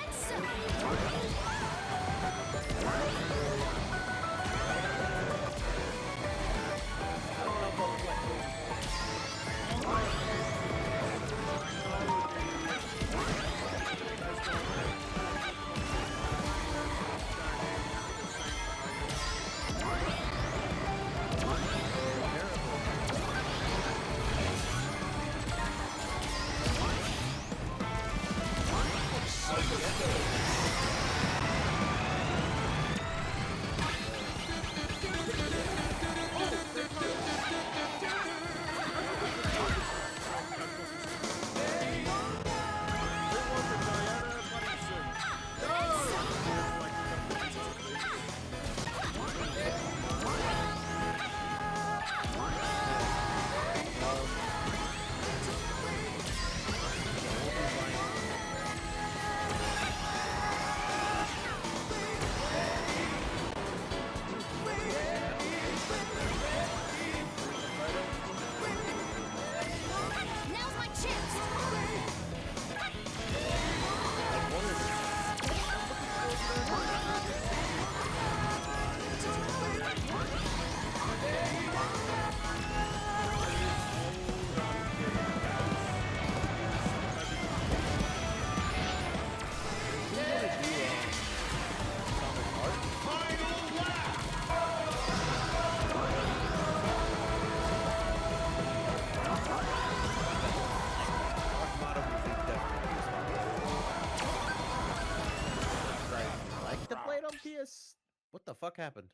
on PS. What the fuck happened?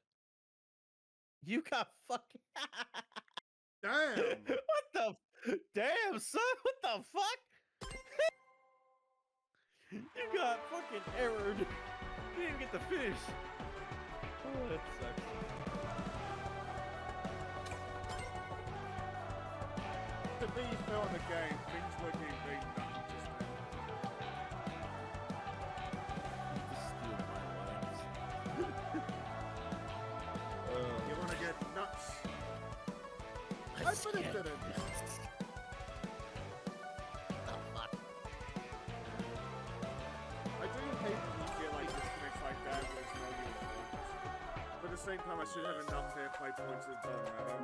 You got fucking. Damn! What the? Damn, son. What the fuck? You got fucking errored. You didn't even get the finish. Oh, that sucks. To be fair on the game, things were getting very nuts just then. Just steal my lines. You wanna get nuts? I Let's put it get to them. nuts. The fuck? I do hate when you get like disconnects like that where it's no real point. But at the same time, I should have enough airplay points that it doesn't matter.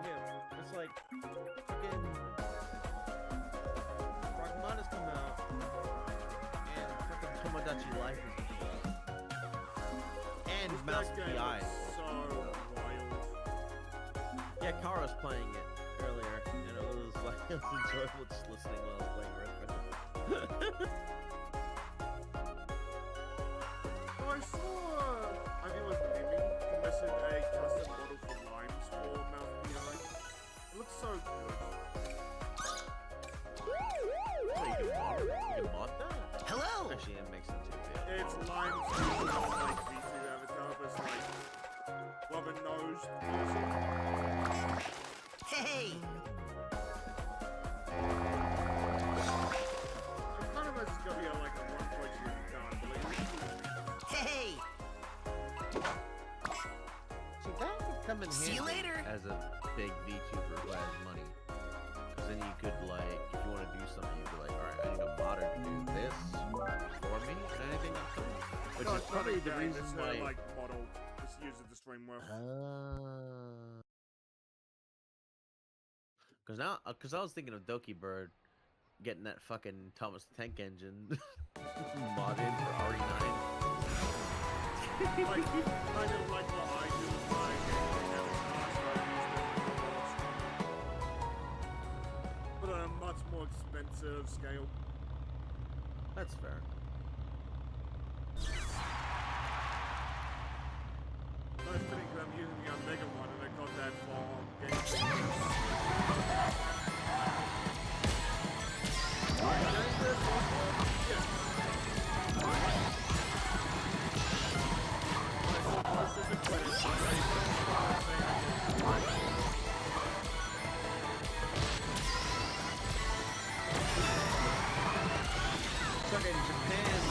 Yeah, it's like fucking Pragmata's come out and fucking Tomodachi Life is and This Mouse game PI. is so wild. Yeah, Kara's playing it earlier, and it was like it was enjoyable just listening while I was playing with it. Oh, I saw, I think it was Mimi commissioned a custom model for Limes for Mouth PI. It looks so good. Oh, you can mod that? Hello! Actually, it makes sense too. Yeah. It's Limes with like V2 avatar, but it's like rubber nosed. Hey! I'm kind of as it's gonna be like a one point you done, but like Hey! See, that could come in See you handy later. as a big VTuber who has money. Because then you could, like, if you want to do something, you'd be like, alright, I need a modder to do this for me, and anything like that. Which no, is it's not probably a the game, reason it's why. a like model. Just use it to stream with. Because now, because I was thinking of Doki Bird getting that fucking Thomas the Tank Engine modded for RE9. Like, kind of like what I do with my game, every class I use but on a much more expensive scale. That's fair. I was thinking I'm using the Omega one and I got that for game. Fucking Japan.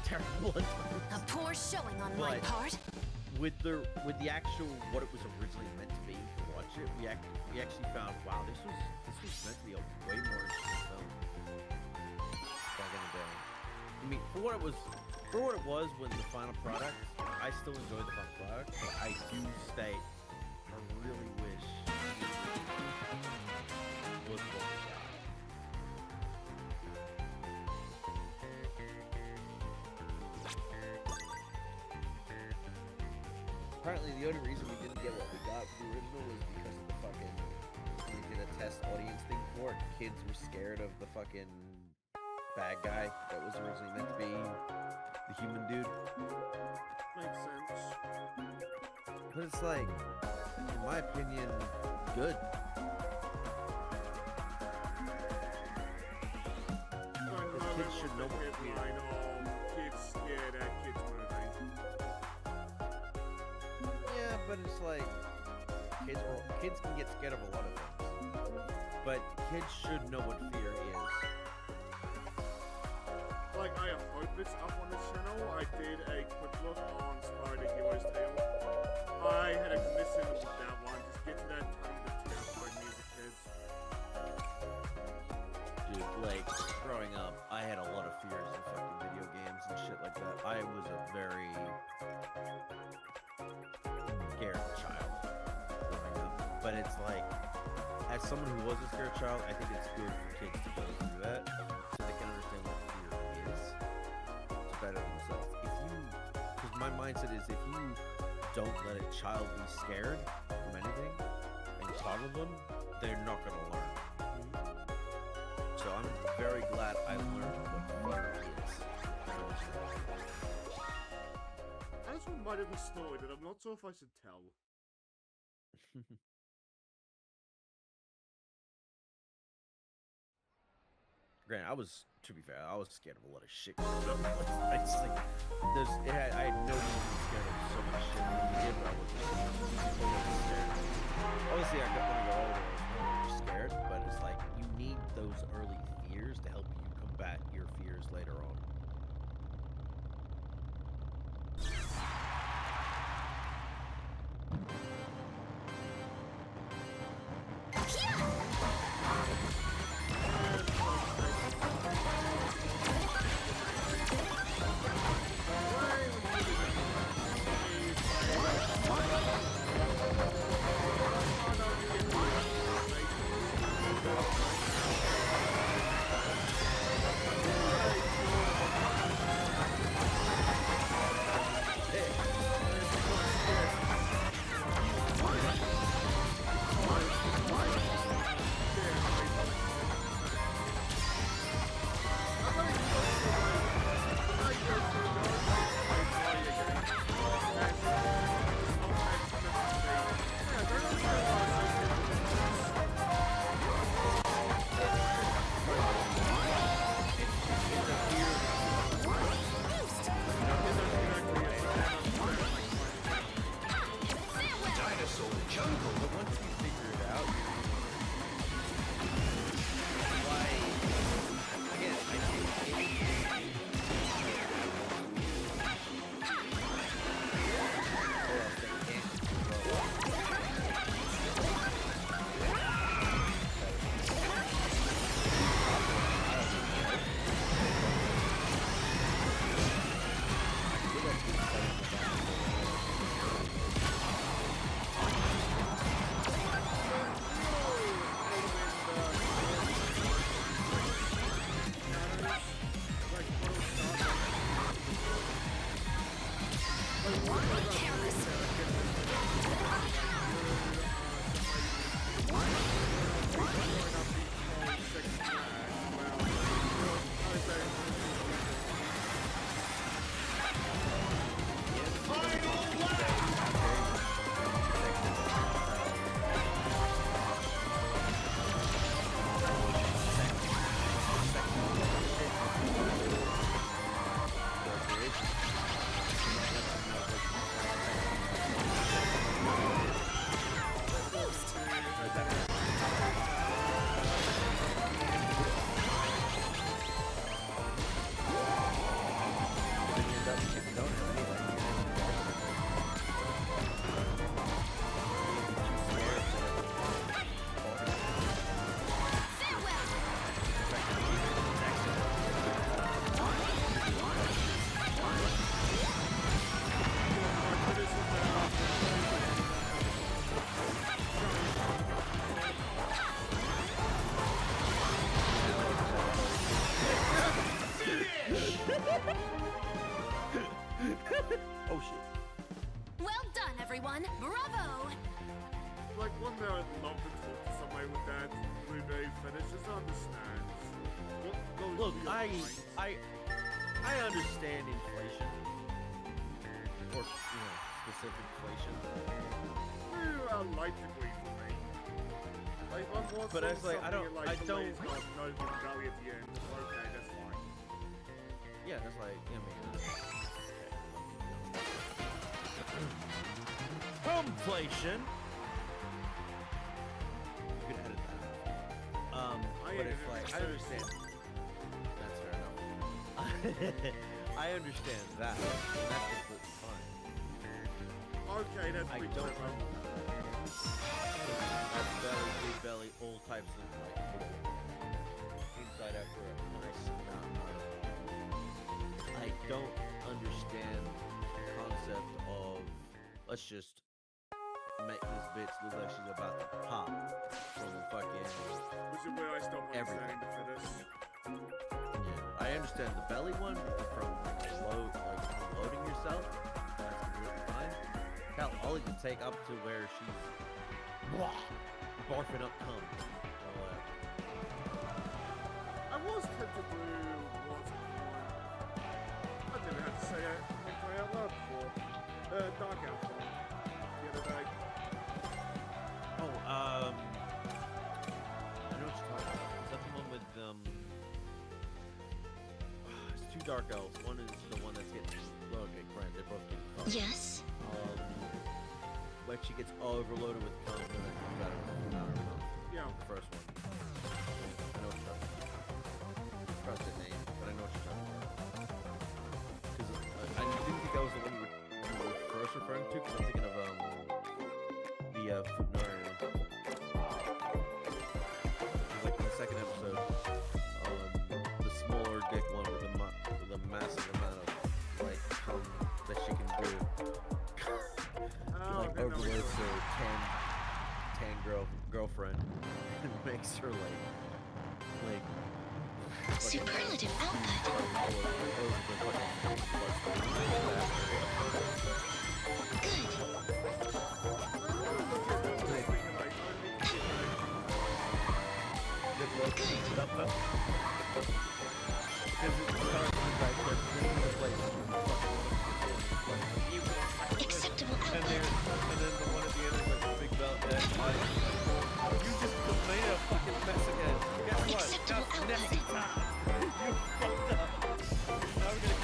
terrible at times. A poor showing on my But- part. With the actual what it was originally meant to be to watch it, we actually found, wow, this was meant to be a way more interesting film back in the day. I mean, for what it was when the final product, I still enjoyed the final product, but I do state I really wish it was what we got. Apparently, the only reason we didn't get what we got for the original was because of the fucking. We did a test audience thing for it. Kids were scared of the fucking bad guy that was originally meant to be the human dude. Makes sense. But it's like, in my opinion, good. Kids should know what fear is. Kids scared at kids movie. Yeah, but it's like kids can get scared of a lot of things, but kids should know what fear is. Like, I hope it's up on the channel. I did a quick look on Spider Hero's Tale. I had a listen with that one. Just get to that tiny bit terrified me as a kid. Dude, like, growing up, I had a lot of fears in fucking video games and shit like that. I was a very scared child growing up. But it's like, as someone who was a scared child, I think it's good for kids to go through that so they can understand what fear is to better themselves. Because my mindset is, if you don't let a child be scared from anything and coddle them, they're not going to learn. So I'm very glad I learned what fear is. That's one might have a story that I'm not sure if I should tell. Granted, to be fair, I was scared of a lot of shit. I just like, I had no reason to be scared of so much shit when I was a kid, but I wasn't scared. Obviously, when I got older, I was more scared, but it's like, you need those early fears to help you combat your fears later on. Oh shit. Well done, everyone. Bravo. Like one there I'd love to talk to somebody with that blueberry fetish just understands. What goes Look, through your mind. I understand inflation. Or, specific inflation. A light degree for me. Like one more But it's like, I don't- like, I the way don't- it's got no good value at the end. Okay, that's fine. Yeah, that's like, I mean, inflation. You can edit that. But edited it's it like, I too. understand. That's fair enough. I understand that. And that's completely fine. Okay, that's I pretty don't clever. That's belly, big belly, all types of like inside after a nice amount of. I don't understand the concept of let's just make this bitch look like she's about to pop from a fucking. Which is where I stopped Everything. understanding the fetish. Yeah, I understand the belly one from loading yourself. That's completely fine. Hell, all you can take up to where she's barfing up cum. I was tempted to do what's it called? I didn't have to say it. I think I out loud before. Dark Alpha. The other day. Oh, I know what you're talking about. Is that the one with it's two dark elves. One is the one that's getting okay, granted, they're both getting fucked. Yes. When she gets overloaded with cum and then it comes out of her mouth. Yeah. The first one. I know what you're talking about. I forgot the name, but I know what you're talking about. Because I didn't think that was the one you were first referring to, because I'm thinking of the Footnari one. Like in the second episode, the smaller dick one with a massive amount of like cum that she can do. Like overloads her tan girlfriend and makes her like Superlative output. Acceptable And output. then the one at the end is like a big belt and like, you just made a fucking mess again. Guess what? Acceptable That's messy output. time. You fucked up. Now we're gonna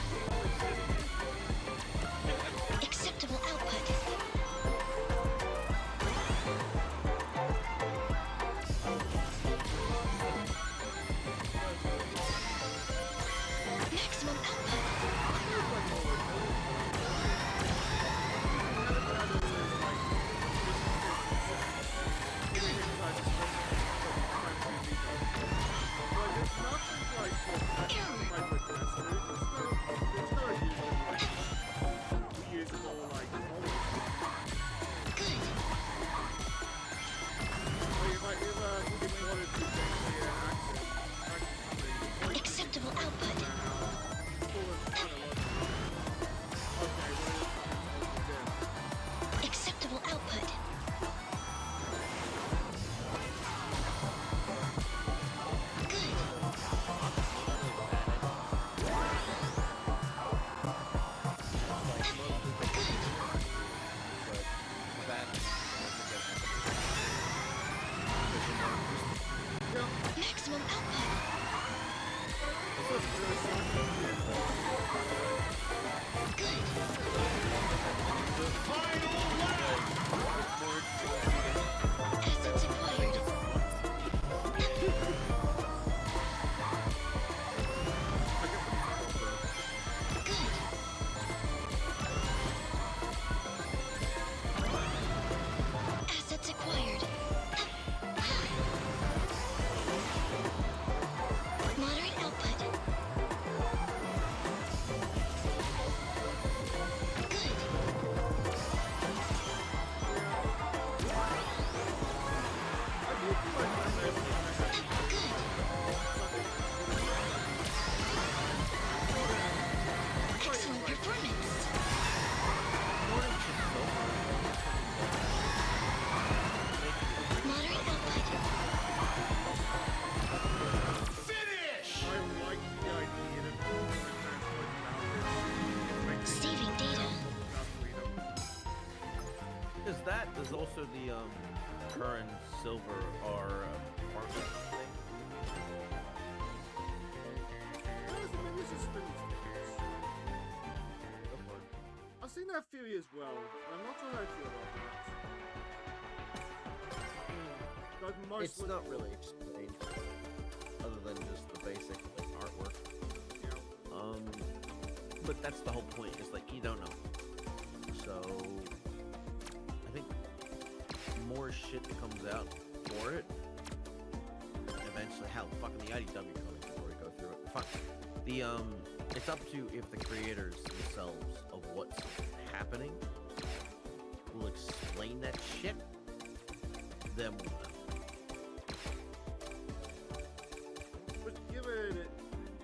that. There's also the current silver or market thing. Maybe it's a spinning things. Go for it. I've seen that theory as well, and I'm not sure how I feel about that. Like most It's not really explained, other than just the basic like artwork. Yeah. But that's the whole point. Is like you don't know. So I think more shit that comes out for it. Eventually, hell, fucking the IDW comic before we go through it. Fuck. The it's up to if the creators themselves of what's happening will explain that shit. Then we'll know. But given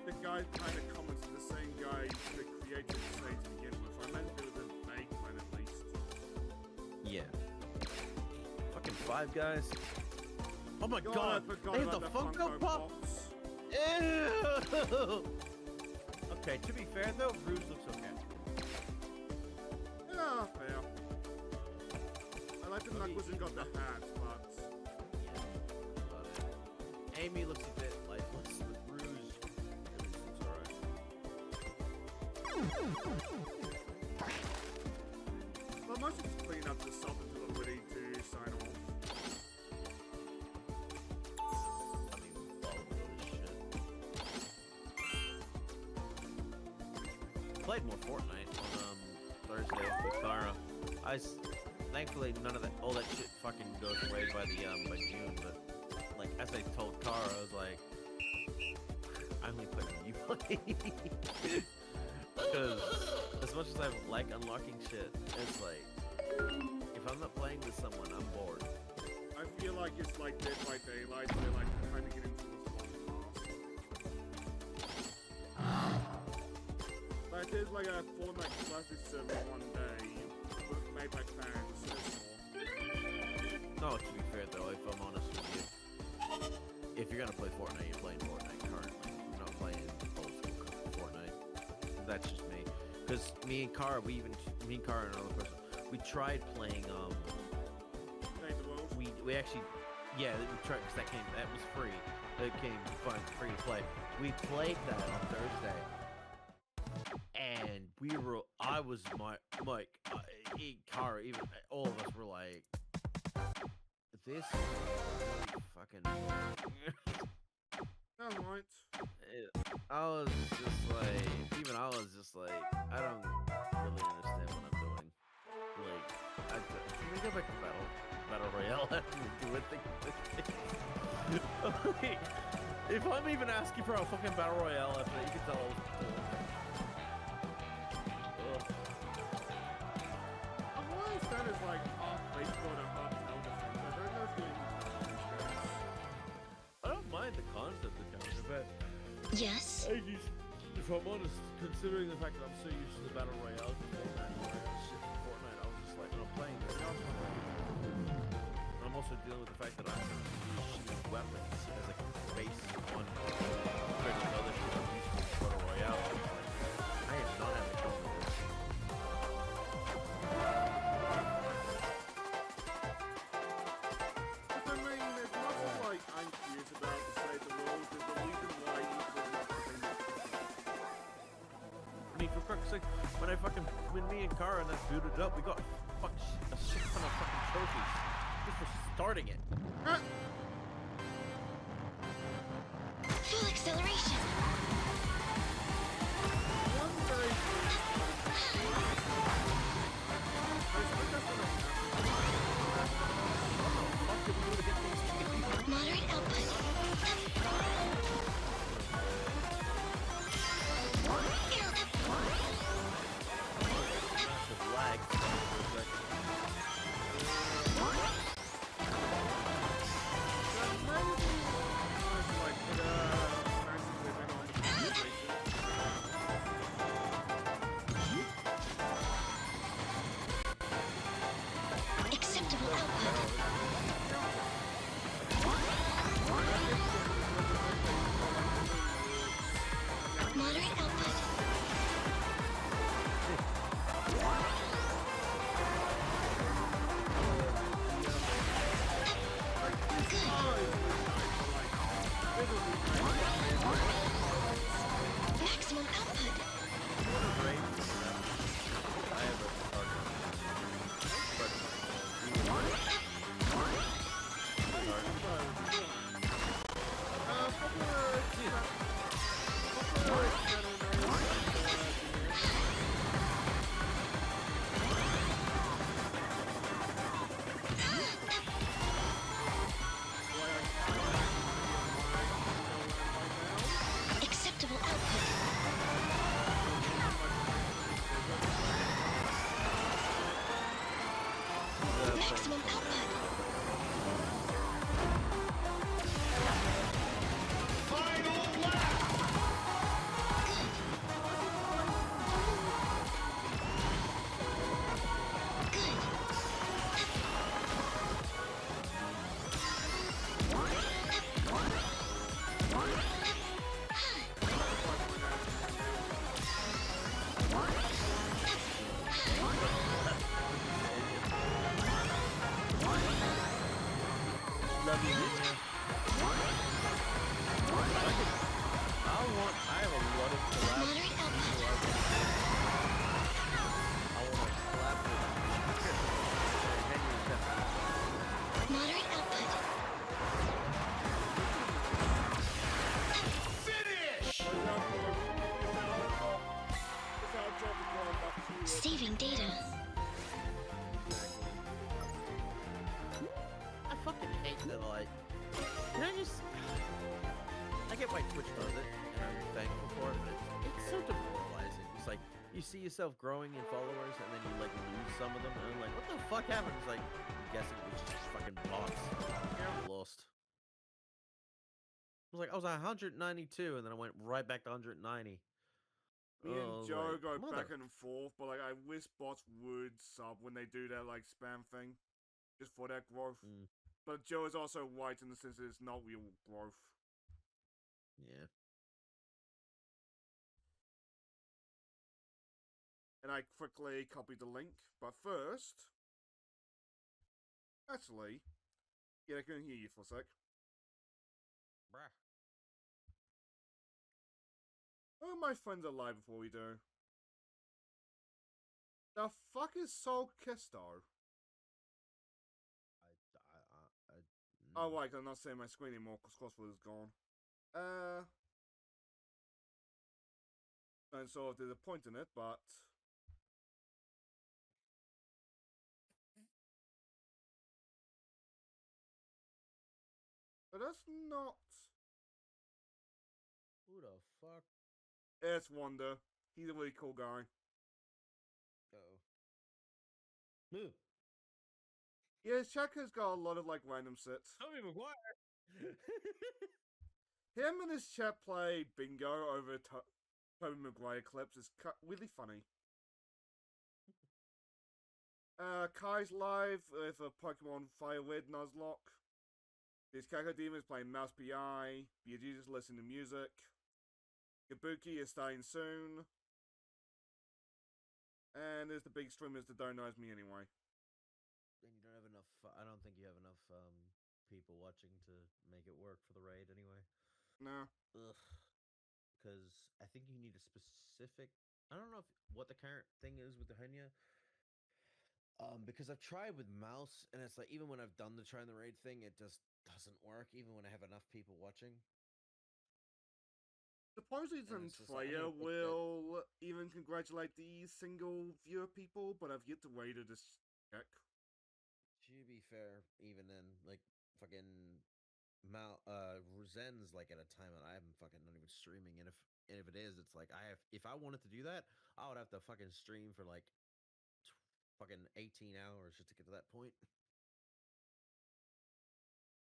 the guy kind of comments to the same guy that created the site to begin with, I meant there was a vague plan at least. Yeah. Fucking Five Guys. Oh my God, god! I forgot They have about the Funko Pop! Pops. Ew! Okay, to be fair though, Rouge looks okay. Yeah, fair. I like the Knuckles and got the hat, but Yeah, about it. Amy looks a bit lifeless, but Rouge looks alright. well, most just clean up the stuff until I'm ready to sign off. I mean, all of this shit. Played more Fortnite on Thursday with Kara. Thankfully none of that, all that shit fucking goes away by the by June. But like as I told Kara, I was like, I only play when you play. Because as much as I like unlocking shit, it's like if I'm not playing with someone, I'm bored. I feel like it's like Dead by Daylight, where like you kind of get into this one fast. Like there's like a Fortnite Classic server one day, made by fans. So it's No, to be fair though, if I'm honest with you, if you're gonna play Fortnite, you're playing Fortnite currently. You're not playing old school Fortnite. That's just me. Because me and Kara and another person, we tried playing Save the world. we actually, yeah, we tried because that was free. It came free to play. We played that on Thursday, and I was Mike, Kara, even all of us were like, this is really fucking. Sounds right. I was just like, I don't really understand what I'm doing. Like, can we go back to Battle Royale after we do it? Like, if I'm even asking for a fucking Battle Royale after that, you can tell I was cool. I've always done is like half baseball and half Zelda thing. I don't know if you're into that. I don't mind the concept of counter, but Yes? if I'm honest, considering the fact that I'm so used to the Battle Royale Fortnite, I was just like, when I'm playing this, I'm also dealing with the fact that I'm using weapons as a base on compared to other shit I'm used to Battle Royale. I am not having fun with this. I mean, there's much of like I'm curious about to save the world. There's a reason why you would not think I mean, for fuck's sake, when me and Kara and that booted up, we got a shit ton of fucking trophies just for starting it. Full acceleration. one day. Moderate output. Massive lag. Acceptable output. Moderate output. Maximum output. Final lap. Love you, Nina. I have a lot of collabs. Moderate output. I want to collab with Henry definitely. Moderate output. Finish. Saving data. I fucking hate that, like, can I just... I get why Twitch does it, and I'm thankful for it, but it's so demoralizing. It's like, you see yourself growing in followers, and then you, like, lose some of them, and I'm like, what the fuck happened? It's like, I'm guessing it was just fucking bots. Yeah. Lost. I was like, I was at 192, and then I went right back to 190. Me and Joe go mother- back and forth, but like I wish bots would sub when they do that like spam thing, just for that growth. Mm. But Joe is also right in the sense that it's not real growth. Yeah. And I quickly copied the link, but first, actually, yeah, I couldn't hear you for a sec. Bruh. Oh, my friends are live before we do. The fuck is Soul Kisto? Oh, right, I'm not seeing my screen anymore because Crossworlds is gone. And so there's a point in it, but... But that's not... Who the fuck? It's Wonder. He's a really cool guy. Who? Yeah, Shaq has got a lot of like random sits. Tommy McGuire. Him and his chat play bingo over Tobey Maguire clips is really funny. Kai's live with a Pokemon Fire Red Nuzlocke. His Kakadema is playing Mouse PI. Beatrice listening to music. Kabuki is starting soon. And there's the big streamers that don't know as me anyway. And you don't have enough. I don't think you have enough people watching to make it work for the raid anyway. No. Ugh. Because I think you need a specific. I don't know what the current thing is with the Henya. Because I've tried with mouse, and it's like even when I've done the try and the raid thing, it just doesn't work. Even when I have enough people watching. Supposedly And some it's just like, I player don't think that- will even congratulate the single viewer people, but I've yet to wait to just check. To be fair, even then, like fucking Zen's like at a time that I'm fucking not even streaming, and if it is, it's like if I wanted to do that, I would have to fucking stream for like fucking 18 hours just to get to that point.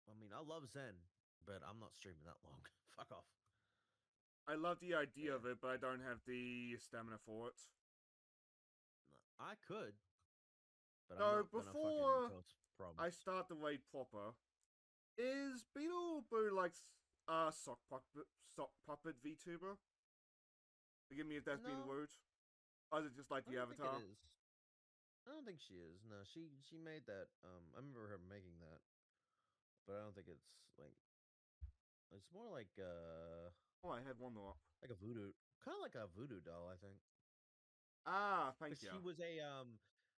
I mean, I love Zen, but I'm not streaming that long. Fuck off. I love the idea of it, but I don't have the stamina for it. I could. But So, I'm not before gonna cause problems. I start the raid proper, is Beetle Boo like sock puppet VTuber? Forgive me if that's being No. rude. Or is it just like I the don't think avatar? it is. I don't think she is. No, she made that. I remember her making that, but I don't think it's like. It's more like Oh, I had one more. like a voodoo, kind of like a voodoo doll, I think. Ah, thank 'Cause you. she was a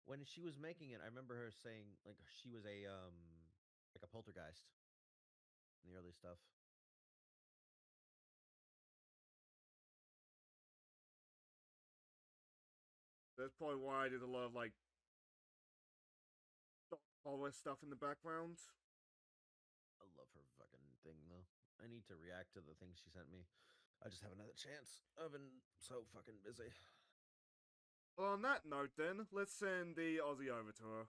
when she was making it, I remember her saying like she was a like a poltergeist in the early stuff. That's probably why I did a lot of like horror stuff in the background. I love her fucking thing though. I need to react to the things she sent me. I just haven't had a chance. I've been so fucking busy. Well, on that note, then let's send the Aussie over to her.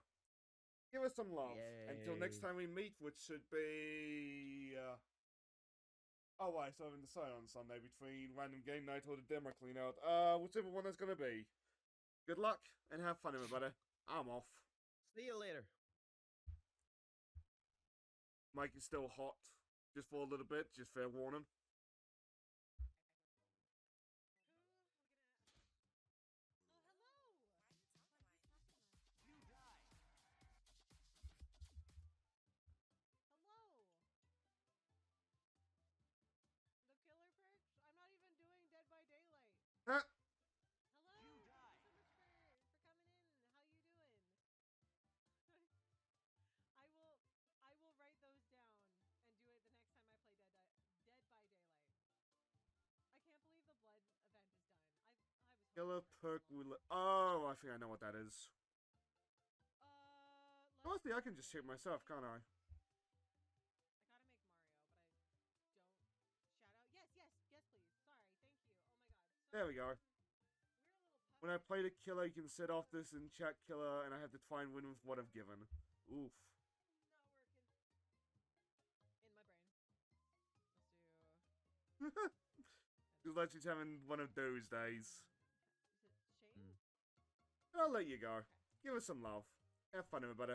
Give us some love. Until next Yay. time we meet, which should be... Oh, wait, so I'm decided on Sunday between random game night or the demo clean out. Whichever one that's gonna be. Good luck, and have fun, everybody. I'm off. See you later. Mike is still hot. Just for a little bit, just fair warning. Hello. The killer perks? I'm not even doing Dead by Daylight. Huh? Hello. Thanks so much for coming in. How you doing? I will write those down and do it the next time I play Dead by Daylight. I can't believe the blood event is done. I was hoping Killer for it perk for a long will... time. Oh, I think I know what that is. Let's Honestly, I can see. just shoot myself, can't I? I gotta make Mario, but I don't shout out. Yes, please. Sorry, thank you. Oh my god. There we go. We're a little When I play the killer, you can set off this in chat killer, and I have to try and win with what I've given. Oof. not working in my brain. Let's do. Just like she's having one of those days. Is it Shane? I'll let you go. Give us some love. Have fun, everybody.